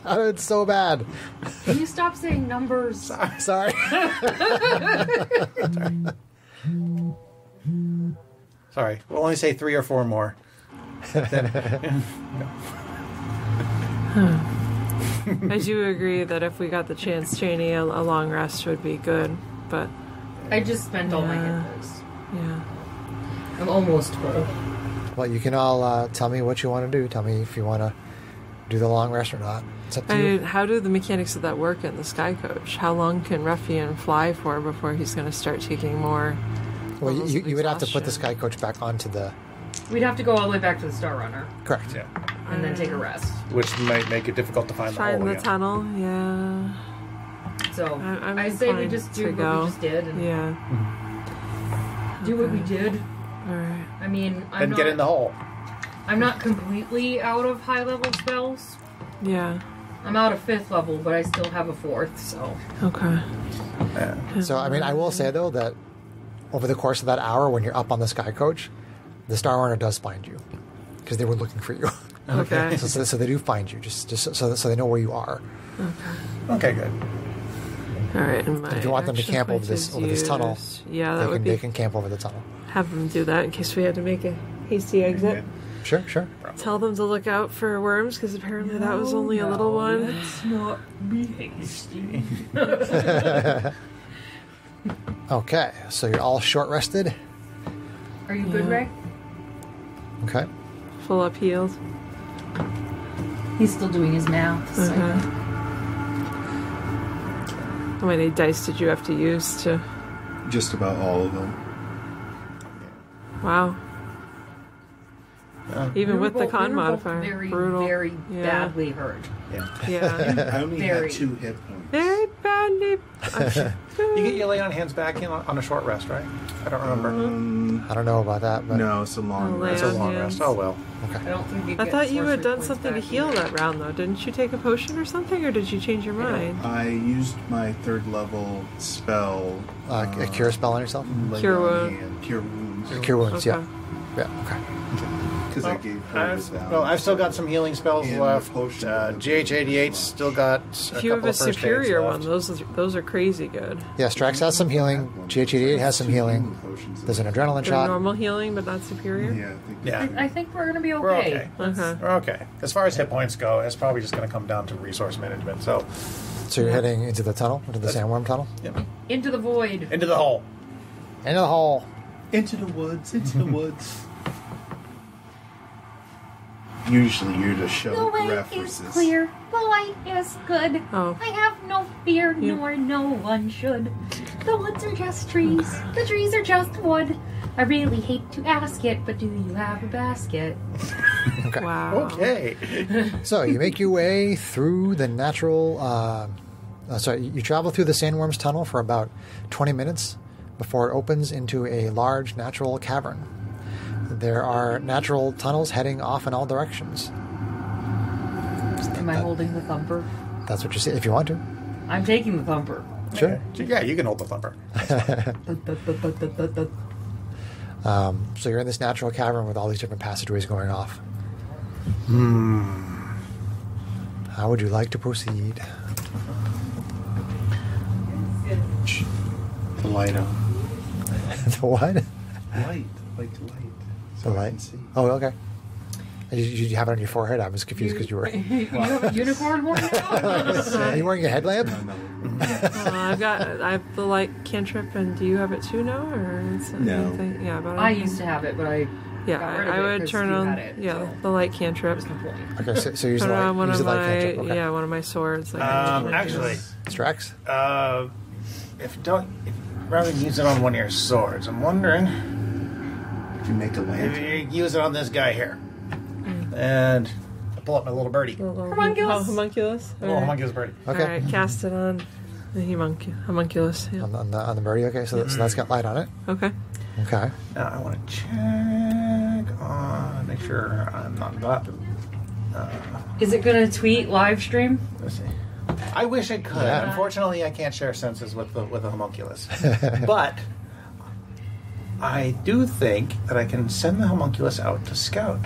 Oh, it's so bad. Can you stop saying numbers? Sorry. Sorry. We'll only say 3 or 4 more. I do agree that if we got the chance, Janie, a long rest would be good. But I just spent all my Yeah. hit dice. yeah, I'm almost full. Well, you can all tell me what you want to do. Tell me if you want to do the long rest or not. It's up to you. how do the mechanics of that work in the Sky Coach? How long can Ruffian fly for before he's going to start taking more? Well, levels of you would have to put the exhaustion? Sky Coach back onto the... We'd have to go all the way back to the Star Runner Correct. Yeah. and then take a rest. Which might make it difficult to find the Find hole the again. tunnel, yeah. So I'm I say we inclined just do to what go. we just did and Yeah. do what we did. All right. I mean, I'm And not, get in the hole. I'm not completely out of high level spells. Yeah. I'm out of 5th level, but I still have a 4th, so Okay. So, I mean, I will say, though, that over the course of that hour when you're up on the Sky Coach, the Star Runner does find you because they were looking for you. Okay. So they do find you, just so they know where you are. Okay, good. All right. And my If you want them to action camp over point this is tunnel, used. Yeah, that would they be. can camp over the tunnel. Have them do that in case we had to make a hasty exit. Sure. Tell them to look out for worms because apparently that was only a little one. Let's not be hasty. Okay, so you're all short rested. Are you good, Yeah. Ray? Okay. Full up healed. He's still doing his math. So. How many dice did you have to use to? Just about all of them. Wow. We Even were with the both- con we were both modifier. very, Brutal. very Yeah. badly hurt. Yeah. Yeah. I only Very. had 2 hit points. Very badly. You get your lay on hands back in on a short rest, right? I don't remember. I don't know about that, but No, it's a long Oh, rest. It's a on long hands. rest. Oh well. I don't think you I get thought you had sorcery done points something to back heal either. that round, though. Didn't you take a potion or something, or did you change your mind? I used my 3rd level spell. a cure spell on yourself? lay Cure on wound. hand. Cure wounds. Cure wounds, Okay. yeah. Yeah, okay. Because I gave her the down. Well, I've still got some healing spells And left. the potion. GH88's still got If you have a first aids superior left. one, those are crazy good. Yeah, Strax has some healing. GH88 has some healing. There's an adrenaline They're shot. normal healing, but not superior. Yeah, I think Yeah. I think we're gonna be okay. We're okay. Okay. We're okay. As far as hit points go, it's probably just going to come down to resource management. So, So you're heading into the tunnel, into the sandworm tunnel? yep. Into the void. Into the hole. Into the hole. into the woods, into the woods. Usually you're the show The way references. is clear. The light is good. Oh. I have no fear, You- nor no one should. The woods are just trees. The trees are just wood. I really hate to ask it, but do you have a basket? Okay. Wow. Okay. So you make your way through the natural. You travel through the sandworm's tunnel for about 20 minutes before it opens into a large natural cavern. There are natural tunnels heading off in all directions. Am I holding the thumper? That's what you see if you want to. I'm taking the thumper. Sure. Yeah, you can hold the thumper. So you're in this natural cavern with all these different passageways going off. How would you like to proceed? The light on. The what? Light. Like light. The So I light. can see. Oh, okay. You have it on your forehead. I was confused because you were. You have a unicorn horn now? Are you wearing a headlamp? No. I have the light cantrip, and do you have it too now, or is it No. anything? Yeah, but I used to have it, but I Yeah, got rid of I it would 'cause turn you on had it, so the light cantrip. What's the point? Okay, so use Put the it on light. one Use of the light my cantrip. Okay. one of my swords. Like Actually, Strax? Rather than use it on one of your swords, I'm wondering If you make a if lantern. you use it on this guy here. And I pull up my little birdie. homunculus. Homunculus. Little homunculus birdie. Okay. All right, cast it on the homunculus. Yeah. On the birdie. Okay, so that's got light on it. Okay. Okay. Now I want to check on, make sure I'm not got. Is it going to tweet live stream? Let's see. I wish I could. Yeah. Unfortunately, I can't share senses with the homunculus. But I do think that I can send the homunculus out to scout.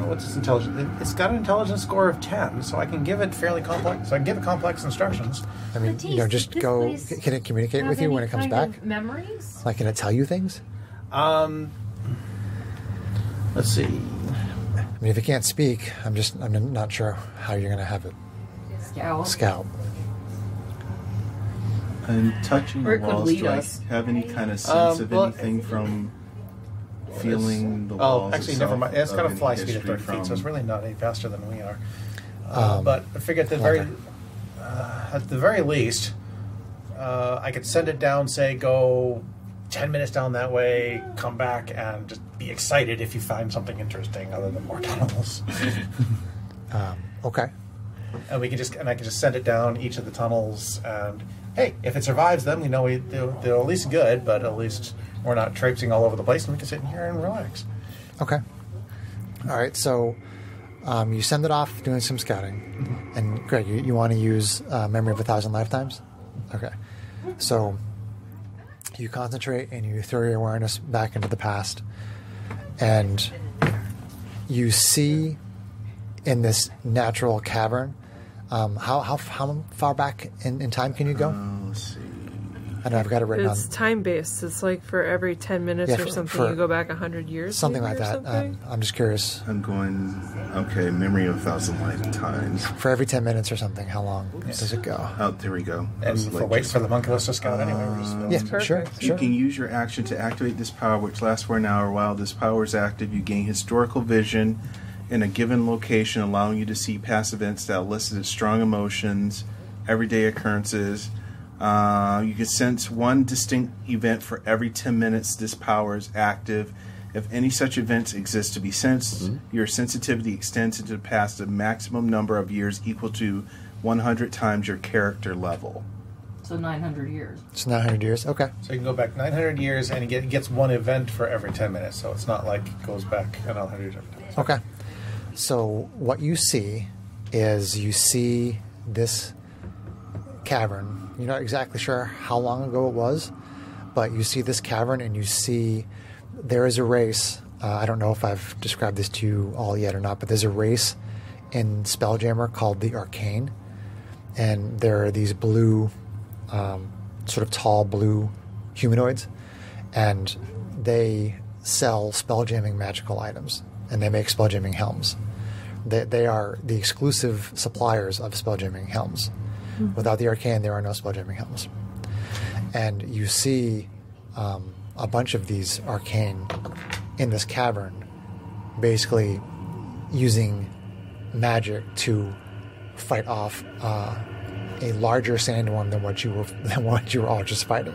What's its intelligence? It's got an intelligence score of 10, so I can give it fairly complex. So I can give it complex instructions. I mean, Matisse, just this go. place Can it communicate Have with you when any it comes kind back? of memories? Like, can it tell you things? Let's see. I mean, if it can't speak, I'm not sure how you're going to have it Scout. scout. And touching Or it the could walls, lead do I us. have any kind of sense of well, anything from feeling the Oh, walls? actually, itself, never mind. It's got a any fly speed of history 30 feet, so it's from- really not any faster than we are. But I figure at the very least, I could send it down, say, go 10 minutes down that way, come back, and just be excited if you find something interesting other than more tunnels. Okay. And I can just send it down each of the tunnels, and hey, if it survives them, we know they're at least good, but at least we're not traipsing all over the place, and we can sit in here and relax. Okay. All right. So you send it off doing some scouting, and Greg, you want to use Memory of 1,000 Lifetimes? Okay. So you concentrate and you throw your awareness back into the past, and you see in this natural cavern. How far back in time can you go? Let's see. I know I've got it written It's on time based. It's like for every 10 minutes Yeah, or for- something, for- you go back 100 years. something maybe, like or that. something? I'm just curious. I'm going. Okay, memory of 1,000 lifetimes. For every 10 minutes or something, how long does it go? Oh, there we go. I And was for like- waits for the homunculus to scout anyway. We're just- Yeah, Perfect. sure. You can use your action to activate this power, which lasts for an hour. While this power is active, you gain historical vision in a given location, allowing you to see past events that elicit strong emotions, everyday occurrences. You can sense one distinct event for every 10 minutes this power is active. If any such events exist to be sensed, your sensitivity extends into the past a maximum number of years equal to 100 times your character level. So 900 years. It's 900 years. Okay. So you can go back 900 years, and it gets one event for every 10 minutes. So it's not like it goes back another 100 years every time. Okay. So what you see is this cavern. You're not exactly sure how long ago it was, but you see this cavern and you see there is a race. I don't know if I've described this to you all yet or not, but there's a race in Spelljammer called the Arcane. And there are these blue, sort of tall blue humanoids. And they sell spelljamming magical items. And they make spelljamming helms. They are the exclusive suppliers of spelljamming helms. Mm-hmm. Without the Arcane, there are no spelljamming helms. And you see a bunch of these Arcane in this cavern, basically using magic to fight off a larger sandworm than what you were all just fighting.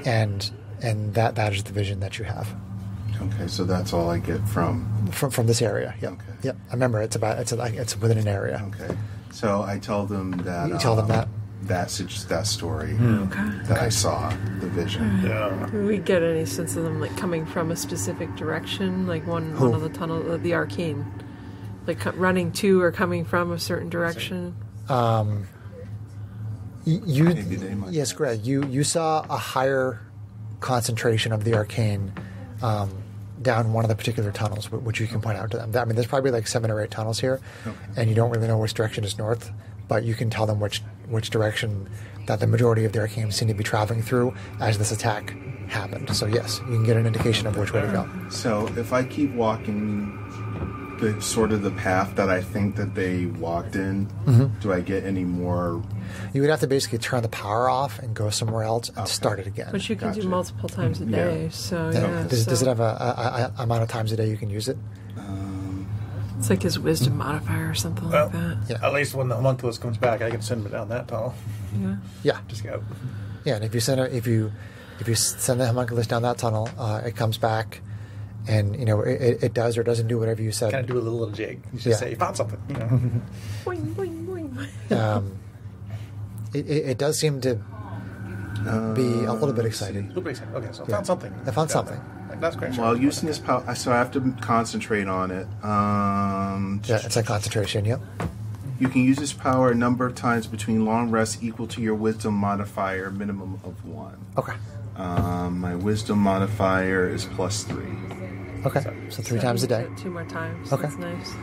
And that is the vision that you have. Okay, so that's all I get from this area. Yep. Okay. Yep. I remember it's within an area. Okay. So I tell them that. You tell them that. That story Okay. I saw, the vision. Yeah. Do we get any sense of them like coming from a specific direction, like one of the tunnel, the Arcane, like running to or coming from a certain direction? Yes, Greg. You saw a higher concentration of the Arcane down one of the particular tunnels, which you can point out to them. I mean, there's probably like 7 or 8 tunnels here, and you don't really know which direction is north, but you can tell them which direction that the majority of the Arcane seem to be traveling through as this attack happened. So yes, you can get an indication of which way to go. So if I keep walking the sort of the path that I think that they walked in, do I get any more? You would have to basically turn the power off and go somewhere else and start it again. Which you can do multiple times a day. So yeah. Does it have a amount of times a day you can use it? It's like his wisdom modifier or something like that. Yeah. At least when the homunculus comes back, I can send him down that tunnel. Yeah. Yeah. Just go. Yeah, and if you send the homunculus down that tunnel, it comes back, and it does or doesn't do whatever you said. Kind of do a little jig. You just say you found something. Boing, boing, boing. It does seem to be a little bit exciting. A little bit exciting. Okay, so I found something. I found something. That's great. While using this power, so I have to concentrate on it. Yeah, it's a concentration. Yep. You can use this power a number of times between long rests equal to your wisdom modifier, minimum of 1. Okay. My wisdom modifier is +3. Okay. So 3 times a day. 2 more times. Okay. That's nice.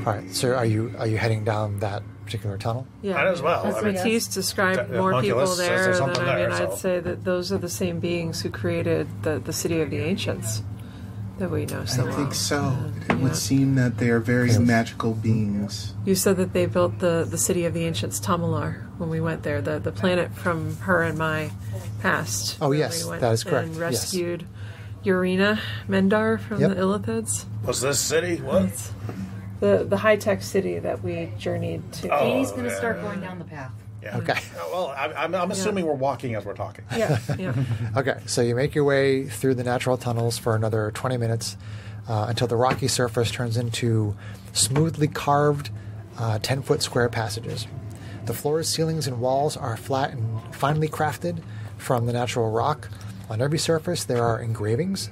All right. So are you heading down that particular tunnel? Yeah. Might as well. As I mean, Matisse described the more people homunculus says there, there's then something I mean, there, I'd so- say that those are the same beings who created the city of the ancients that we know so I well. think so. It Yeah. would seem that they are very magical beings. You said that they built the city of the ancients, Tamalar, when we went there, the planet from her and my past. Oh, where yes, we went that is correct, And yes. rescued Urena Mendar from Yep. the Illithids. Was this city? What? It's the high-tech city that we journeyed to. Katie's going to start going down the path. Yeah. Okay. Well, I'm assuming we're walking as we're talking. Yeah, yeah. Okay. So you make your way through the natural tunnels for another 20 minutes until the rocky surface turns into smoothly carved 10-foot square passages. The floors, ceilings, and walls are flat and finely crafted from the natural rock. On every surface, there are engravings.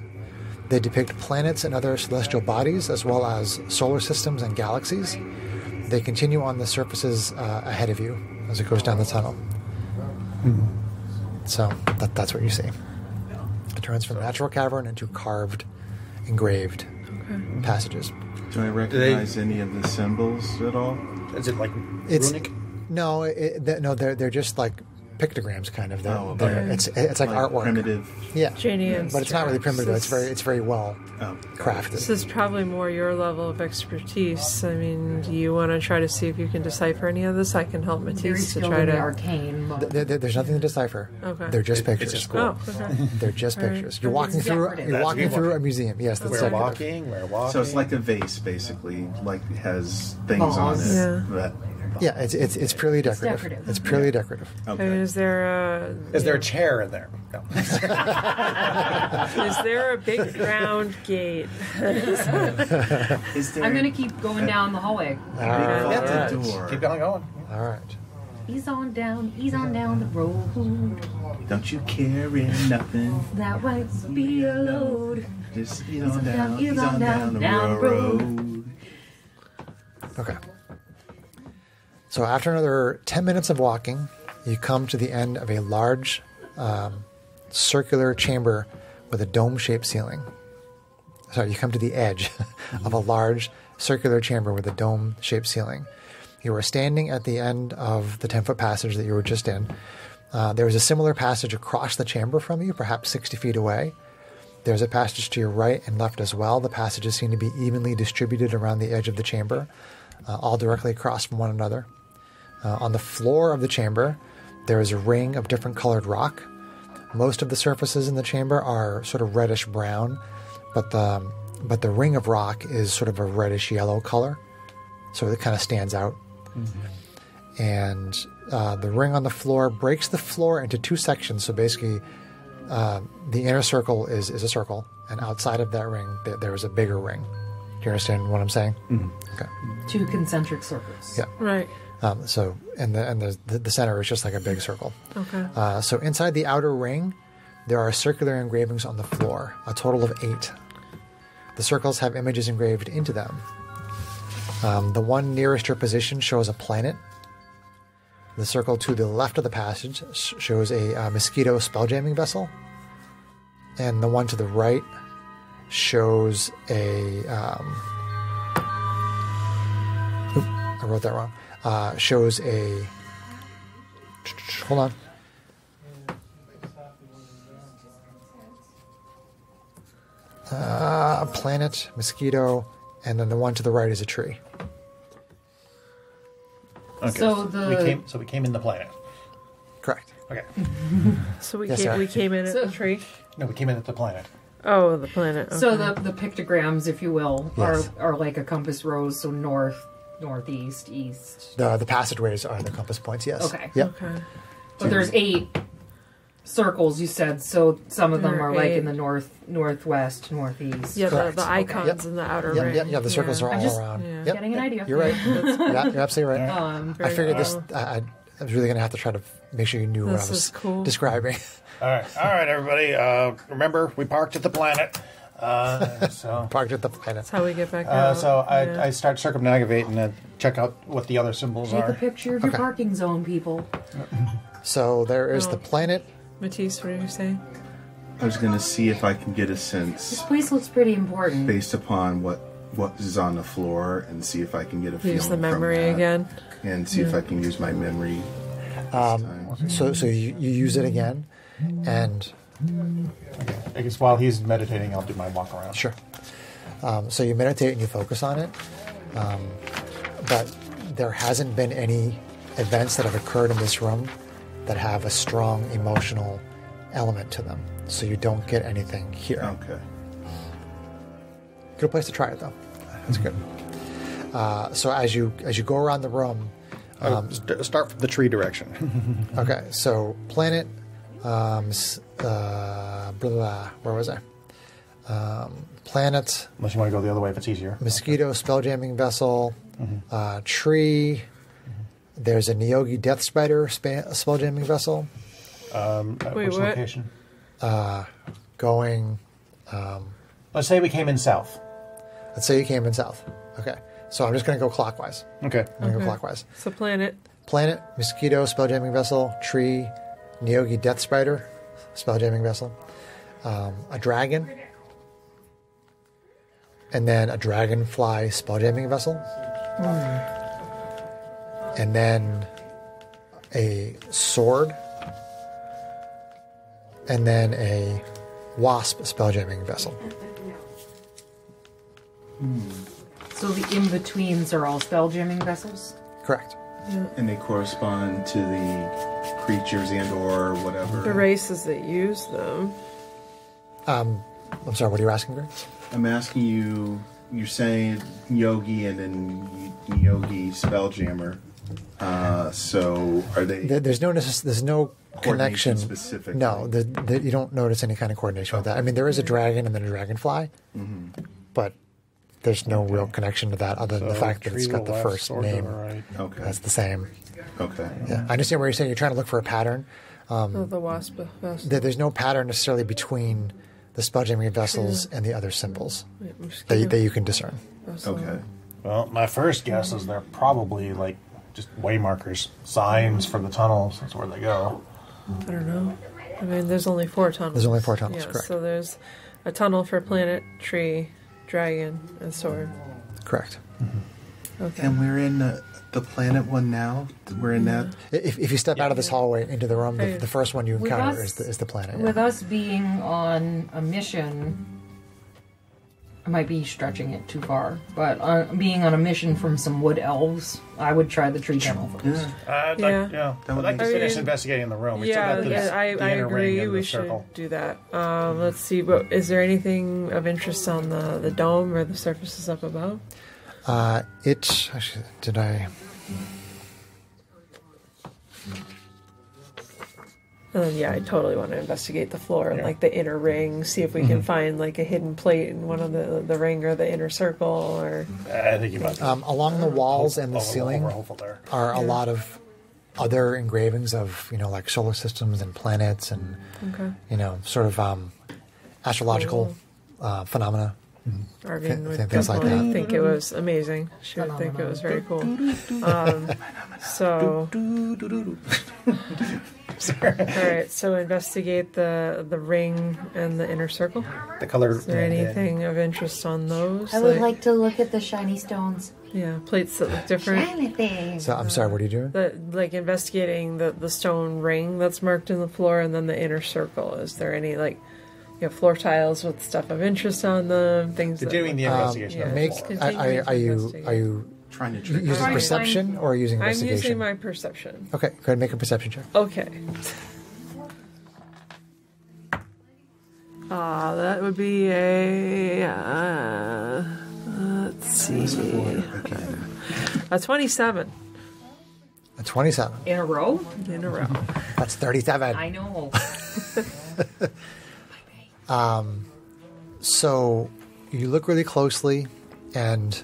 They depict planets and other celestial bodies, as well as solar systems and galaxies. They continue on the surfaces ahead of you as it goes down the tunnel. So that's what you see. It turns from natural cavern into carved, engraved passages. Do I recognize any of the symbols at all? Is it like It's runic? no, they're just like pictograms, kind of. Oh, They're, okay. it's like artwork. Primitive. Yeah, Janian but it's not really primitive. It's This very well Oh, crafted. This is probably more your level of expertise. I mean, do you want to try to see if you can decipher any of this? I can help Very Matisse to skilled try in the to. arcane. But There's nothing to decipher. Okay. They're just It's pictures. just cool. Oh, okay. They're just All right. pictures. You're walking through. Decorative. You're walking That's through a decorative. museum. Yes, that's We're decorative. walking. So it's like a vase, basically. Like it has things Balls. on it. Yeah. But, Yeah, it's purely decorative. decorative. It's purely decorative. And okay. is there Is there a chair in there? No. is there a big round gate? Is there I'm going to keep going down the hallway. All right. at the Just door? Keep going. All right. Ease on down the road. Don't you carry nothing. That might be a load. Just Ease on down the the road. Okay. So after another 10 minutes of walking, you come to the end of a large circular chamber with a dome-shaped ceiling. Sorry, you come to the edge of a large circular chamber with a dome-shaped ceiling. You are standing at the end of the 10-foot passage that you were just in. There is a similar passage across the chamber from you, perhaps 60 feet away. There's a passage to your right and left as well. The passages seem to be evenly distributed around the edge of the chamber, all directly across from one another. On the floor of the chamber, there is a ring of different colored rock. Most of the surfaces in the chamber are sort of reddish-brown, but the ring of rock is sort of a reddish-yellow color, so it kind of stands out. Mm-hmm. And the ring on the floor breaks the floor into two sections. So basically, the inner circle is a circle, and outside of that ring, there is a bigger ring. Do you understand what I'm saying? Mm-hmm. Okay. 2 concentric circles. Yeah. Right. So the center is just like a big circle. Okay. So inside the outer ring, there are circular engravings on the floor, a total of 8. The circles have images engraved into them. The one nearest your position shows a planet. The circle to the left of the passage shows a mosquito spelljamming vessel. And the one to the right shows a... I wrote that wrong. Shows a... Hold on. A planet, mosquito, and then the one to the right is a tree. Okay. So we came in the planet. Correct. Okay. So Yes, sir. we came in at So- the tree. No, we came in at the planet. Oh, the planet. Okay. So the pictograms, if you will, Yes. are like a compass rose. So north, northeast, east. The passageways are the compass points, yes. Okay. Yep. Okay. But there's 8 circles, you said. So some of them There are are like 8. in the north, northwest, northeast. Yeah, Correct. the icons Yep. in the outer Yep, ring. yep, yeah, the circles are I'm all just around. yeah. Yep. Getting an idea. You're right. Yeah, you're absolutely right. I Very figured this. cool. I was really going to have to try to make sure you knew what This I was is cool. describing. All right, everybody. Remember, we parked at the planet. So Parked at the planet. That's how we get back out. so Yeah. I start circumnavigating and check out what the other symbols Take a are. picture of your Okay. parking zone, people. So there is the planet. Matisse, what are you saying? I was going to see if I can get a This sense place looks pretty important. based upon what is on the floor, and see if I can get a feeling Use the from memory that, again. and see if I can use my memory. So you use it again, and I guess while he's meditating, I'll do my walk around. sure. So you meditate and you focus on it, but there hasn't been any events that have occurred in this room that have a strong emotional element to them. So you don't get anything here. Okay. Good place to try it, though. That's good. So as you go around the room, Start from the tree direction. okay. So planet, blah, blah, where was I? Planet, Unless you want to go the other way if it's easier. mosquito, spelljamming vessel, tree. There's a Neogi death spider spelljamming vessel Wait, Which what? location? going. Let's say we came in south. Let's say you came in south. Okay. So I'm just going to go clockwise. Okay. I'm going to go clockwise. It's a planet. Planet, mosquito, spelljamming vessel, tree, Neogi death spider, spelljamming vessel, a dragon, and then a dragonfly spelljamming vessel, and then a sword, and then a wasp spelljamming vessel. So the in-betweens are all spelljamming vessels? Correct. And they correspond to the creatures and or whatever. The races that use them. I'm sorry, what are you asking, Greg? I'm asking you. You're saying yogi and then yogi spelljammer. So are they There's no coordination connection. specifically? No, you don't notice any kind of coordination with that. I mean, there is a dragon and then a dragonfly, but there's no real connection to that other than the fact that it's got the first name. Right. Okay. That's the same. Okay. Yeah, I understand what you're saying. You're trying to look for a pattern. The wasp. There's no pattern necessarily between the spelljamming vessels and the other symbols Mosquito. that you can discern. Okay. Well, my first guess is they're probably like just way markers, signs for the tunnels. That's where they go. I don't know. I mean, there's only 4 tunnels. There's only 4 tunnels, Yeah, correct. so there's a tunnel for planet, tree, dragon, and sword. Correct. Okay. And we're in the planet one now. We're in that. If you step out of this hallway into the room, the first one you With encounter us- is the planet. With Yeah. us being on a mission, I might be stretching it too far, but being on a mission from some wood elves, I would try the tree tunnel first. I'd Yeah. like, I'd would like to be- finish I mean, investigating the room. We Yeah, still got the I inner ring agree. and We the should circle. do that. Let's see. But is there anything of interest on the dome or the surfaces up above? Actually, did I? And then, yeah, I totally want to investigate the floor and like the inner ring, see if we can find like a hidden plate in one of the ring or the inner circle, or I think you might. Along the walls and the ceiling Hopeful there. are a lot of other engravings of like solar systems and planets and sort of astrological phenomena. Arvin would things like definitely that. think it was amazing. She would think it was very cool. So, all right. So investigate the ring and the inner circle. The color. Is there anything of interest on those? I would like to look at the shiny stones. Yeah, plates that look different. Shiny things. So I'm sorry, what are you doing? Like investigating the stone ring that's marked in the floor, and then the inner circle. Is there any floor tiles with stuff of interest on them? Things. You're that doing the look- investigation. yeah, Make just continuing to are you investigate. Trying to trick. using Alright, perception or using I'm investigation? using my perception. Okay, go ahead and make a perception check. Okay. That would be a. Let's see. A 27 A 27. In a row? in a row. That's 37. I know. So you look really closely, and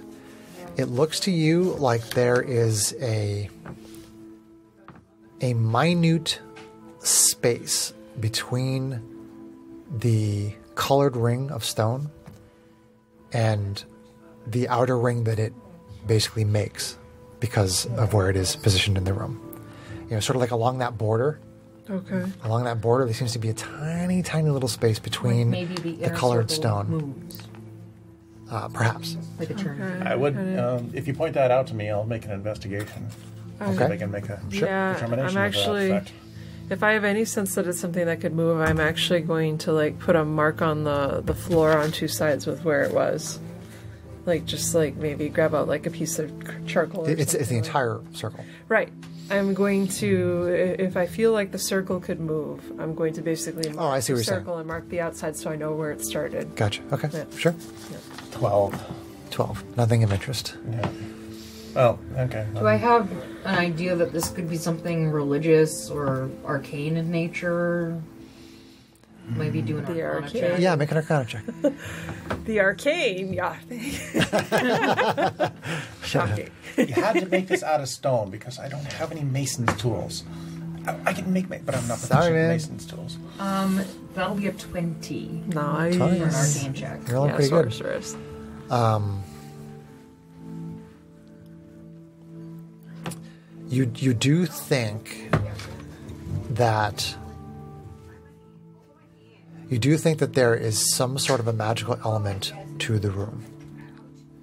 it looks to you like there is a minute space between the colored ring of stone and the outer ring that it basically makes because of where it is positioned in the room. Sort of like along that border. Okay. Along that border, there seems to be a tiny, tiny little space between Maybe the inner colored circle stone. moves Perhaps. like a turn. I would. If you point that out to me, I'll make an investigation. See if I can make a Yeah, determination I'm of that actually. effect. If I have any sense that it's something that could move, I'm actually going to put a mark on the floor on 2 sides with where it was. Just maybe grab out a piece of charcoal. Or It's the something entire circle. Right. I'm going to, if I feel like the circle could move, I'm going to basically mark I see what the you're saying. circle and mark the outside so I know where it started. Gotcha. Okay. Yeah. Sure. 12. 12. Nothing of interest. Yeah. Oh, okay. Do I have an idea that this could be something religious or arcane in nature? Maybe do an The arcana arcane. check. Yeah, make an arcana check. The arcane, yeah. Shocking. You had to make this out of stone because I don't have any mason's tools. I can make, but I'm not Sorry, proficient in man. mason's tools. That'll be a 20 Nice. for an Nice. arcane check. You're rolling Yeah, pretty good. sorceress. You do think that there is some sort of a magical element to the room.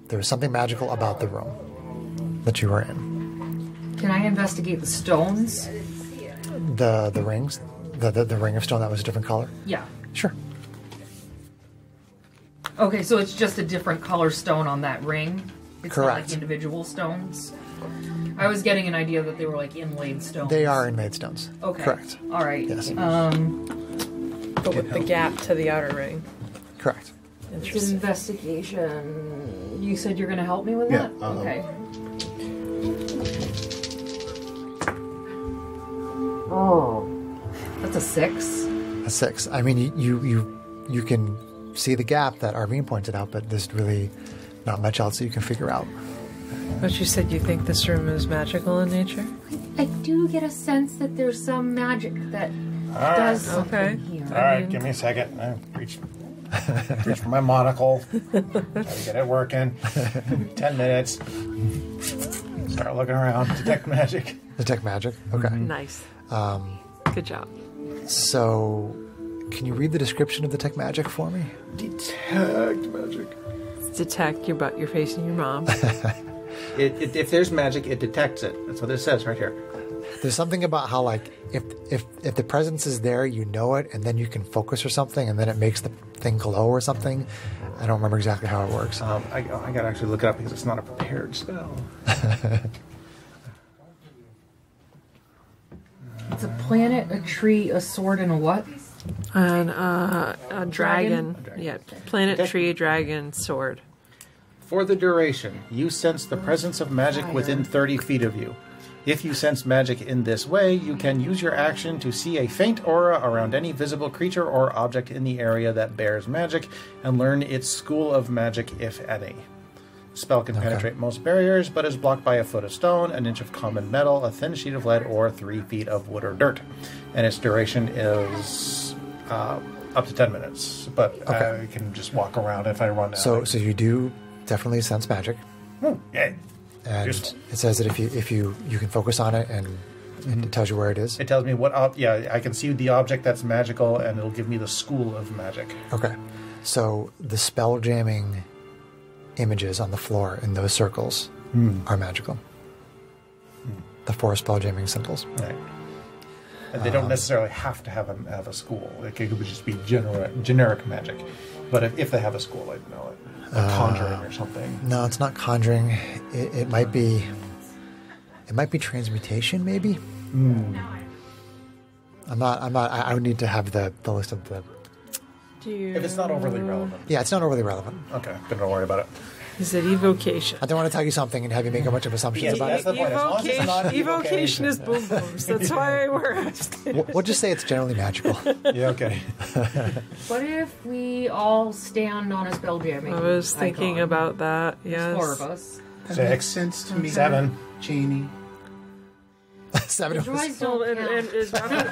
There is something magical about the room that you are in. Can I investigate the stones? The rings, the ring of stone that was a different color. Yeah. Sure. Okay, so it's just a different color stone on that ring? It's not Correct. like individual stones? I was getting an idea that they were like inlaid stones. They are inlaid stones. Okay. Correct. All right. Yes. But with the gap to the outer ring. Correct. It's Interesting. investigation. You said you're going to help me with Yeah, that? Okay. Oh. That's a 6. A 6. I mean, you can see the gap that Arvine pointed out, but there's really not much else that you can figure out. But you said you think this room is magical in nature? I do get a sense that there's some magic that does something Okay. here. All right, give me a second. I reach for my monocle. Try to get it working. 10 minutes. Start looking around. Detect magic. Detect magic. Okay. Nice. Good job. So, can you read the description of the tech magic for me? Detect magic. Detect your face and your mom. If there's magic, it detects it. That's what it says right here. There's something about how, like, if the presence is there, you know it, and then you can focus or something, and then it makes the thing glow or something. I don't remember exactly how it works. I got to actually look it up because it's not a prepared spell. It's a planet, a tree, a sword, and a what? And a dragon. Dragon? Yeah, planet, Okay. tree, dragon, sword. For the duration, you sense the presence of magic within 30 feet of you. If you sense magic in this way, you can use your action to see a faint aura around any visible creature or object in the area that bears magic and learn its school of magic, if any. Spell can penetrate most barriers, but is blocked by a foot of stone, an inch of common metal, a thin sheet of lead, or 3 feet of wood or dirt. And its duration is up to 10 minutes, but I can just walk around if I run out. So you do definitely sense magic. Yeah. And Just- it says that if you can focus on it, and it tells you where it is. It tells me what I can see the object that's magical, and it'll give me the school of magic. Okay. So the spell jamming images on the floor in those circles are magical. The 4 spell jamming symbols. Right. And they don't necessarily have to have a school. It could just be generic magic. But if they have a school, I'd know it. Like conjuring or something. No, it's not conjuring. It might be. It might be transmutation, maybe. I'm not. I would need to have the list of the. If it's not overly relevant. Yeah, it's not overly relevant. Okay, then don't worry about it. Is it evocation? I don't want to tell you something and have you make a bunch of assumptions Yes, about that's it. the point. As long as it's not Evocation is boom booms. That's why we're asking. We'll just say it's generally magical. Yeah, okay. What if we all stand on a spell jamming? I was thinking icon? about that. There's 4 Yes. of us. That makes sense to me. 7. Janie. 7 of us. Droids Well, don't and count. is Ruffian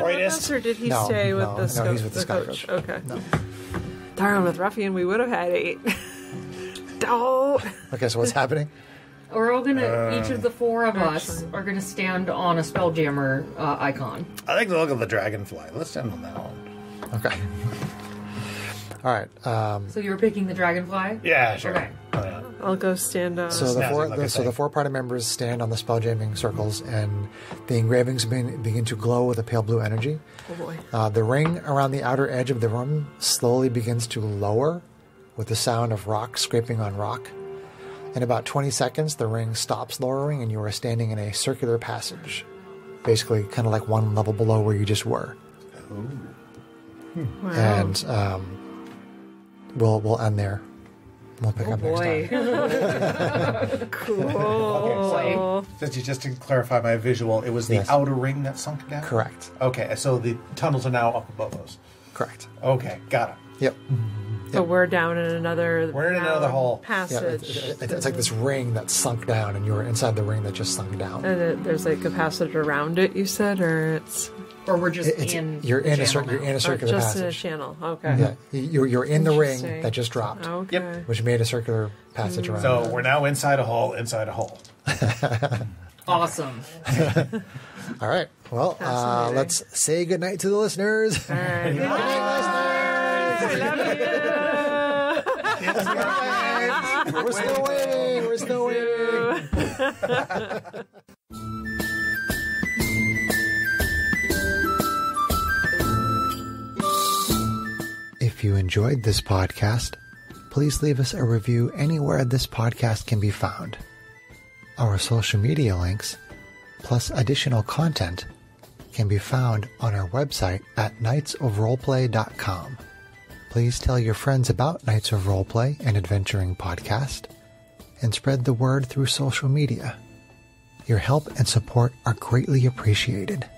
with Droidist. us, or did he No, stay with no, the no, scout? he's with the scout coach. Okay. No. Darn, with Ruffian, we would have had 8. Don't. Okay, so what's happening? We're all gonna, each of the 4 of us Actually. are gonna stand on a spelljammer icon. I like the look of the dragonfly. Let's stand on that one. Okay. All right. So you were picking the dragonfly? Yeah, sure. Okay. I'll go stand on. So the Snazzy looking so the thing. 4 party members stand on the spell jamming circles, and the engravings begin to glow with a pale blue energy. Oh boy. The ring around the outer edge of the room slowly begins to lower with the sound of rock scraping on rock. In about 20 seconds, the ring stops lowering and you are standing in a circular passage. Basically, kind of like one level below where you just were. Wow. And we'll end there. We'll pick up next time. Cool. Okay, so just to clarify my visual, it was the Yes. outer ring that sunk down? Correct. Okay, so the tunnels are now up above us. Correct. Okay, got it. Yep. But we're down in another. We're in another hall. Yeah, Passage. it's like this ring that sunk down, and you were inside the ring that just sunk down. And there's like a passage around it. You said, or it's Or we're just You're in a channel now. circular just in a passage. channel. Okay. Yeah, you're in the ring Interesting. that just dropped, Okay. Yep. which made a circular passage around. So we're now inside a hall, inside a hole. Awesome. All right. Well, Fascinating. let's say goodnight to the listeners. All right. I love you. We're still waiting. We're still waiting. If you enjoyed this podcast, please leave us a review anywhere this podcast can be found. Our social media links, plus additional content, can be found on our website at knightsofroleplay.com. Please tell your friends about Knights of Roleplay and Adventuring Podcast, and spread the word through social media. Your help and support are greatly appreciated.